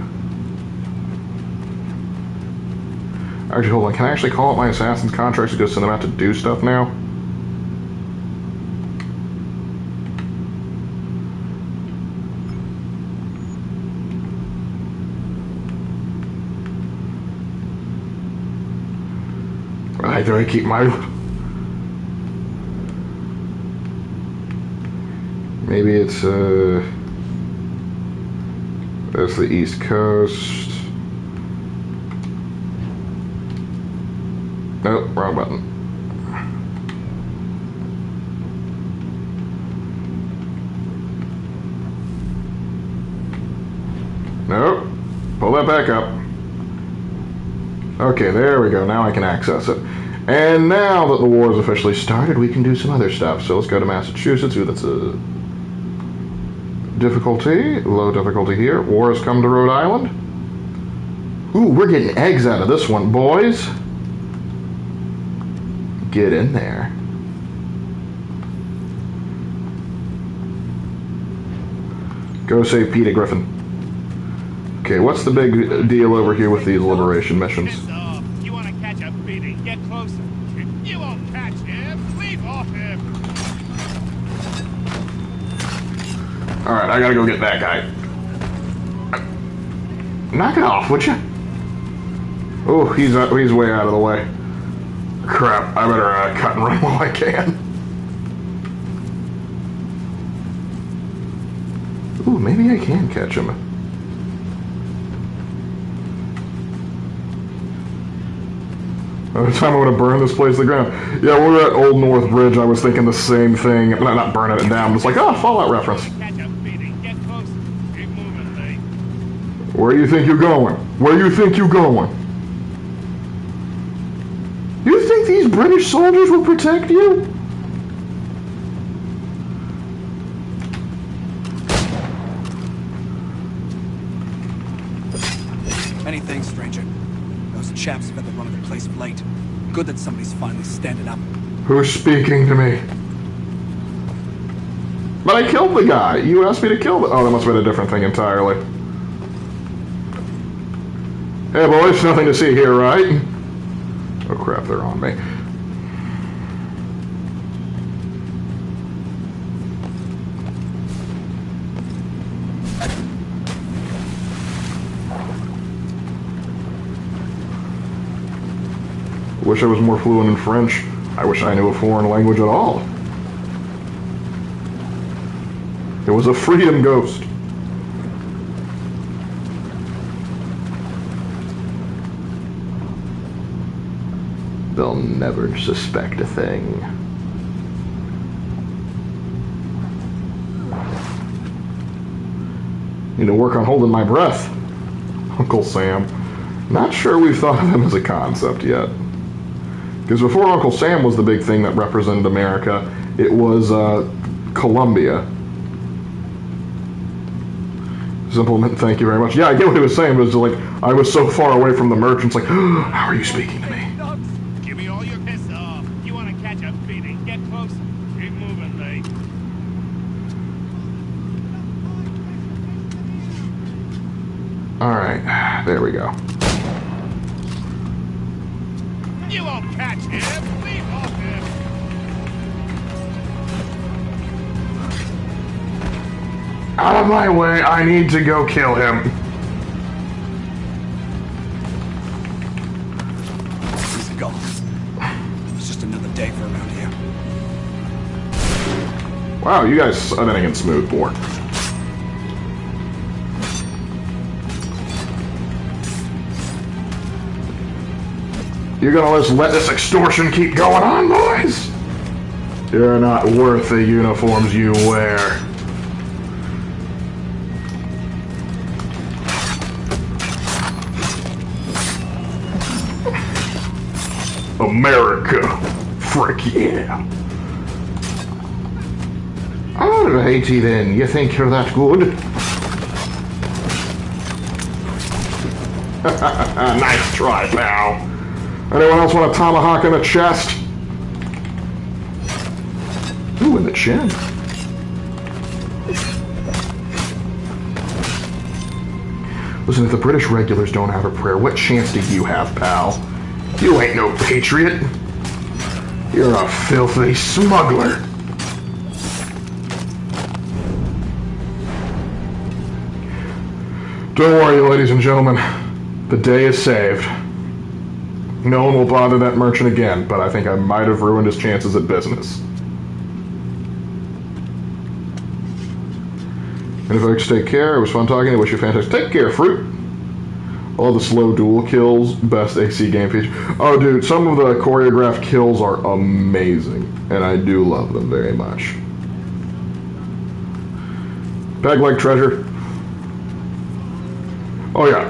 Actually, hold on. Can I actually call up my assassin's contracts to go send them out to do stuff now? Do I keep my... Maybe it's, that's the East Coast. Nope, wrong button. Nope. Pull that back up. Okay, there we go. Now I can access it. And now that the war has officially started, we can do some other stuff. So let's go to Massachusetts. Ooh, that's a difficulty. Low difficulty here. War has come to Rhode Island. Ooh, we're getting eggs out of this one, boys. Get in there. Go save Peter Griffin. Okay, what's the big deal over here with these liberation missions? You want to catch a beating? Get closer. You won't catch him. Leave off him. Alright, I gotta go get that guy. Knock it off, would you? Oh, he's way out of the way. Crap, I better cut and run while I can. Ooh, maybe I can catch him. By the time I want to burn this place to the ground. Yeah, when we were at Old North Bridge, I was thinking the same thing. Not burning it down. It's like, oh, Fallout reference. Where do you think you're going? Where do you think you're going? You think these British soldiers will protect you? Many thanks, stranger. Those chaps have had the run of the place of late. Good that somebody's finally standing up. Who's speaking to me? But I killed the guy. You asked me to kill the... Oh, that must have been a different thing entirely. Hey, boys, nothing to see here, right? Oh, crap, they're on me. Wish I was more fluent in French. I wish I knew a foreign language at all. It was a freedom ghost. They'll never suspect a thing. Need to work on holding my breath. Uncle Sam. Not sure we've thought of him as a concept yet. Because before Uncle Sam was the big thing that represented America, it was Columbia. Simpleman, thank you very much. Yeah, I get what he was saying, but it was like, I was so far away from the merchants, like, how are you speaking to me? Give me all your piss off. You want to catch a beating? Get closer. Keep moving, mate. Alright, there we go. You won't catch him. Leave off him. Out of my way, I need to go kill him. Easy go. It's just another day for around here. Wow, you guys are getting smooth, boy. You're gonna just let this extortion keep going on, boys? You're not worth the uniforms you wear. America. Frick yeah. Alrighty then, you think you're that good? Nice try, pal. Anyone else want a tomahawk in the chest? Ooh, in the chin. Listen, if the British regulars don't have a prayer, what chance do you have, pal? You ain't no patriot. You're a filthy smuggler. Don't worry, ladies and gentlemen. The day is saved. No one will bother that merchant again, but I think I might have ruined his chances at business. And folks, take care. It was fun talking to you. Wish you fantastic. Take care, fruit. All the slow dual kills, best AC game feature. Oh, dude, some of the choreographed kills are amazing, and I do love them very much. Bag like treasure. Oh yeah.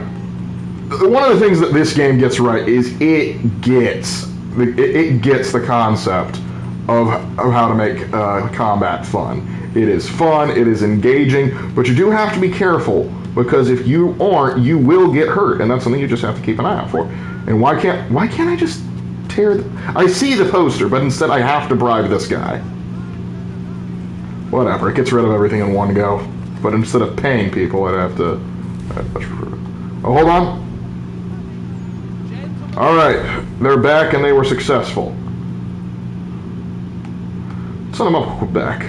One of the things that this game gets right is it gets the concept of how to make combat fun. It is fun, it is engaging, but you do have to be careful, because if you aren't, you will get hurt, and that's something you just have to keep an eye out for. And why can't I just tear I see the poster, but instead I have to bribe this guy. Whatever, it gets rid of everything in one go. But instead of paying people, I'd have to... Oh, hold on. Alright, they're back and they were successful. Send them up Quebec.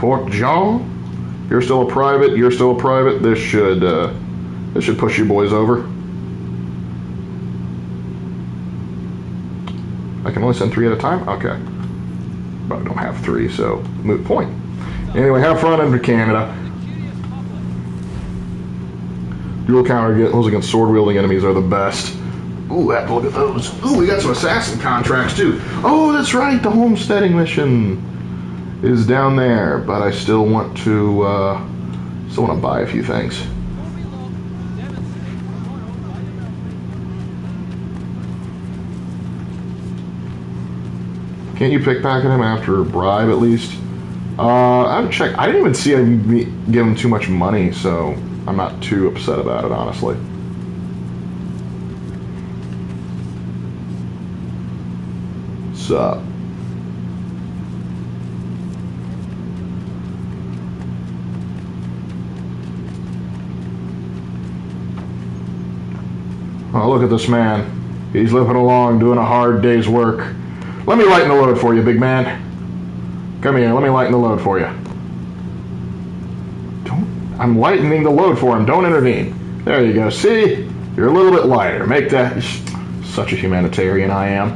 Fort Jean? You're still a private, you're still a private. This should push you boys over. I can only send 3 at a time? Okay. But I don't have 3, so moot point. Anyway, have fun under Canada. Dual counter kills against sword-wielding enemies are the best. Ooh, look at those. Ooh, we got some assassin contracts, too. Oh, that's right, the homesteading mission is down there, but I still want to buy a few things. Can't you pickpocket him after a bribe, at least? I haven't checked. I didn't even see him give him too much money, so I'm not too upset about it, honestly. Sup? Oh, look at this man. He's limping along, doing a hard day's work. Let me lighten the load for you, big man. Come here, let me lighten the load for you. I'm lightening the load for him. Don't intervene. There you go. See? You're a little bit lighter. Make that... Such a humanitarian I am.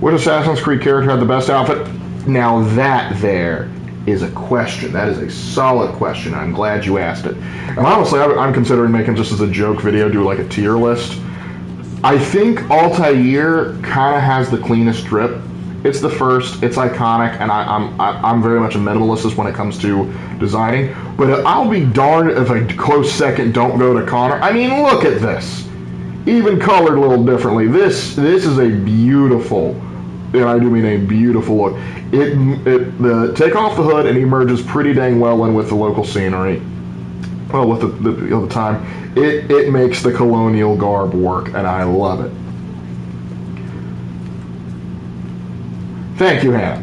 Which Assassin's Creed character had the best outfit? Now that there is a question. That is a solid question. I'm glad you asked it. And honestly, I'm considering making just as a joke video, do like a tier list. I think Altair kind of has the cleanest drip. It's the first, it's iconic, and I'm very much a minimalist when it comes to designing. But I'll be darned if a close second don't go to Connor. I mean, look at this. Even colored a little differently. This is a beautiful, and I do mean a beautiful look. Take off the hood and he merges pretty dang well in with the local scenery. Well, with the time, it makes the colonial garb work, and I love it. Thank you, Hannah.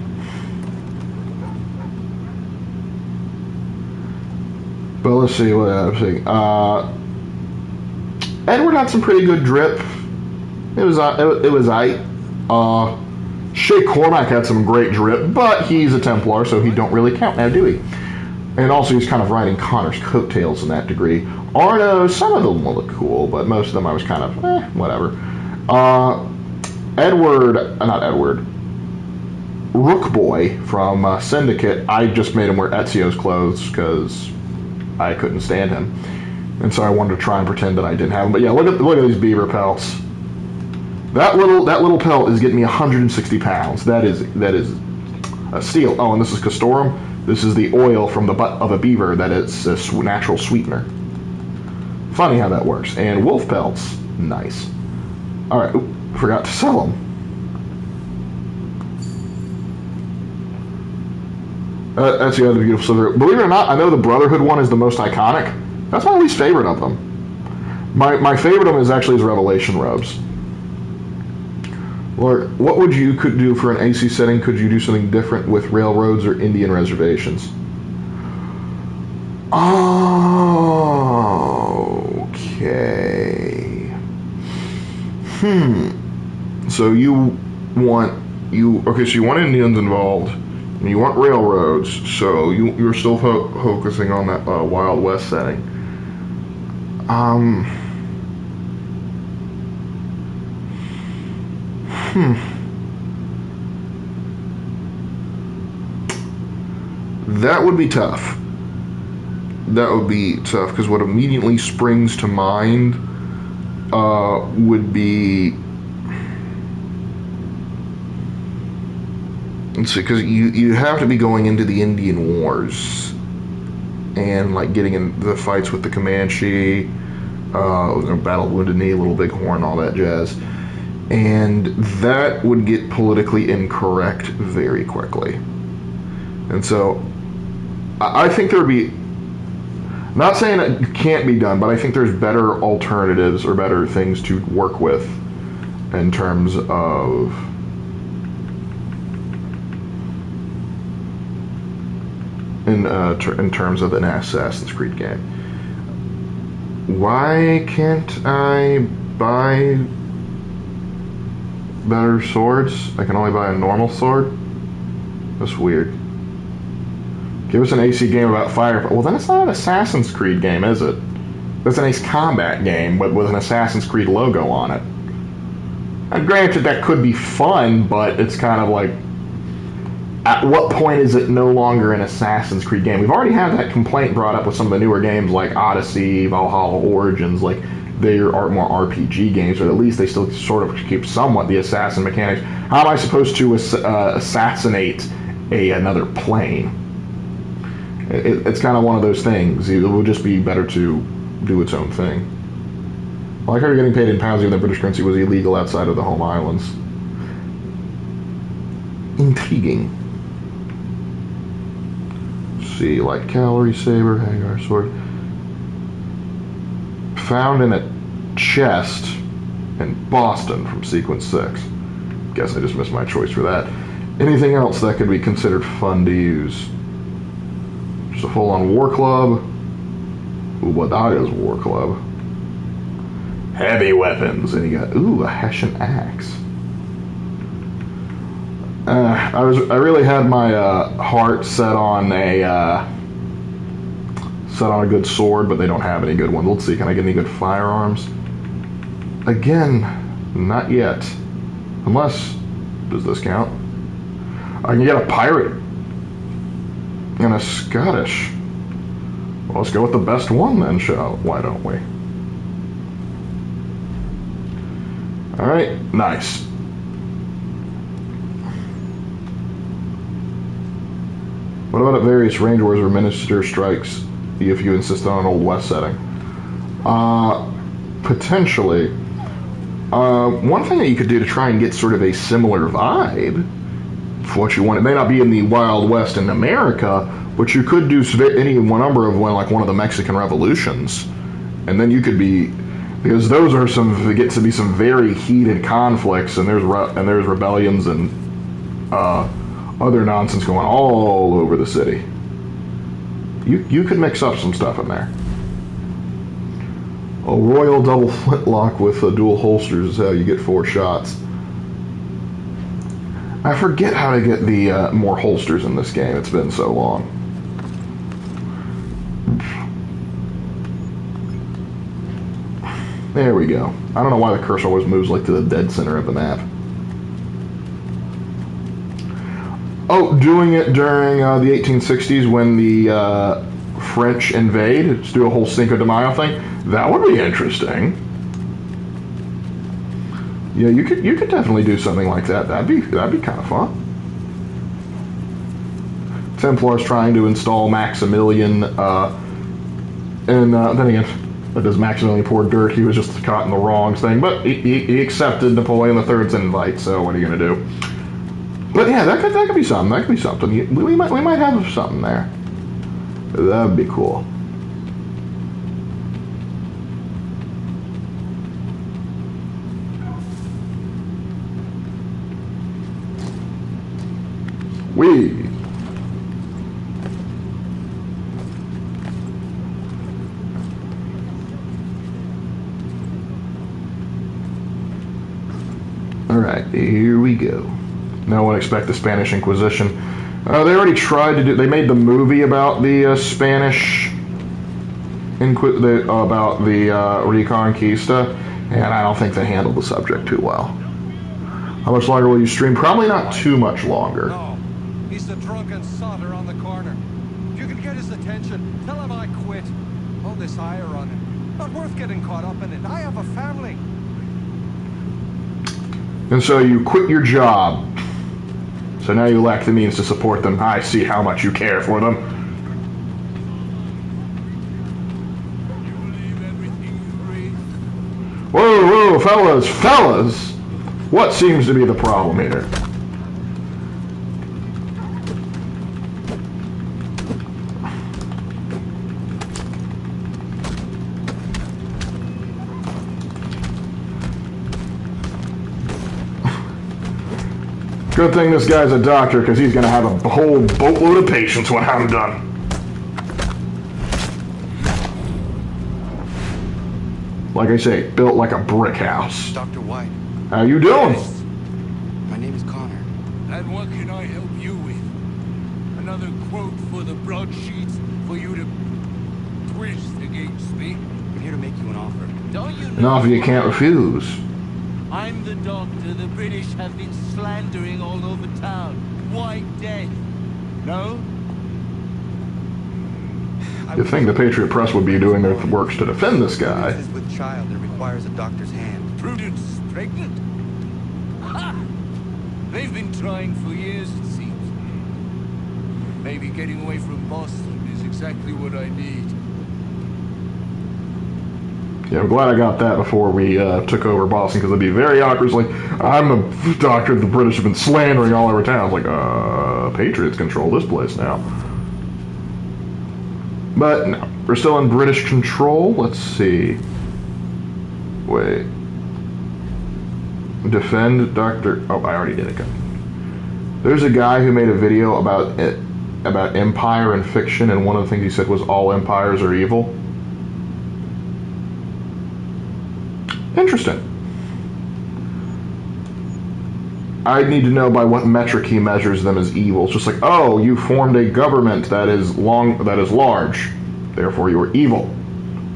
But let's see what I'm saying. Edward had some pretty good drip. It was aight. Shay Cormac had some great drip, but he's a Templar, so he don't really count now, do he? And also, he's kind of riding Connor's coattails in that degree. Arno, some of them will look cool, but most of them I was kind of, whatever. Rook Boy from Syndicate, I just made him wear Ezio's clothes because I couldn't stand him. And so I wanted to try and pretend that I didn't have him. But yeah, look at these beaver pelts. That little pelt is getting me 160 pounds. That is a steal. Oh, and this is castoreum. This is the oil from the butt of a beaver that is a natural sweetener. Funny how that works. And wolf pelts. Nice. Alright, forgot to sell them. That's the other beautiful silver. Believe it or not, I know the Brotherhood one is the most iconic. That's my least favorite of them. My favorite of them is actually his Revelation robes. Lark, what would you could do for an AC setting? Could you do something different with railroads or Indian reservations? Okay. So you want Indians involved, and you want railroads. So you're still focusing on that Wild West setting. That would be tough. That would be tough, because what immediately springs to mind would be... Let's see, because you have to be going into the Indian Wars and like getting in the fights with the Comanche, Battle of Wounded Knee, Little Bighorn, all that jazz. And that would get politically incorrect very quickly. And so I think there would be, not saying it can't be done, but I think there's better alternatives or better things to work with in terms of in terms of an Assassin's Creed game. Why can't I buy better swords? I can only buy a normal sword? That's weird. Give us an AC game about fire. Well, then it's not an Assassin's Creed game, is it? It's an Ace Combat game with an Assassin's Creed logo on it. And granted, that could be fun, but it's kind of like, at what point is it no longer an Assassin's Creed game? We've already had that complaint brought up with some of the newer games like Odyssey, Valhalla Origins, like they are more RPG games, or at least they still sort of keep somewhat the assassin mechanics. How am I supposed to assassinate another plane? It's kind of one of those things. It would just be better to do its own thing. I like how you're getting paid in pounds even though British currency was illegal outside of the home islands. Intriguing. Let's see, like Calorie Saber, Hagar Sword. Found in a chest in Boston from Sequence 6. Guess I just missed my choice for that. Anything else that could be considered fun to use? Just a full-on war club. Ubadaga's war club. Heavy weapons. And you got, a Hessian axe. I really had my heart set on a good sword, but they don't have any good ones. Let's see, can I get any good firearms? Again, not yet. Unless, does this count? I can get a pirate and a Scottish. Well, let's go with the best one then, why don't we? Alright, nice. What about at various range wars or minister strikes if you insist on an Old West setting? Potentially. One thing that you could do to try and get sort of a similar vibe for what you want, it may not be in the Wild West in America, but you could do any one number of one of the Mexican revolutions, and then you could be, because those are get to be some very heated conflicts, and there's rebellions and other nonsense going all over the city. You could mix up some stuff in there. A royal double flintlock with dual holsters is how you get 4 shots. I forget how to get the more holsters in this game. It's been so long. There we go. I don't know why the cursor always moves like to the dead center of the map. Oh, doing it during the 1860s when the French invade, to do a whole Cinco de Mayo thing. That would be interesting. Yeah, you could definitely do something like that. That'd be kind of fun. Templars trying to install Maximilian, and then again, what does Maximilian pour dirt? He was just caught in the wrongs thing, but he accepted Napoleon III's invite. So what are you gonna do? But yeah, that could be something. That could be something. We might have something there. That'd be cool. Alright, here we go. No one expect the Spanish Inquisition. They already tried to do. They made the movie about the Spanish about the Reconquista, and I don't think they handled the subject too well. How much longer will you stream? Probably not too much longer. No, he's the drunken sotter on the corner. If you can get his attention, tell him I quit. All this ire on him, not worth getting caught up in it. I have a family. And so you quit your job. So now you lack the means to support them. I see how much you care for them. Whoa, fellas! What seems to be the problem here? Good thing this guy's a doctor, because he's going to have a whole boatload of patients when I'm done. Like I say, built like a brick house. Dr. White. How you doing? Yes. My name is Connor. And what can I help you with? Another quote for the broadsheets for you to twist against me? I'm here to make you an offer. Don't you know? An offer you can't refuse. I'm the doctor the British have been slandering all over town. White Death. No? You'd think the Patriot Press would be doing their works to defend this guy. Prudence is with child. It requires a doctor's hand. Prudence pregnant? Ha! They've been trying for years, it seems. Maybe getting away from Boston is exactly what I need. Yeah, I'm glad I got that before we took over Boston, because it'd be very awkward. It's like, I'm a doctor the British have been slandering all over town. It's like, Patriots control this place now. But no, we're still in British control. Let's see. Wait. Defend Dr. Oh, I already did it. There's a guy who made a video about empire and fiction, and one of the things he said was all empires are evil. Interesting. I need to know by what metric he measures them as evil. It's just like, oh, you formed a government that is large, therefore you are evil.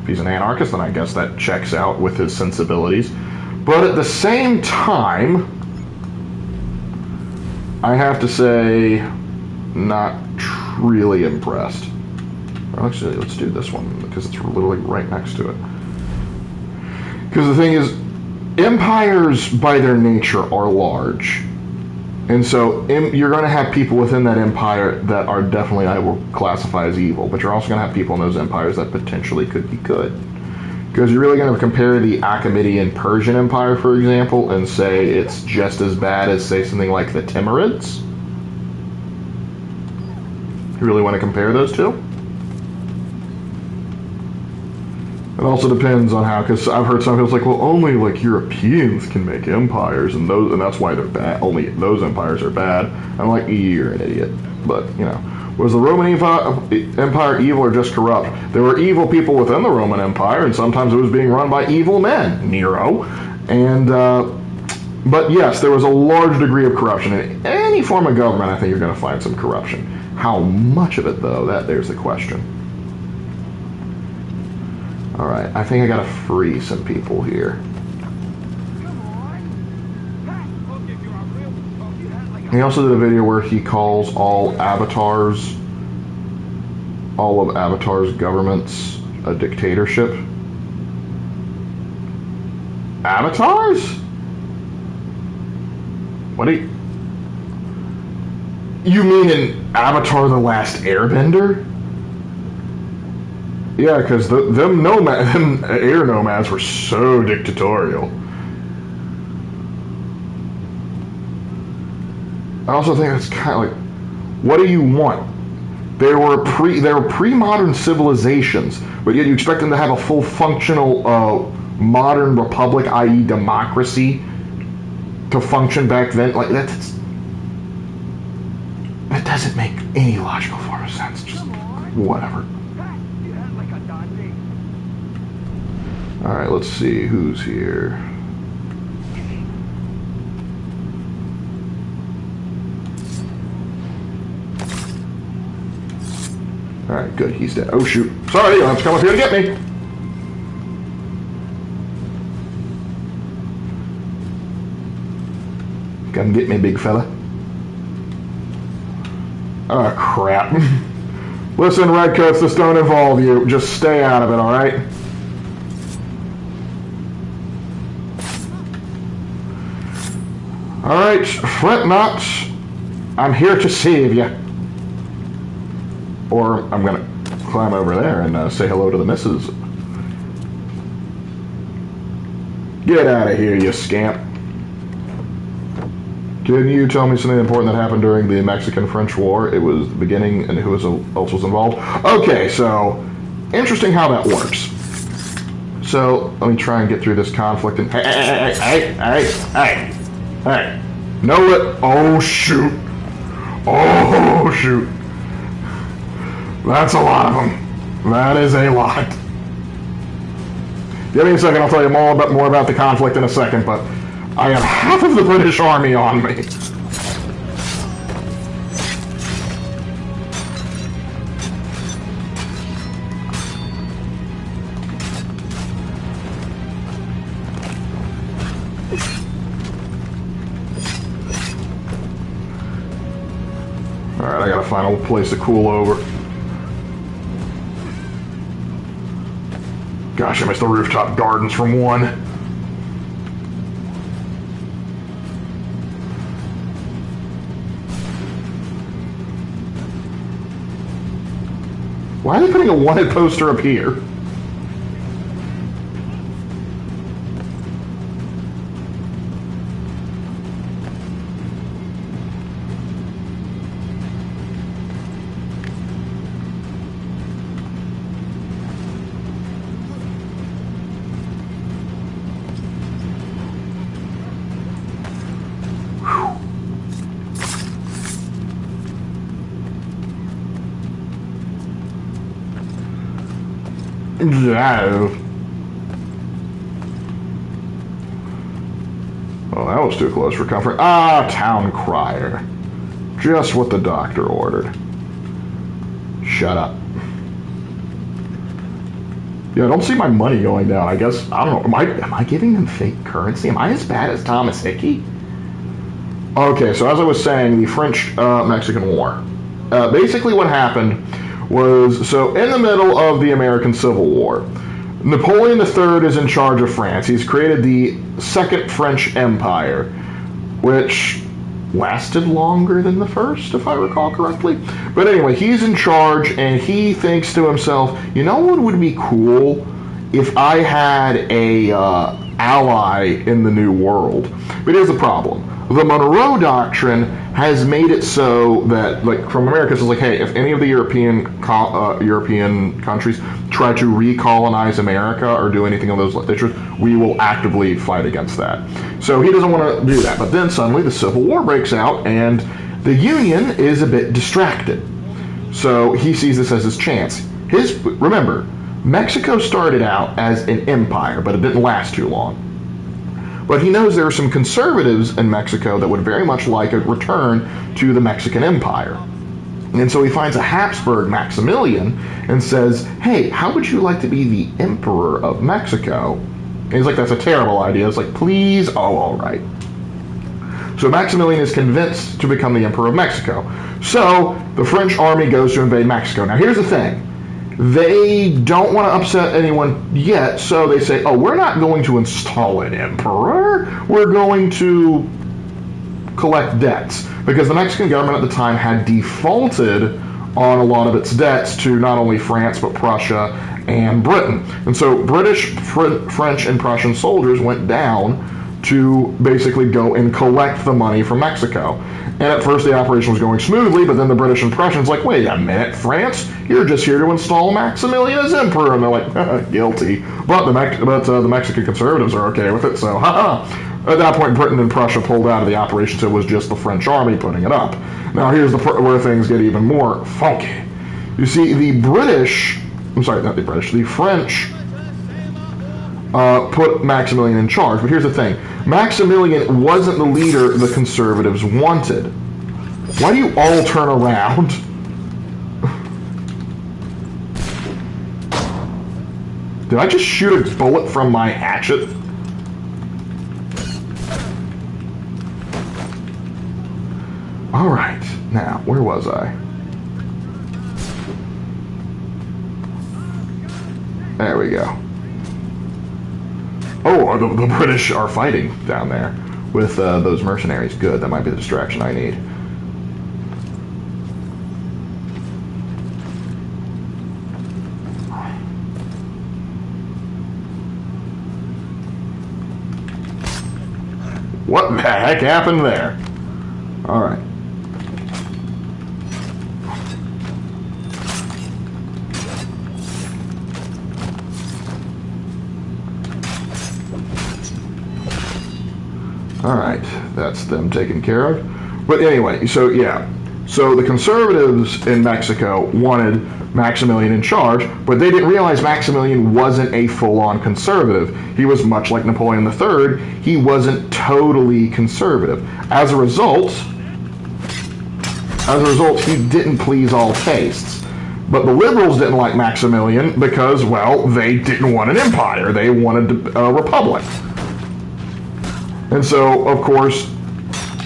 If he's an anarchist, then I guess that checks out with his sensibilities. But at the same time, I have to say, not really impressed. Well, actually, let's do this one, because it's literally right next to it. Because the thing is, empires by their nature are large. And so you're going to have people within that empire that are definitely, I will classify as evil. But you're also going to have people in those empires that potentially could be good. Because you're really going to compare the Achaemenid Persian Empire, for example, and say it's just as bad as, say, something like the Timurids? You really want to compare those two? It also depends on how, because I've heard some people like, well, only like Europeans can make empires, and that's why they're bad. Only those empires are bad. I'm like, you're an idiot. But you know, was the Roman Empire evil or just corrupt? There were evil people within the Roman Empire, and sometimes it was being run by evil men, Nero. And but yes, there was a large degree of corruption in any form of government. I think you're going to find some corruption. How much of it, though? There's the question. Alright, I think I gotta free some people here. He also did a video where he calls all of Avatar's governments a dictatorship. Avatars? What do you mean in Avatar The Last Airbender? Yeah, because them air nomads were so dictatorial. I also think that's kind of like, what do you want? They were pre-modern civilizations, but yet you expect them to have a full functional modern republic, i.e. democracy, to function back then. Like that doesn't make any logical form of sense. Just whatever. All right, let's see who's here. Alright, good, he's dead. Oh shoot. Sorry, you'll have to come up here to get me. Come get me, big fella. Oh crap. Listen, Redcoats, this don't involve you. Just stay out of it, alright? Alright, fret not. I'm here to save you. Or I'm gonna climb over there and say hello to the missus. Get out of here, you scamp. Can you tell me something important that happened during the Mexican-French War? It was the beginning, and who else was involved? Okay, so interesting how that works. So let me try and get through this conflict. And hey! No it. Oh shoot! Oh shoot! That's a lot of them. That is a lot. Give me a second, I'll tell you more about the conflict in a second, but I have half of the British Army on me. Alright, I gotta find a place to cool over. Gosh, I missed the rooftop gardens from one. Why are they putting a wanted poster up here? No. Oh, that was too close for comfort. Ah, town crier. Just what the doctor ordered. Shut up. Yeah, I don't see my money going down. I guess, I don't know, am I giving them fake currency? Am I as bad as Thomas Hickey? Okay, so as I was saying, the French-Mexican War. Basically what happened was, so in the middle of the American Civil War, Napoleon III is in charge of France. He's created the Second French Empire, which lasted longer than the first, if I recall correctly. But anyway, he's in charge, and he thinks to himself, you know what would be cool if I had a ally in the New World? But here's the problem. The Monroe Doctrine has made it so that, like, from America, it's like, hey, if any of the European countries try to recolonize America or do anything of those natures, we will actively fight against that. So he doesn't want to do that. But then suddenly the Civil War breaks out, and the Union is a bit distracted. So he sees this as his chance. Remember, Mexico started out as an empire, but it didn't last too long. But he knows there are some conservatives in Mexico that would very much like a return to the Mexican Empire. And so he finds a Habsburg Maximilian and says, hey, how would you like to be the Emperor of Mexico? And he's like, that's a terrible idea. It's like, please, oh, all right. So Maximilian is convinced to become the Emperor of Mexico. So the French army goes to invade Mexico. Now here's the thing. They don't want to upset anyone yet, so they say, oh, we're not going to install an emperor. We're going to collect debts. Because the Mexican government at the time had defaulted on a lot of its debts to not only France, but Prussia and Britain. And so British, French, and Prussian soldiers went down to basically go and collect the money from Mexico. And at first the operation was going smoothly, but then the British and Prussians like, wait a minute, France, you're just here to install Maximilian as emperor. And they're like, guilty. But the Mexican conservatives are okay with it, so haha. At that point, Britain and Prussia pulled out of the operation, so it was just the French army putting it up. Now here's where things get even more funky. You see, the French put Maximilian in charge. But here's the thing. Maximilian wasn't the leader the conservatives wanted. Why do you all turn around? Did I just shoot a bullet from my hatchet? Alright, now, where was I? There we go. Oh, the British are fighting down there with those mercenaries. Good, that might be the distraction I need. What the heck happened there? All right. Alright, that's them taken care of. But anyway, so yeah. So the conservatives in Mexico wanted Maximilian in charge, but they didn't realize Maximilian wasn't a full-on conservative. He was much like Napoleon III. He wasn't totally conservative. As a result, he didn't please all tastes. But the liberals didn't like Maximilian because, well, they didn't want an empire. They wanted a republic. And so, of course,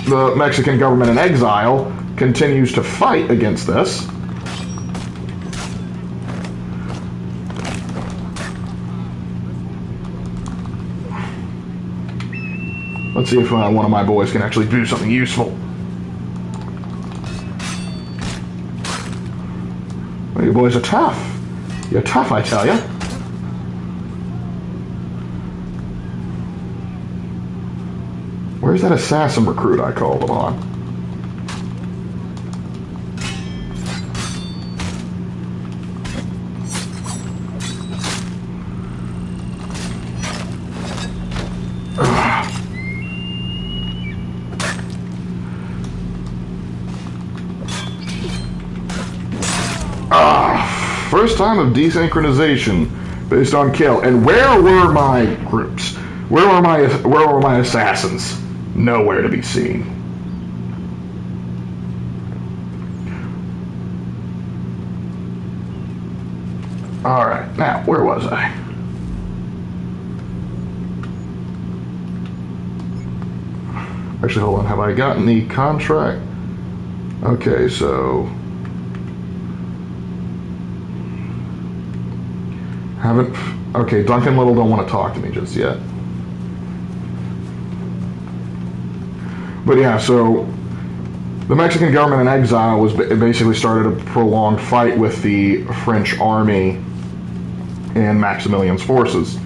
the Mexican government in exile continues to fight against this. Let's see if one of my boys can actually do something useful. Well, you boys are tough. You're tough, I tell you. Where's that assassin recruit I called him on? First time of desynchronization based on kill. And where were my groups? Where were my assassins? Nowhere to be seen. Alright, now, where was I? Actually, hold on. Have I gotten the contract? Okay, so... Haven't... Okay, Duncan Little don't want to talk to me just yet. But yeah, so the Mexican government in exile was basically started a prolonged fight with the French army and Maximilian's forces.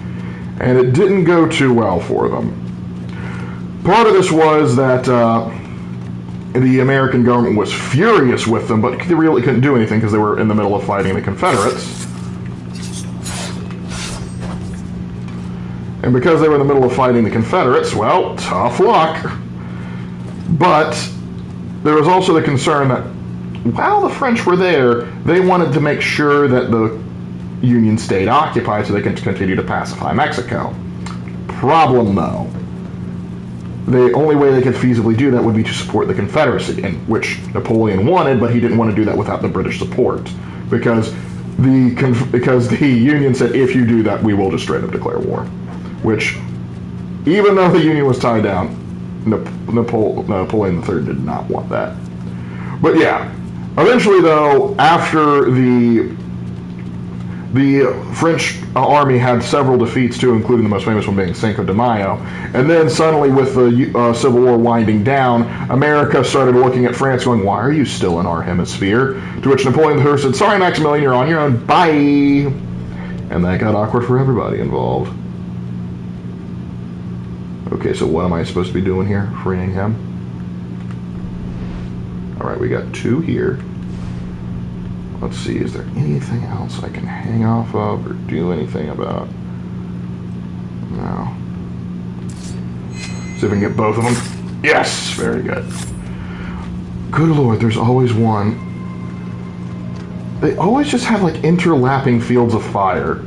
And it didn't go too well for them. Part of this was that the American government was furious with them, but they really couldn't do anything because they were in the middle of fighting the Confederates. And because they were in the middle of fighting the Confederates, well, tough luck. But there was also the concern that while the French were there, they wanted to make sure that the Union stayed occupied so they could continue to pacify Mexico. Problem, though. The only way they could feasibly do that would be to support the Confederacy, which Napoleon wanted, but he didn't want to do that without the British support. Because the Union said, if you do that, we will just straight up declare war. Which, even though the Union was tied down, Napoleon III did not want that. But yeah, eventually though, after the French army had several defeats too, including the most famous one being Cinco de Mayo, and then suddenly with the Civil War winding down, America started looking at France going, why are you still in our hemisphere? To which Napoleon III said, sorry Maximilian, you're on your own, bye! And that got awkward for everybody involved. Okay, so what am I supposed to be doing here? Freeing him? Alright, we got 2 here. Let's see, is there anything else I can hang off of or do anything about? No. See if I can get both of them. Yes! Very good. Good lord, there's always one. They always just have like interlapping fields of fire.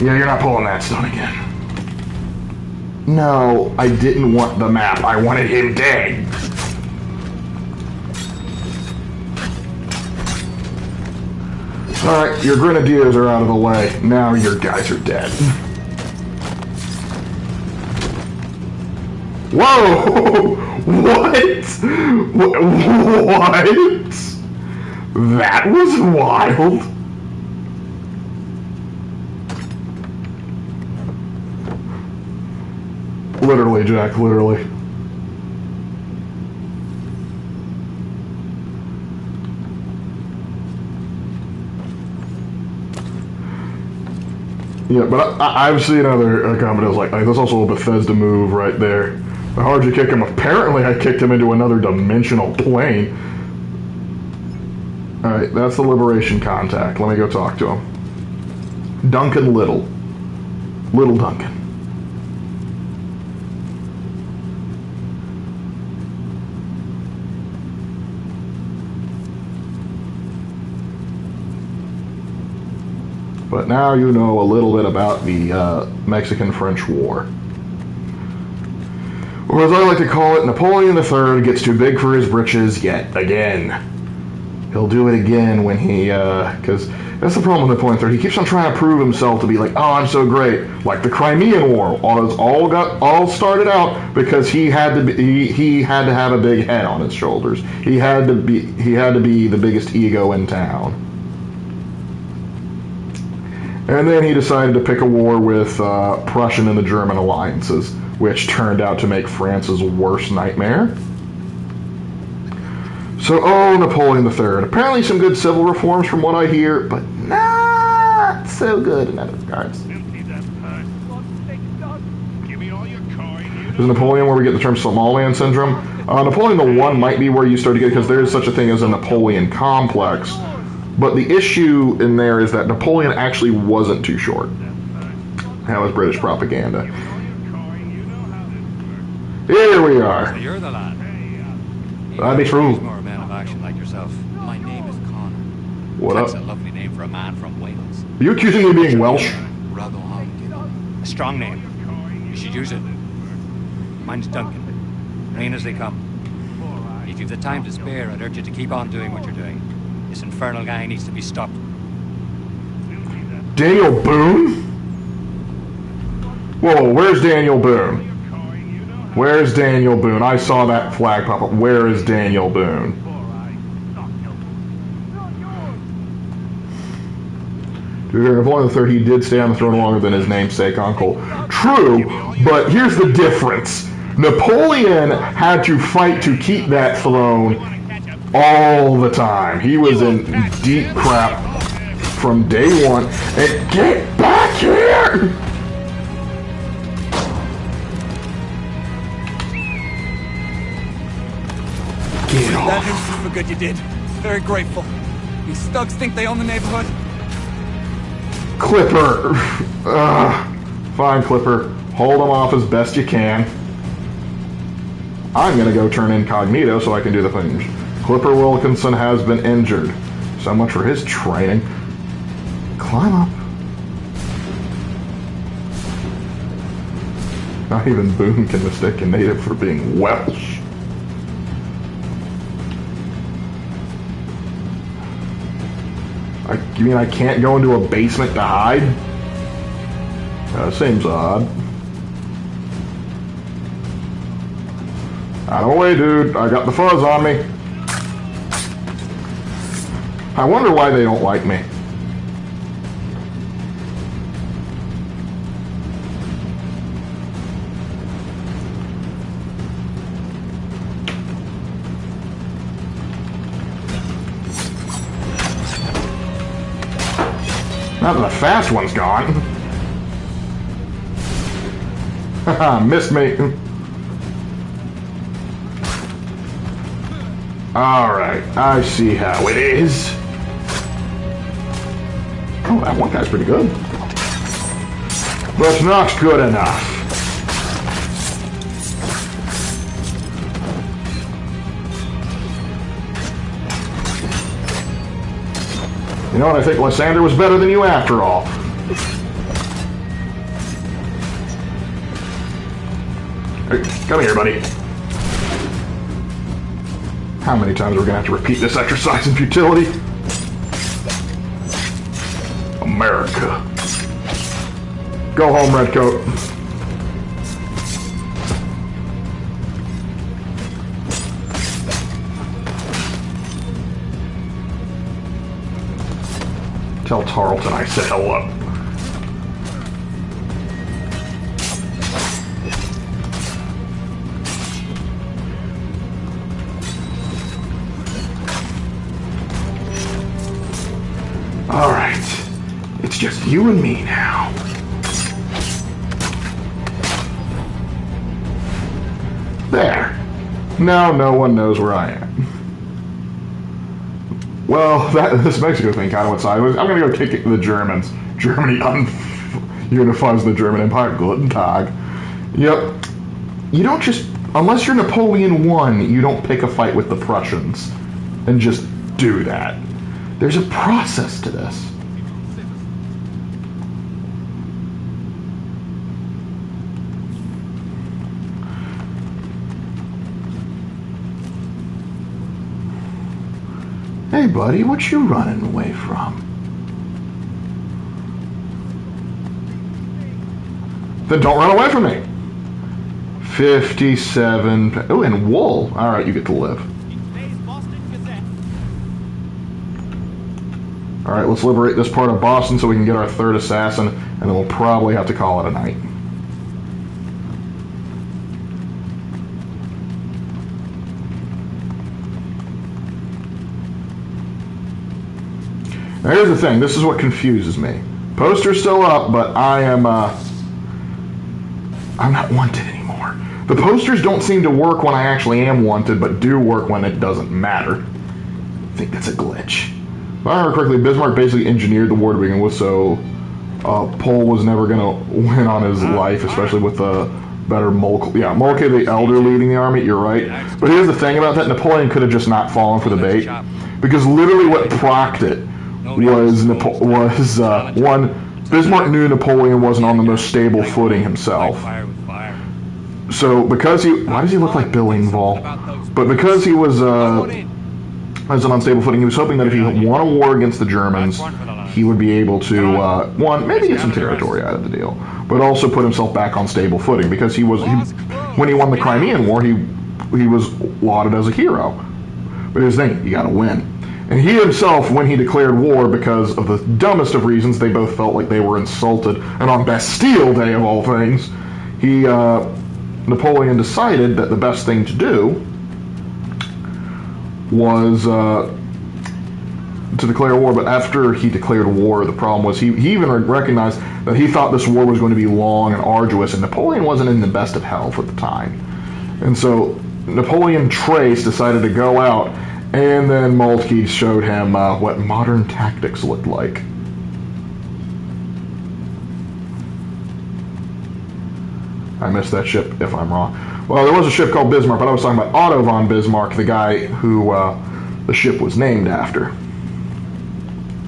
Yeah, you're not pulling that stone again. No, I didn't want the map. I wanted him dead. Alright, your grenadiers are out of the way. Now your guys are dead. Whoa! What? What? That was wild. Literally, Jack, literally. Yeah, but I've seen other companies like that's also a Bethesda move right there. How'd you kick him? Apparently I kicked him into another dimensional plane. Alright, that's the Liberation contact. Let me go talk to him. Duncan Little. Little Duncan. But now you know a little bit about the Mexican-French War. Or as I like to call it, Napoleon III gets too big for his britches yet again. He'll do it again when he, because that's the problem with Napoleon III. He keeps on trying to prove himself to be like, oh, I'm so great. Like the Crimean War, all started out because he had to have a big head on his shoulders. He had to be the biggest ego in town. And then he decided to pick a war with Prussian and the German alliances, which turned out to make France's worst nightmare. So, oh, Napoleon III. Apparently some good civil reforms from what I hear, but not so good in other regards. Is Napoleon where we get the term Somalian syndrome? Napoleon I might be where you start to get, because there is such a thing as a Napoleon complex. But the issue in there is that Napoleon actually wasn't too short. That was British propaganda. Here we are. So you're the lad. That'd be true. More a man of action like yourself. My name is Connor. What up? That's a lovely name for a man from Wales. Are you accusing me of being Welsh? A strong name. You should use it. Mine's Duncan. Plain as they come. If you've the time to spare, I'd urge you to keep on doing what you're doing. This infernal guy needs to be stopped. Daniel Boone? Whoa, where's Daniel Boone? Where's Daniel Boone? I saw that flag pop up. Where is Daniel Boone? Napoleon III, he did stay on the throne longer than his namesake uncle. True, but here's the difference. Napoleon had to fight to keep that throne all the time. He was in deep crap from day one. And get back here! Get off. That is super good you did. Very grateful. These thugs think they own the neighborhood. Clipper. Fine, Clipper. Hold them off as best you can. I'm gonna go turn incognito so I can do the things. Clipper Wilkinson has been injured. So much for his training. climb up. Not even Boone can mistake a native for being Welsh. You mean I can't go into a basement to hide? Seems odd. Out of the way, dude. I got the fuzz on me. I wonder why they don't like me. Now that the fast one's gone. Haha, missed me. Alright, I see how it is. Oh, that one guy's pretty good. But not good enough. You know what, I think Lysander was better than you after all. Hey, come here, buddy. How many times are we going to have to repeat this exercise in futility? America. Go home, Redcoat. Tell Tarleton I said hello. Alright. It's just you and me now. There. Now no one knows where I am. Well, this Mexico thing kind of went sideways. I'm gonna go kick the Germans. Germany unifies the German Empire. Guten Tag. Yep. You don't just, unless you're Napoleon I, you don't pick a fight with the Prussians and just do that. There's a process to this. Hey, buddy, what you running away from? Then don't run away from me. 57. Oh, and wool. All right, you get to live. All right, let's liberate this part of Boston so we can get our third assassin, and then we'll probably have to call it a night. Now here's the thing, this is what confuses me. Poster's still up, but I'm not wanted anymore. The posters don't seem to work when I actually am wanted, but do work when it doesn't matter. I think that's a glitch. If I remember correctly, Bismarck basically engineered the war to begin with, so Pole was never going to win on his life, especially with the better Moltke. Yeah, Moltke the Elder leading the army, you're right. But here's the thing about that, Napoleon could have just not fallen for the bait. Because literally what procced it was one, Bismarck knew Napoleon wasn't on the most stable footing himself. So because he, why does he look like Bill Engvall? But because he was as an unstable footing, he was hoping that if he won a war against the Germans, he would be able to one, maybe get some territory out of the deal, but also put himself back on stable footing because when he won the Crimean War, he was lauded as a hero. But here's the thing, you got to win. And he himself, when he declared war, because of the dumbest of reasons, they both felt like they were insulted. And on Bastille Day, of all things, Napoleon decided that the best thing to do was to declare war. But after he declared war, the problem was he even recognized that he thought this war was going to be long and arduous, and Napoleon wasn't in the best of health at the time. And so Napoleon Trace decided to go out, and then Moltke showed him what modern tactics looked like. I missed that ship, if I'm wrong. Well, there was a ship called Bismarck, but I was talking about Otto von Bismarck, the guy who the ship was named after.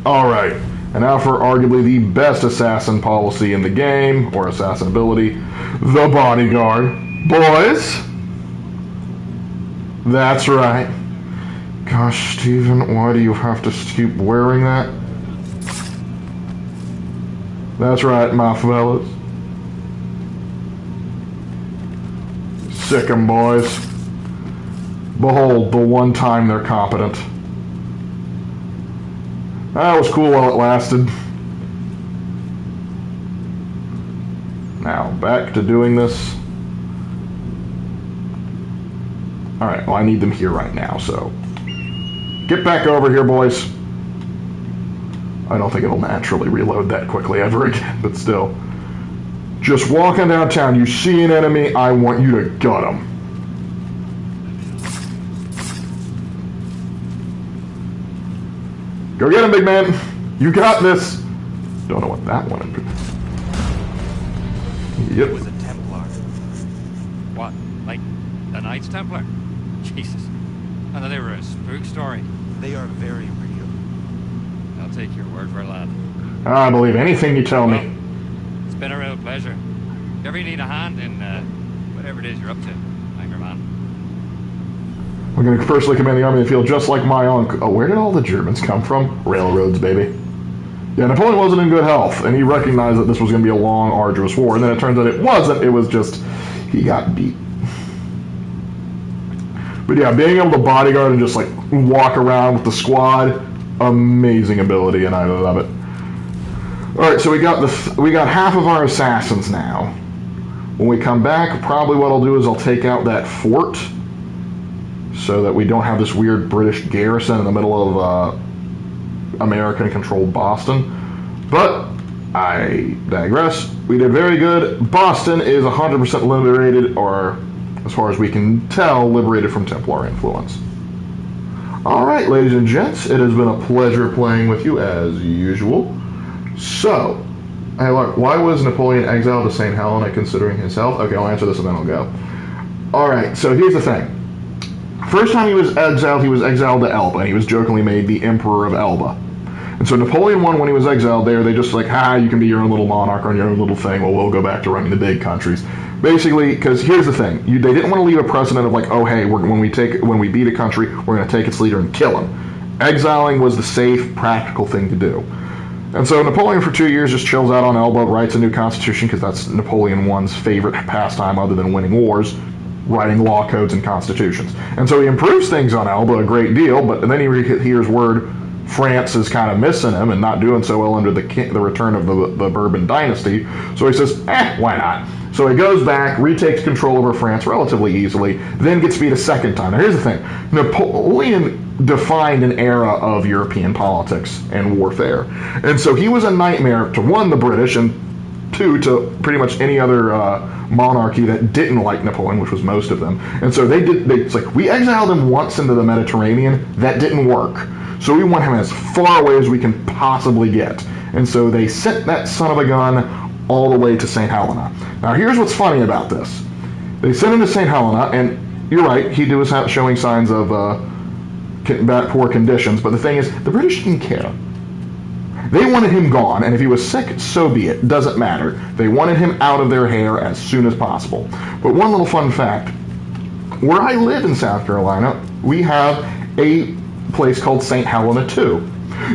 Alright, And now for arguably the best assassin policy in the game, or assassin ability, the bodyguard. Boys! That's right. Gosh, Steven, why do you have to keep wearing that? That's right, my fellas. Sick 'em, boys. Behold, the one time they're competent. That was cool while it lasted. Now, back to doing this. Alright, well I need them here right now, so... Get back over here, boys. I don't think it'll naturally reload that quickly ever again, but still. Just walking downtown, you see an enemy, I want you to gut him. Go get him, big man. You got this. Don't know what that one is. Yep. It was a Templar. What? Like the Knights Templar? Jesus. I thought they were a spook story. They are very real. I'll take your word for it, lad. I believe anything you tell me. It's been a real pleasure. If ever you need a hand in whatever it is you're up to, I'm your man. We're going to personally command the army in the field just like my uncle. Oh, where did all the Germans come from? Railroads, baby. Yeah, Napoleon wasn't in good health, and he recognized that this was going to be a long, arduous war, and then it turns out it wasn't. It was just, he got beat. But yeah, being able to bodyguard and just like walk around with the squad, amazing ability, and I love it. All right, so we got half of our assassins now. When we come back, probably what I'll do is I'll take out that fort, so that we don't have this weird British garrison in the middle of American-controlled Boston. But I digress. We did very good. Boston is 100% liberated, or as far as we can tell, liberated from Templar influence. All right, ladies and gents, it has been a pleasure playing with you as usual. So, hey, look, why was Napoleon exiled to St. Helena considering his health? Okay, I'll answer this and then I'll go. All right, so here's the thing. First time he was exiled to Elba, and he was jokingly made the Emperor of Elba. And so Napoleon won when he was exiled there. They just like, you can be your own little monarch on your own little thing. Well, we'll go back to running the big countries. Basically, because here's the thing. They didn't want to leave a precedent of like, oh, hey, when we beat a country, we're going to take its leader and kill him. Exiling was the safe, practical thing to do. And so Napoleon for 2 years just chills out on Elba, writes a new constitution, because that's Napoleon I's favorite pastime other than winning wars, writing law codes and constitutions. And so he improves things on Elba a great deal, but then he hears word France is kind of missing him and not doing so well under the return of the Bourbon dynasty. So he says, why not? So he goes back, retakes control over France relatively easily, then gets beat a second time. Now here's the thing. Napoleon defined an era of European politics and warfare. And so he was a nightmare to, one, the British, and two, to pretty much any other monarchy that didn't like Napoleon, which was most of them. And so it's like, we exiled him once into the Mediterranean. That didn't work. So we want him as far away as we can possibly get. And so they sent that son of a gun all the way to St. Helena. Now here's what's funny about this. They sent him to St. Helena, and you're right, he was showing signs of poor conditions, but the thing is, the British didn't care. They wanted him gone, and if he was sick, so be it. Doesn't matter. They wanted him out of their hair as soon as possible. But one little fun fact. Where I live in South Carolina, we have a place called St. Helena, too.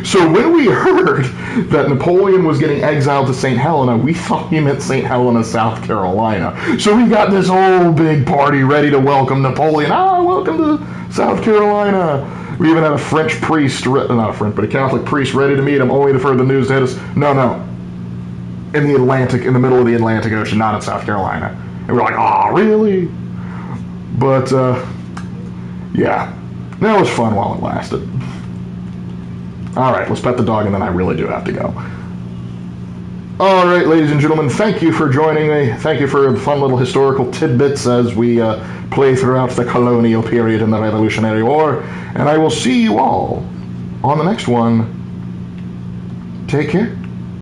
So when we heard that Napoleon was getting exiled to St. Helena, we thought he meant St. Helena, South Carolina. So we got this whole big party ready to welcome Napoleon. Welcome to South Carolina. We even had a French priest, not a French, but a Catholic priest ready to meet him, only for the news to hit us. No. In the Atlantic, in the middle of the Atlantic Ocean, not in South Carolina. And we're like, really? But, yeah. That was fun while it lasted. Alright, let's pet the dog, and then I really do have to go. Alright, ladies and gentlemen, thank you for joining me. Thank you for the fun little historical tidbits as we play throughout the colonial period in the Revolutionary War. And I will see you all on the next one. Take care.